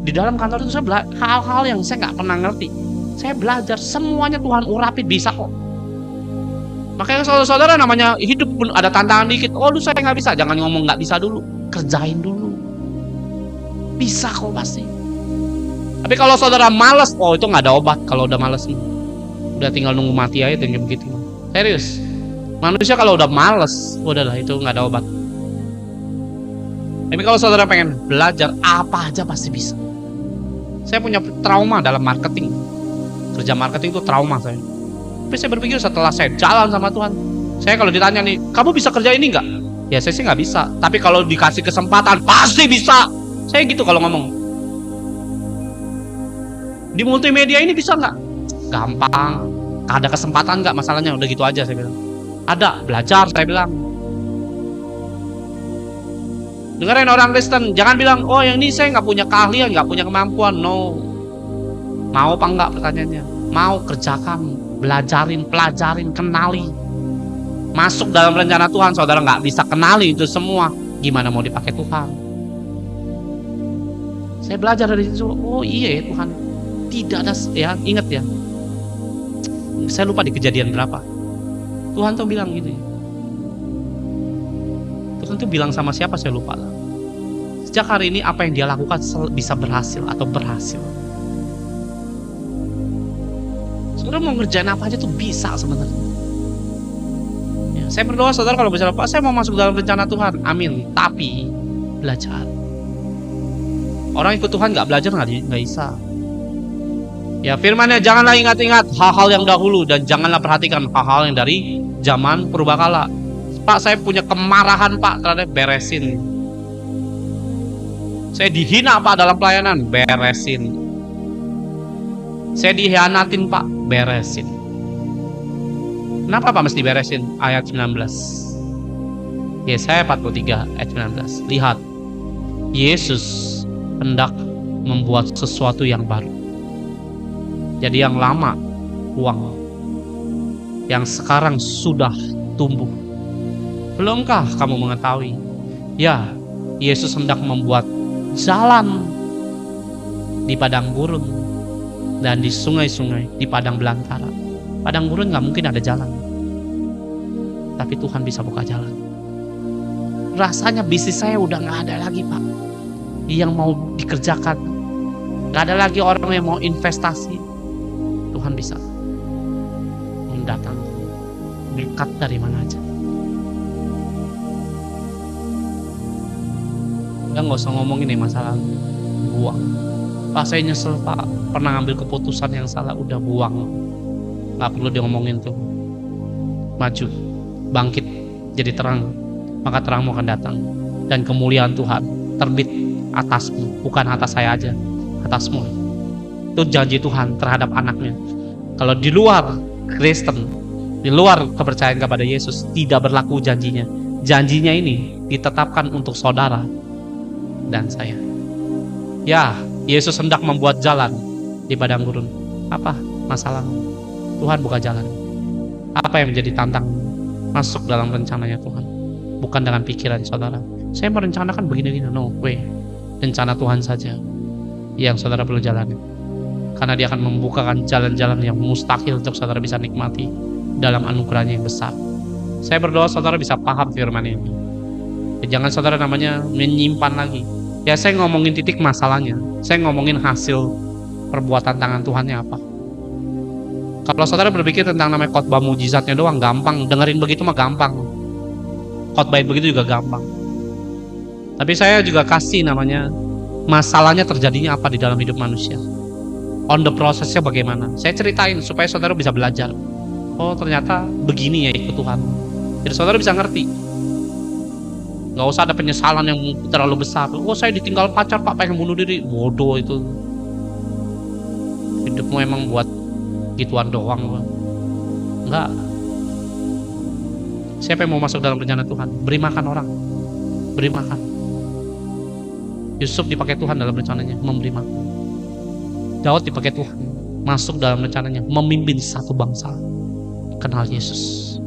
Di dalam kantor itu saya hal-hal yang saya nggak pernah ngerti. Saya belajar, semuanya Tuhan urapin, bisa kok. Makanya saudara-saudara namanya hidup pun ada tantangan dikit. Lu saya nggak bisa, jangan ngomong nggak bisa dulu, kerjain dulu. Bisa kok pasti. Tapi kalau saudara malas, itu nggak ada obat. Kalau udah malas nih, udah tinggal nunggu mati aja dengan begitu. Serius, manusia kalau udah malas, udahlah itu nggak ada obat. Tapi kalau saudara pengen belajar, apa aja pasti bisa. Saya punya trauma dalam marketing. Kerja marketing itu trauma saya. Tapi saya berpikir setelah saya jalan sama Tuhan, saya kalau ditanya nih, kamu bisa kerja ini nggak? Ya saya sih nggak bisa. Tapi kalau dikasih kesempatan, pasti bisa. Saya gitu kalau ngomong. Di multimedia ini bisa nggak? Gampang. Ada kesempatan nggak masalahnya? Udah gitu aja saya bilang. Ada, belajar saya bilang. Dengerin orang Kristen, jangan bilang, oh yang ini saya nggak punya keahlian, nggak punya kemampuan. No. Mau apa enggak pertanyaannya? Mau, kerjakan, belajarin, pelajarin, kenali. Masuk dalam rencana Tuhan, saudara nggak bisa kenali itu semua. Gimana mau dipakai Tuhan? Saya belajar dari situ. Oh iya ya Tuhan, tidak ada ya, ingat ya. Saya lupa di Kejadian berapa. Tuhan tuh bilang gini. Tuhan tuh bilang sama siapa saya lupa lah. Sejak hari ini apa yang dia lakukan bisa berhasil atau berhasil. Saudara mau ngerjain apa aja tuh bisa sebenarnya. Ya, saya berdoa saudara kalau bisa Pak, saya mau masuk dalam rencana Tuhan. Amin. Tapi belajar. Orang ikut Tuhan nggak belajar nggak bisa. Ya firmannya, janganlah ingat-ingat hal-hal yang dahulu dan janganlah perhatikan hal-hal yang dari zaman purbakala. Pak, saya punya kemarahan Pak terhadap beresin. Saya dihina Pak dalam pelayanan, beresin. Saya dihianatin Pak, beresin. Kenapa Pak mesti beresin? Ayat 19. Yesaya 43 ayat 19. Lihat, Yesus hendak membuat sesuatu yang baru. Jadi yang lama buang, yang sekarang sudah tumbuh. Belumkah kamu mengetahui? Ya, Yesus hendak membuat jalan di padang gurun dan di sungai-sungai, di padang belantara. Padang gurun nggak mungkin ada jalan, tapi Tuhan bisa buka jalan. Rasanya bisnis saya udah nggak ada lagi Pak yang mau dikerjakan, nggak ada lagi orang yang mau investasi. Tuhan bisa mendatangkan berkat dari mana aja. Udah nggak usah ngomongin nih masalah buang. Pak saya nyesel Pak, pernah ngambil keputusan yang salah, udah buang. Nggak perlu diomongin tuh. Maju, bangkit, jadi terang, maka terangmu akan datang. Dan kemuliaan Tuhan terbit atasmu, bukan atas saya aja, atasmu. Itu janji Tuhan terhadap anaknya. Kalau di luar Kristen, di luar kepercayaan kepada Yesus, tidak berlaku janjinya. Janjinya ini ditetapkan untuk saudara dan saya. Ya, Yesus hendak membuat jalan di padang gurun. Apa masalah? Tuhan buka jalan. Apa yang menjadi tantang? Masuk dalam rencananya Tuhan, bukan dengan pikiran saudara. Saya merencanakan begini-gini. No way. Rencana Tuhan saja yang saudara perlu jalani. Karena dia akan membukakan jalan-jalan yang mustahil untuk saudara bisa nikmati dalam anugerahnya yang besar. Saya berdoa saudara bisa paham firman ini. Ya, jangan saudara namanya menyimpan lagi. Ya saya ngomongin titik masalahnya. Saya ngomongin hasil perbuatan tangan Tuhannya apa. Kalau saudara berpikir tentang namanya khotbah mujizatnya doang, gampang. Dengerin begitu mah gampang. Khotbahin begitu juga gampang. Tapi saya juga kasih namanya masalahnya terjadinya apa di dalam hidup manusia. On the prosesnya bagaimana. Saya ceritain supaya saudara bisa belajar. Oh ternyata begini ya ikut Tuhan. Jadi saudara bisa ngerti. Gak usah ada penyesalan yang terlalu besar. Oh saya ditinggal pacar Pak, pengen bunuh diri. Bodoh itu. Hidupmu emang buat gituan doang Pak. Enggak. Siapa yang mau masuk dalam rencana Tuhan? Beri makan orang. Beri makan. Yusuf dipakai Tuhan dalam rencananya, memberi makan. Daud dipakai Tuhan, masuk dalam rencananya, memimpin satu bangsa. Kenal Yesus.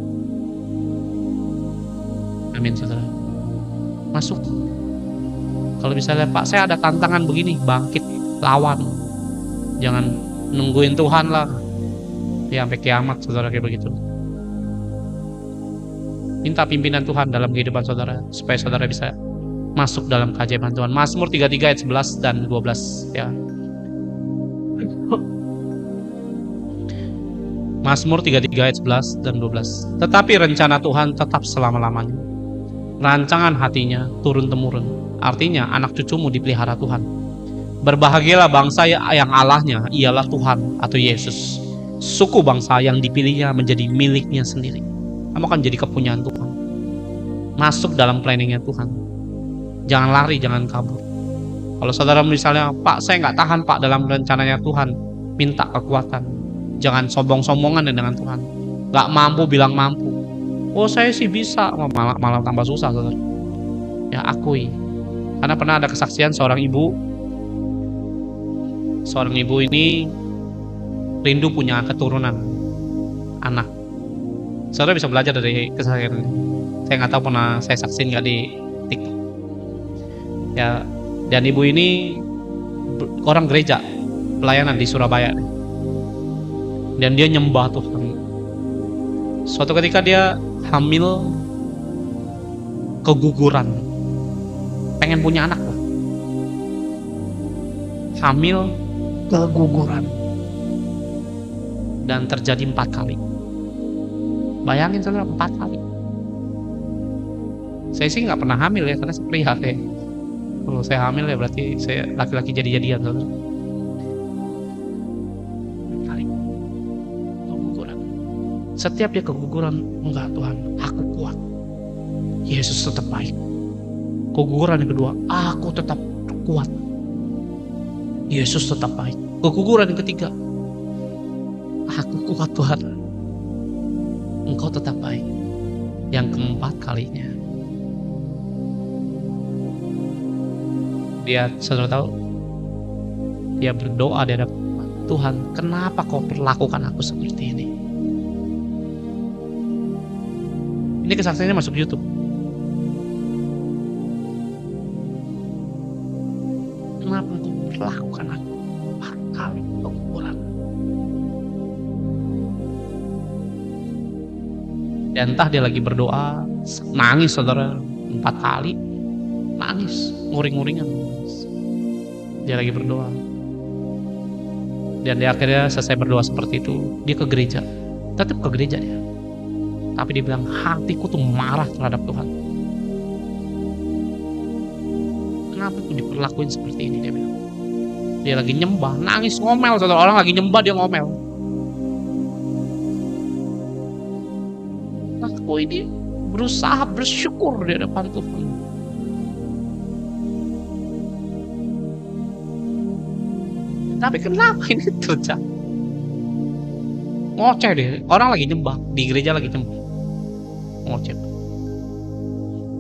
Amin saudara. Masuk. Kalau bisa lihat Pak, saya ada tantangan begini, bangkit, lawan. Jangan nungguin Tuhan lah. Ya sampai kiamat saudara kayak begitu. Minta pimpinan Tuhan dalam kehidupan saudara supaya saudara bisa masuk dalam keajaiban Tuhan. Mazmur 33 ayat 11 dan 12 ya. Mazmur 33 ayat 11 dan 12. Tetapi rencana Tuhan tetap selama-lamanya. Rancangan hatinya turun-temurun. Artinya anak cucumu dipelihara Tuhan. Berbahagialah bangsa yang Allahnya ialah Tuhan atau Yesus. Suku bangsa yang dipilihnya menjadi miliknya sendiri. Kamu akan jadi kepunyaan Tuhan. Masuk dalam planningnya Tuhan. Jangan lari, jangan kabur. Kalau saudara misalnya, Pak, saya nggak tahan Pak dalam rencananya Tuhan, minta kekuatan. Jangan sombong-sombongan dengan Tuhan. Nggak mampu bilang mampu. Oh saya sih bisa, malah tambah susah saudara. Ya akui. Karena pernah ada kesaksian seorang ibu ini rindu punya keturunan anak. Saudara bisa belajar dari kesaksian ini. Saya nggak tahu pernah saya saksiin nggak di TikTok. Ya, dan ibu ini orang gereja pelayanan di Surabaya. Dan dia nyembah Tuhan. Suatu ketika dia hamil keguguran, pengen punya anak lah. Hamil keguguran dan terjadi 4 kali. Bayangin saudara, 4 kali. Saya sih nggak pernah hamil ya, karena saya pria ya. Kalau saya hamil ya berarti saya laki-laki jadi-jadian saudara. Kali keguguran. Setiap dia keguguran, enggak Tuhan, aku kuat. Yesus tetap baik. Keguguran yang kedua, aku tetap kuat. Yesus tetap baik. Keguguran yang ketiga, aku kuat Tuhan, Engkau tetap baik. Yang keempat kalinya, dia saudara tahu, dia berdoa di hadapan Tuhan, kenapa kau perlakukan aku seperti ini? Ini kesaksiannya masuk YouTube. Kenapa engkau perlakukan aku 4 kali keguguran? Dan entah dia lagi berdoa, nangis saudara, 4 kali nangis, nguring-nguringan. Dia lagi berdoa. Dan dia akhirnya selesai berdoa seperti itu, dia ke gereja. Tetap ke gereja dia. Tapi dia bilang, hatiku tuh marah terhadap Tuhan. Kenapa aku diperlakuin seperti ini, dia bilang. Dia lagi nyembah, nangis, ngomel. Saudara, orang lagi nyembah, dia ngomel. Aku ini berusaha bersyukur di hadapan Tuhan. Tapi kenapa ini terjadi? Ngoceh deh, orang lagi nyembah, di gereja lagi nyembah. Ngoceh.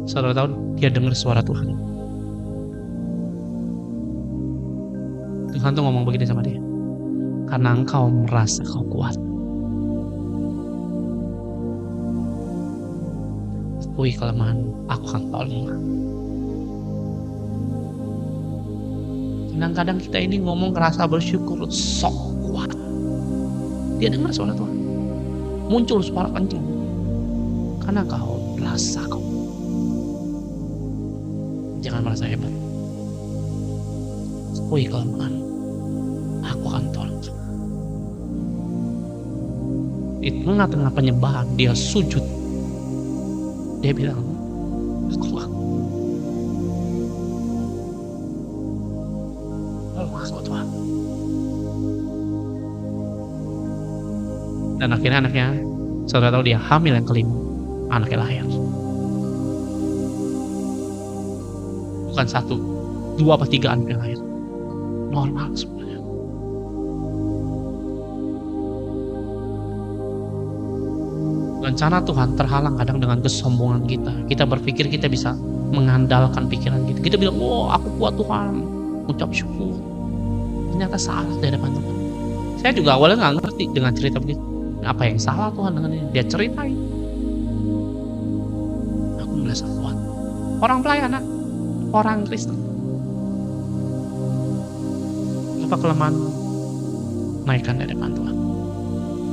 Saudara tahu, dia dengar suara Tuhan. Tuhan tuh ngomong begini sama dia, karena engkau merasa kau kuat. Akui kelemahan, aku akan tolong. Kadang-kadang kita ini ngomong ngerasa bersyukur, sok kuat. Dia dengar suara Tuhan, muncul suara kencang, karena kau merasa kau. Jangan merasa hebat. Akui kelemahan, aku akan tolong. Di tengah-tengah penyembahan, dia sujud. Dia bilang, aku Tuhan. Dan akhirnya anaknya, saudara tahu, dia hamil yang kelima, anaknya lahir. Bukan 1, 2 apa 3 anaknya lahir. Normal sebenarnya. Rencana Tuhan terhalang kadang dengan kesombongan kita. Kita berpikir kita bisa mengandalkan pikiran kita. Kita bilang, oh aku kuat Tuhan, ucap syukur. Ternyata salah di hadapan Tuhan. Saya juga awalnya nggak ngerti dengan cerita begitu. Apa yang salah Tuhan dengan ini? Dia ceritain. Aku merasa kuat. Orang pelayanan, orang Kristen. Apa kelemahan? Naikkan di hadapan Tuhan.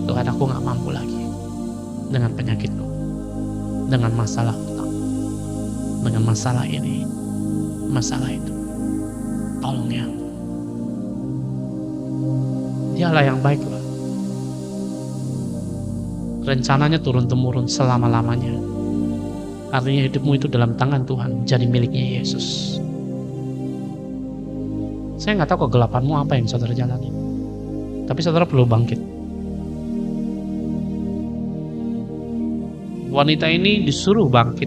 Tuhan, aku nggak mampu lagi dengan penyakitku, dengan masalah utang, dengan masalah ini, masalah itu. Tolong ya. Dialah yang baik loh. Rencananya turun-temurun selama-lamanya. Artinya hidupmu itu dalam tangan Tuhan, jadi miliknya Yesus. Saya nggak tahu kegelapanmu apa yang saudara jalani. Tapi saudara perlu bangkit. Wanita ini disuruh bangkit.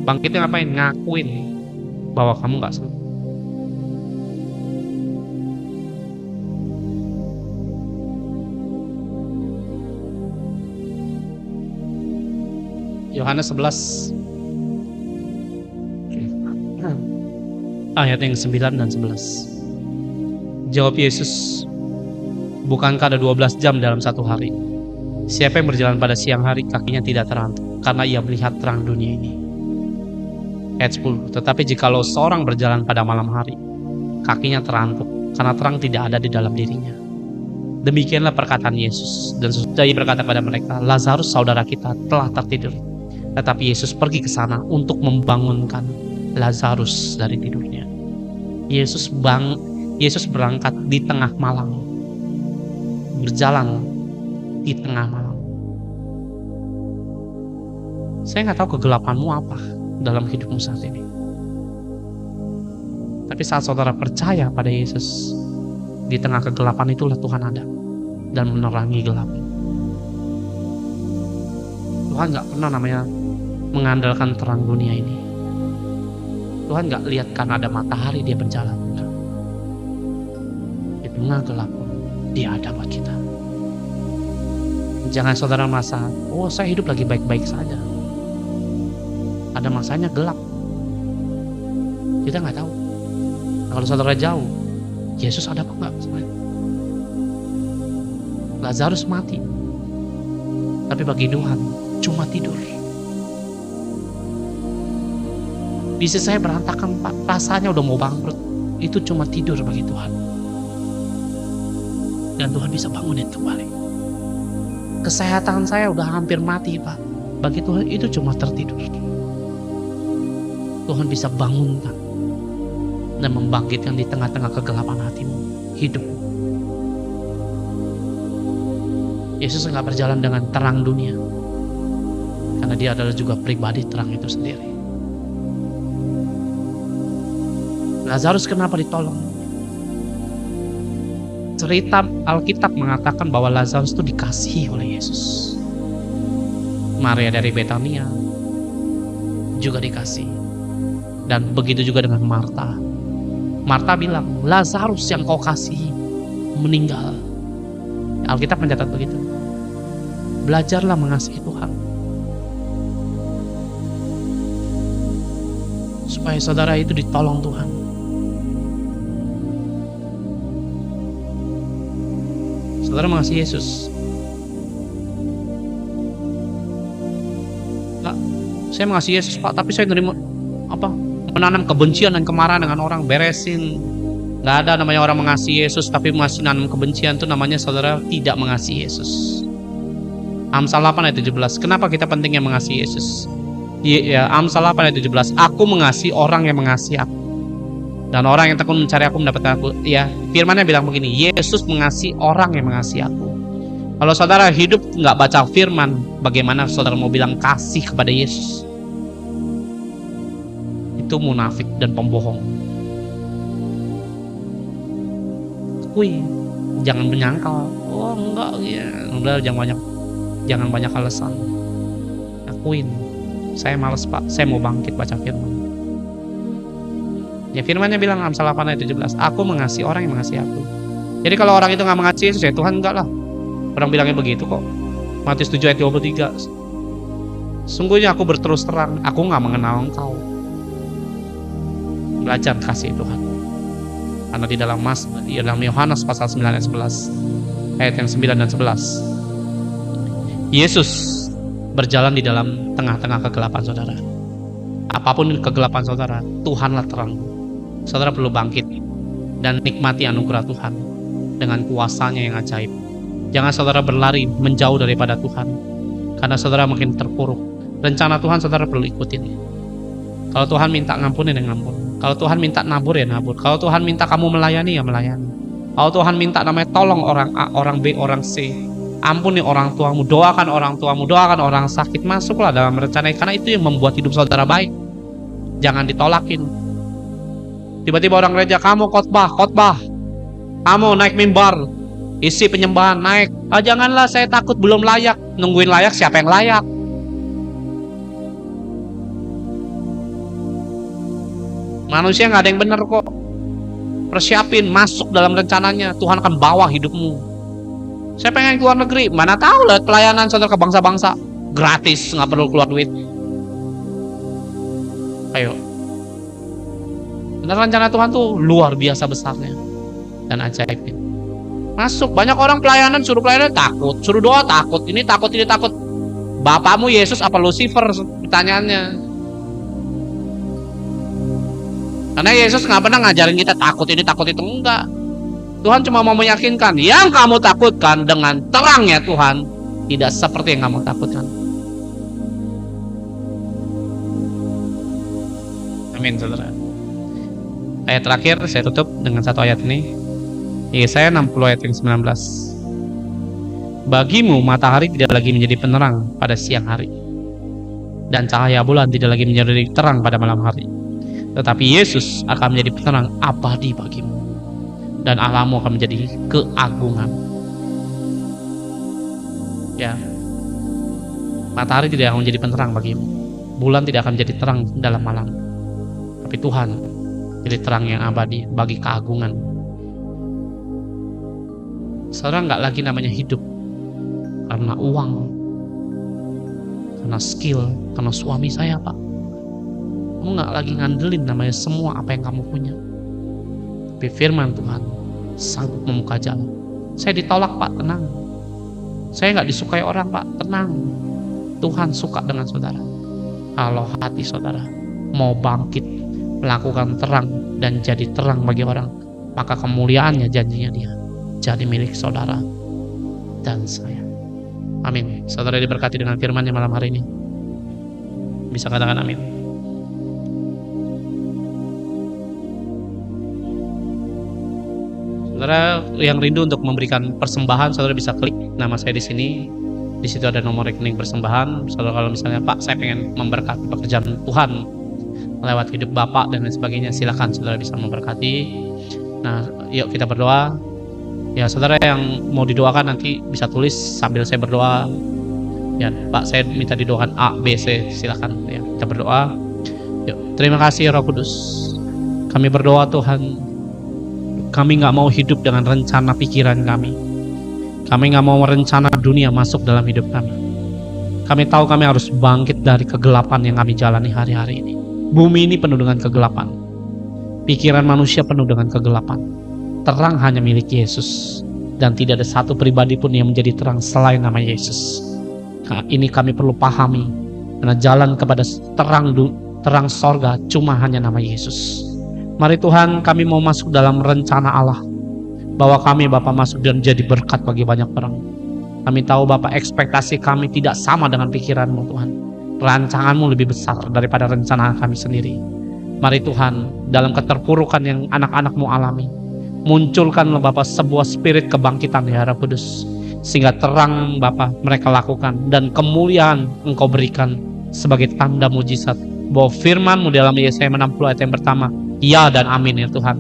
Bangkitnya ngapain? Ngakuin bahwa kamu nggak salah. Yohanes 11 ayat yang 9 dan 11. Jawab Yesus, bukankah ada 12 jam dalam satu hari? Siapa yang berjalan pada siang hari, kakinya tidak terantuk, karena ia melihat terang dunia ini. Ayat 10. Tetapi jikalau seorang berjalan pada malam hari, kakinya terantuk, karena terang tidak ada di dalam dirinya. Demikianlah perkataan Yesus. Dan sesudah ia berkata kepada mereka, Lazarus saudara kita telah tertidur. Tetapi Yesus pergi ke sana untuk membangunkan Lazarus dari tidurnya. Yesus berangkat di tengah malam, berjalan di tengah malam. Saya nggak tahu kegelapanmu apa dalam hidupmu saat ini. Tapi saat saudara percaya pada Yesus, di tengah kegelapan itulah Tuhan ada dan menerangi gelap. Tuhan nggak pernah namanya mengandalkan terang dunia ini. Tuhan nggak lihat karena ada matahari dia berjalan. Di tengah gelap dia ada buat kita. Jangan saudara merasa, oh saya hidup lagi baik-baik saja. Ada masanya gelap. Kita nggak tahu. Nah, kalau saudara jauh, Yesus ada apa enggak? Lazarus mati. Tapi bagi Tuhan cuma tidur. Bisnis saya berantakan Pak, rasanya udah mau bangkrut. Itu cuma tidur bagi Tuhan. Dan Tuhan bisa bangunin kembali. Kesehatan saya udah hampir mati Pak, bagi Tuhan itu cuma tertidur. Tuhan bisa bangunkan dan membangkitkan di tengah-tengah kegelapan hatimu, hidupmu. Yesus nggak berjalan dengan terang dunia, karena dia adalah juga pribadi terang itu sendiri. Lazarus kenapa ditolong? Cerita Alkitab mengatakan bahwa Lazarus itu dikasihi oleh Yesus. Maria dari Betania juga dikasihi. Dan begitu juga dengan Marta. Marta bilang, Lazarus yang kau kasihi meninggal. Alkitab mencatat begitu. Belajarlah mengasihi Tuhan, supaya saudara itu ditolong Tuhan. Saudara mengasihi Yesus. Nah, saya mengasihi Yesus Pak, tapi saya menanam kebencian dan kemarahan dengan orang. Beresin. Gak ada namanya orang mengasihi Yesus tapi masih nanam kebencian. Itu namanya saudara tidak mengasihi Yesus. Amsal 8 ayat 17. Kenapa kita pentingnya mengasihi Yesus? Ya, Amsal 8 ayat 17. Aku mengasihi orang yang mengasihi aku, dan orang yang tekun mencari aku mendapatkan aku. Ya, firmannya bilang begini, Yesus mengasihi orang yang mengasihi aku. Kalau saudara hidup nggak baca firman, bagaimana saudara mau bilang kasih kepada Yesus? Itu munafik dan pembohong. Akui, jangan menyangkal. Oh enggak, ya udah jangan banyak alasan. Akuin, saya malas Pak, saya mau bangkit baca firman. Ya firmannya bilang Amsal 8 ayat 17, aku mengasihi orang yang mengasihi aku. Jadi kalau orang itu nggak mengasihi Yesus, ya Tuhan enggak lah. Orang bilangnya begitu kok. Matius 7 ayat 23. Sungguhnya aku berterus terang, aku nggak mengenal engkau. Belajar kasih Tuhan. Karena di dalam Yohanes pasal 9 ayat 11, ayat yang 9 dan 11, Yesus berjalan di dalam tengah-tengah kegelapan saudara. Apapun kegelapan saudara, Tuhanlah terang. Saudara perlu bangkit dan nikmati anugerah Tuhan dengan kuasanya yang ajaib. Jangan saudara berlari menjauh daripada Tuhan, karena saudara makin terpuruk. Rencana Tuhan saudara perlu ikutin. Kalau Tuhan minta ngampunin ya ngampun. Kalau Tuhan minta nabur ya nabur. Kalau Tuhan minta kamu melayani ya melayani. Kalau Tuhan minta namanya tolong orang A, orang B, orang C, ampuni orang tuamu, doakan orang tuamu, doakan orang sakit, masuklah dalam rencana, karena itu yang membuat hidup saudara baik. Jangan ditolakin. Tiba-tiba orang gereja, kamu khotbah, kamu naik mimbar, isi penyembahan, naik. Janganlah, saya takut, belum layak. Nungguin layak, siapa yang layak? Manusia nggak ada yang benar kok. Persiapin, masuk dalam rencananya. Tuhan akan bawa hidupmu. Saya pengen keluar negeri, mana tahu lah pelayanan saudara ke bangsa-bangsa gratis, nggak perlu keluar duit. Ayo, benar, rencana Tuhan tuh luar biasa besarnya dan ajaibnya. Masuk, banyak orang pelayanan, suruh pelayanan takut, suruh doa takut, ini takut, ini takut. Bapakmu Yesus apa Lucifer? Pertanyaannya. Karena Yesus nggak pernah ngajarin kita takut ini takut itu, enggak. Tuhan cuma mau meyakinkan yang kamu takutkan dengan terangnya Tuhan tidak seperti yang kamu takutkan. Amin, saudara. Ayat terakhir saya tutup dengan satu ayat ini. Yesaya 60 ayat yang 19. Bagimu matahari tidak lagi menjadi penerang pada siang hari, dan cahaya bulan tidak lagi menjadi terang pada malam hari. Tetapi Yesus akan menjadi penerang abadi bagimu, dan Allahmu akan menjadi keagungan. Ya, matahari tidak akan menjadi penerang bagimu, bulan tidak akan menjadi terang dalam malam, tapi Tuhan jadi terang yang abadi bagi keagungan. Saudara nggak lagi namanya hidup karena uang, karena skill, karena suami saya Pak. Kamu nggak lagi ngandelin namanya semua apa yang kamu punya. Tapi firman Tuhan sanggup membuka jalan. Saya ditolak Pak, tenang. Saya nggak disukai orang Pak, tenang. Tuhan suka dengan saudara. Kalau hati saudara mau bangkit, melakukan terang dan jadi terang bagi orang, maka kemuliaannya, janjinya Dia jadi milik saudara dan saya. Amin. Saudara diberkati dengan firman-Nya malam hari ini. Bisa katakan amin. Saudara yang rindu untuk memberikan persembahan, saudara bisa klik nama saya di sini. Di situ ada nomor rekening persembahan. Saudara kalau misalnya Pak, saya pengen memberkati pekerjaan Tuhan lewat hidup Bapak dan lain sebagainya, silakan saudara bisa memberkati. Nah, yuk kita berdoa. Ya, saudara yang mau didoakan nanti bisa tulis sambil saya berdoa. Ya, Pak, saya minta didoakan A, B, C, silakan. Ya, kita berdoa. Yuk, terima kasih Roh Kudus. Kami berdoa Tuhan. Kami nggak mau hidup dengan rencana pikiran kami. Kami nggak mau rencana dunia masuk dalam hidup kami. Kami tahu kami harus bangkit dari kegelapan yang kami jalani hari-hari ini. Bumi ini penuh dengan kegelapan. Pikiran manusia penuh dengan kegelapan. Terang hanya milik Yesus. Dan tidak ada satu pribadi pun yang menjadi terang selain nama Yesus. Nah, ini kami perlu pahami. Karena jalan kepada terang sorga cuma hanya nama Yesus. Mari Tuhan, kami mau masuk dalam rencana Allah, bahwa kami Bapak masuk dan jadi berkat bagi banyak orang. Kami tahu Bapak, ekspektasi kami tidak sama dengan pikiran-Mu Tuhan. Rancangan-Mu lebih besar daripada rencana kami sendiri. Mari Tuhan, dalam keterpurukan yang anak-anak-Mu alami, munculkanlah Bapak sebuah spirit kebangkitan ya Roh Kudus, sehingga terang Bapak mereka lakukan dan kemuliaan Engkau berikan sebagai tanda mujizat bahwa firman-Mu dalam Yesaya 60 ayat yang pertama, ya dan amin ya Tuhan.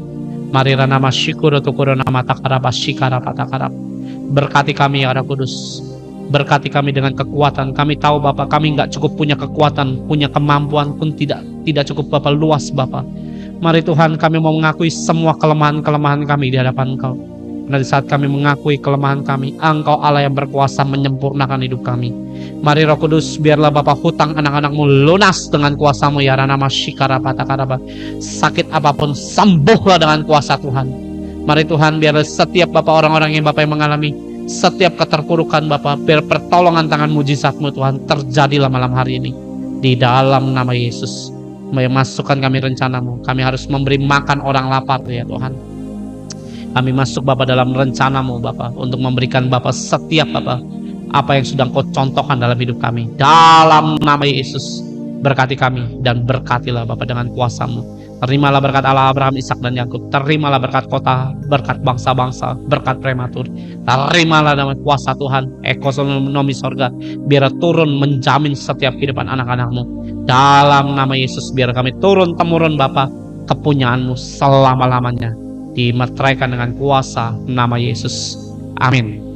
Mari nama syukur tukuru nama takaraba shikara patakarab. Berkati kami ya Roh Kudus. Berkati kami dengan kekuatan. Kami tahu Bapak, kami nggak cukup punya kekuatan, punya kemampuan pun tidak cukup Bapak, luas Bapak. Mari Tuhan, kami mau mengakui semua kelemahan-kelemahan kami di hadapan Engkau. Karena di saat kami mengakui kelemahan kami, Engkau Allah yang berkuasa menyempurnakan hidup kami. Mari Roh Kudus, biarlah Bapak hutang anak-anak-Mu lunas dengan kuasa-Mu ya Ranama Shikara Patakaraba. Sakit apapun sembuhlah dengan kuasa Tuhan. Mari Tuhan, biarlah setiap Bapak orang-orang yang Bapak yang mengalami setiap keterpurukan Bapak, biar pertolongan tangan mujizat-Mu Tuhan terjadilah malam hari ini. Di dalam nama Yesus, masukkan kami rencana-Mu. Kami harus memberi makan orang lapar ya Tuhan. Kami masuk Bapak dalam rencana-Mu Bapak, untuk memberikan Bapak setiap Bapak apa yang sudah Kau contohkan dalam hidup kami. Dalam nama Yesus, berkati kami dan berkatilah Bapak dengan kuasa-Mu. Terimalah berkat Allah Abraham, Ishak dan Yakub. Terimalah berkat kota, berkat bangsa-bangsa, berkat prematur. Terimalah dengan kuasa Tuhan, ekonomi sorga, biar turun menjamin setiap kehidupan anak-anak-Mu. Dalam nama Yesus, biar kami turun temurun Bapak, kepunyaanmu selama-lamanya, dimeteraikan dengan kuasa nama Yesus. Amin.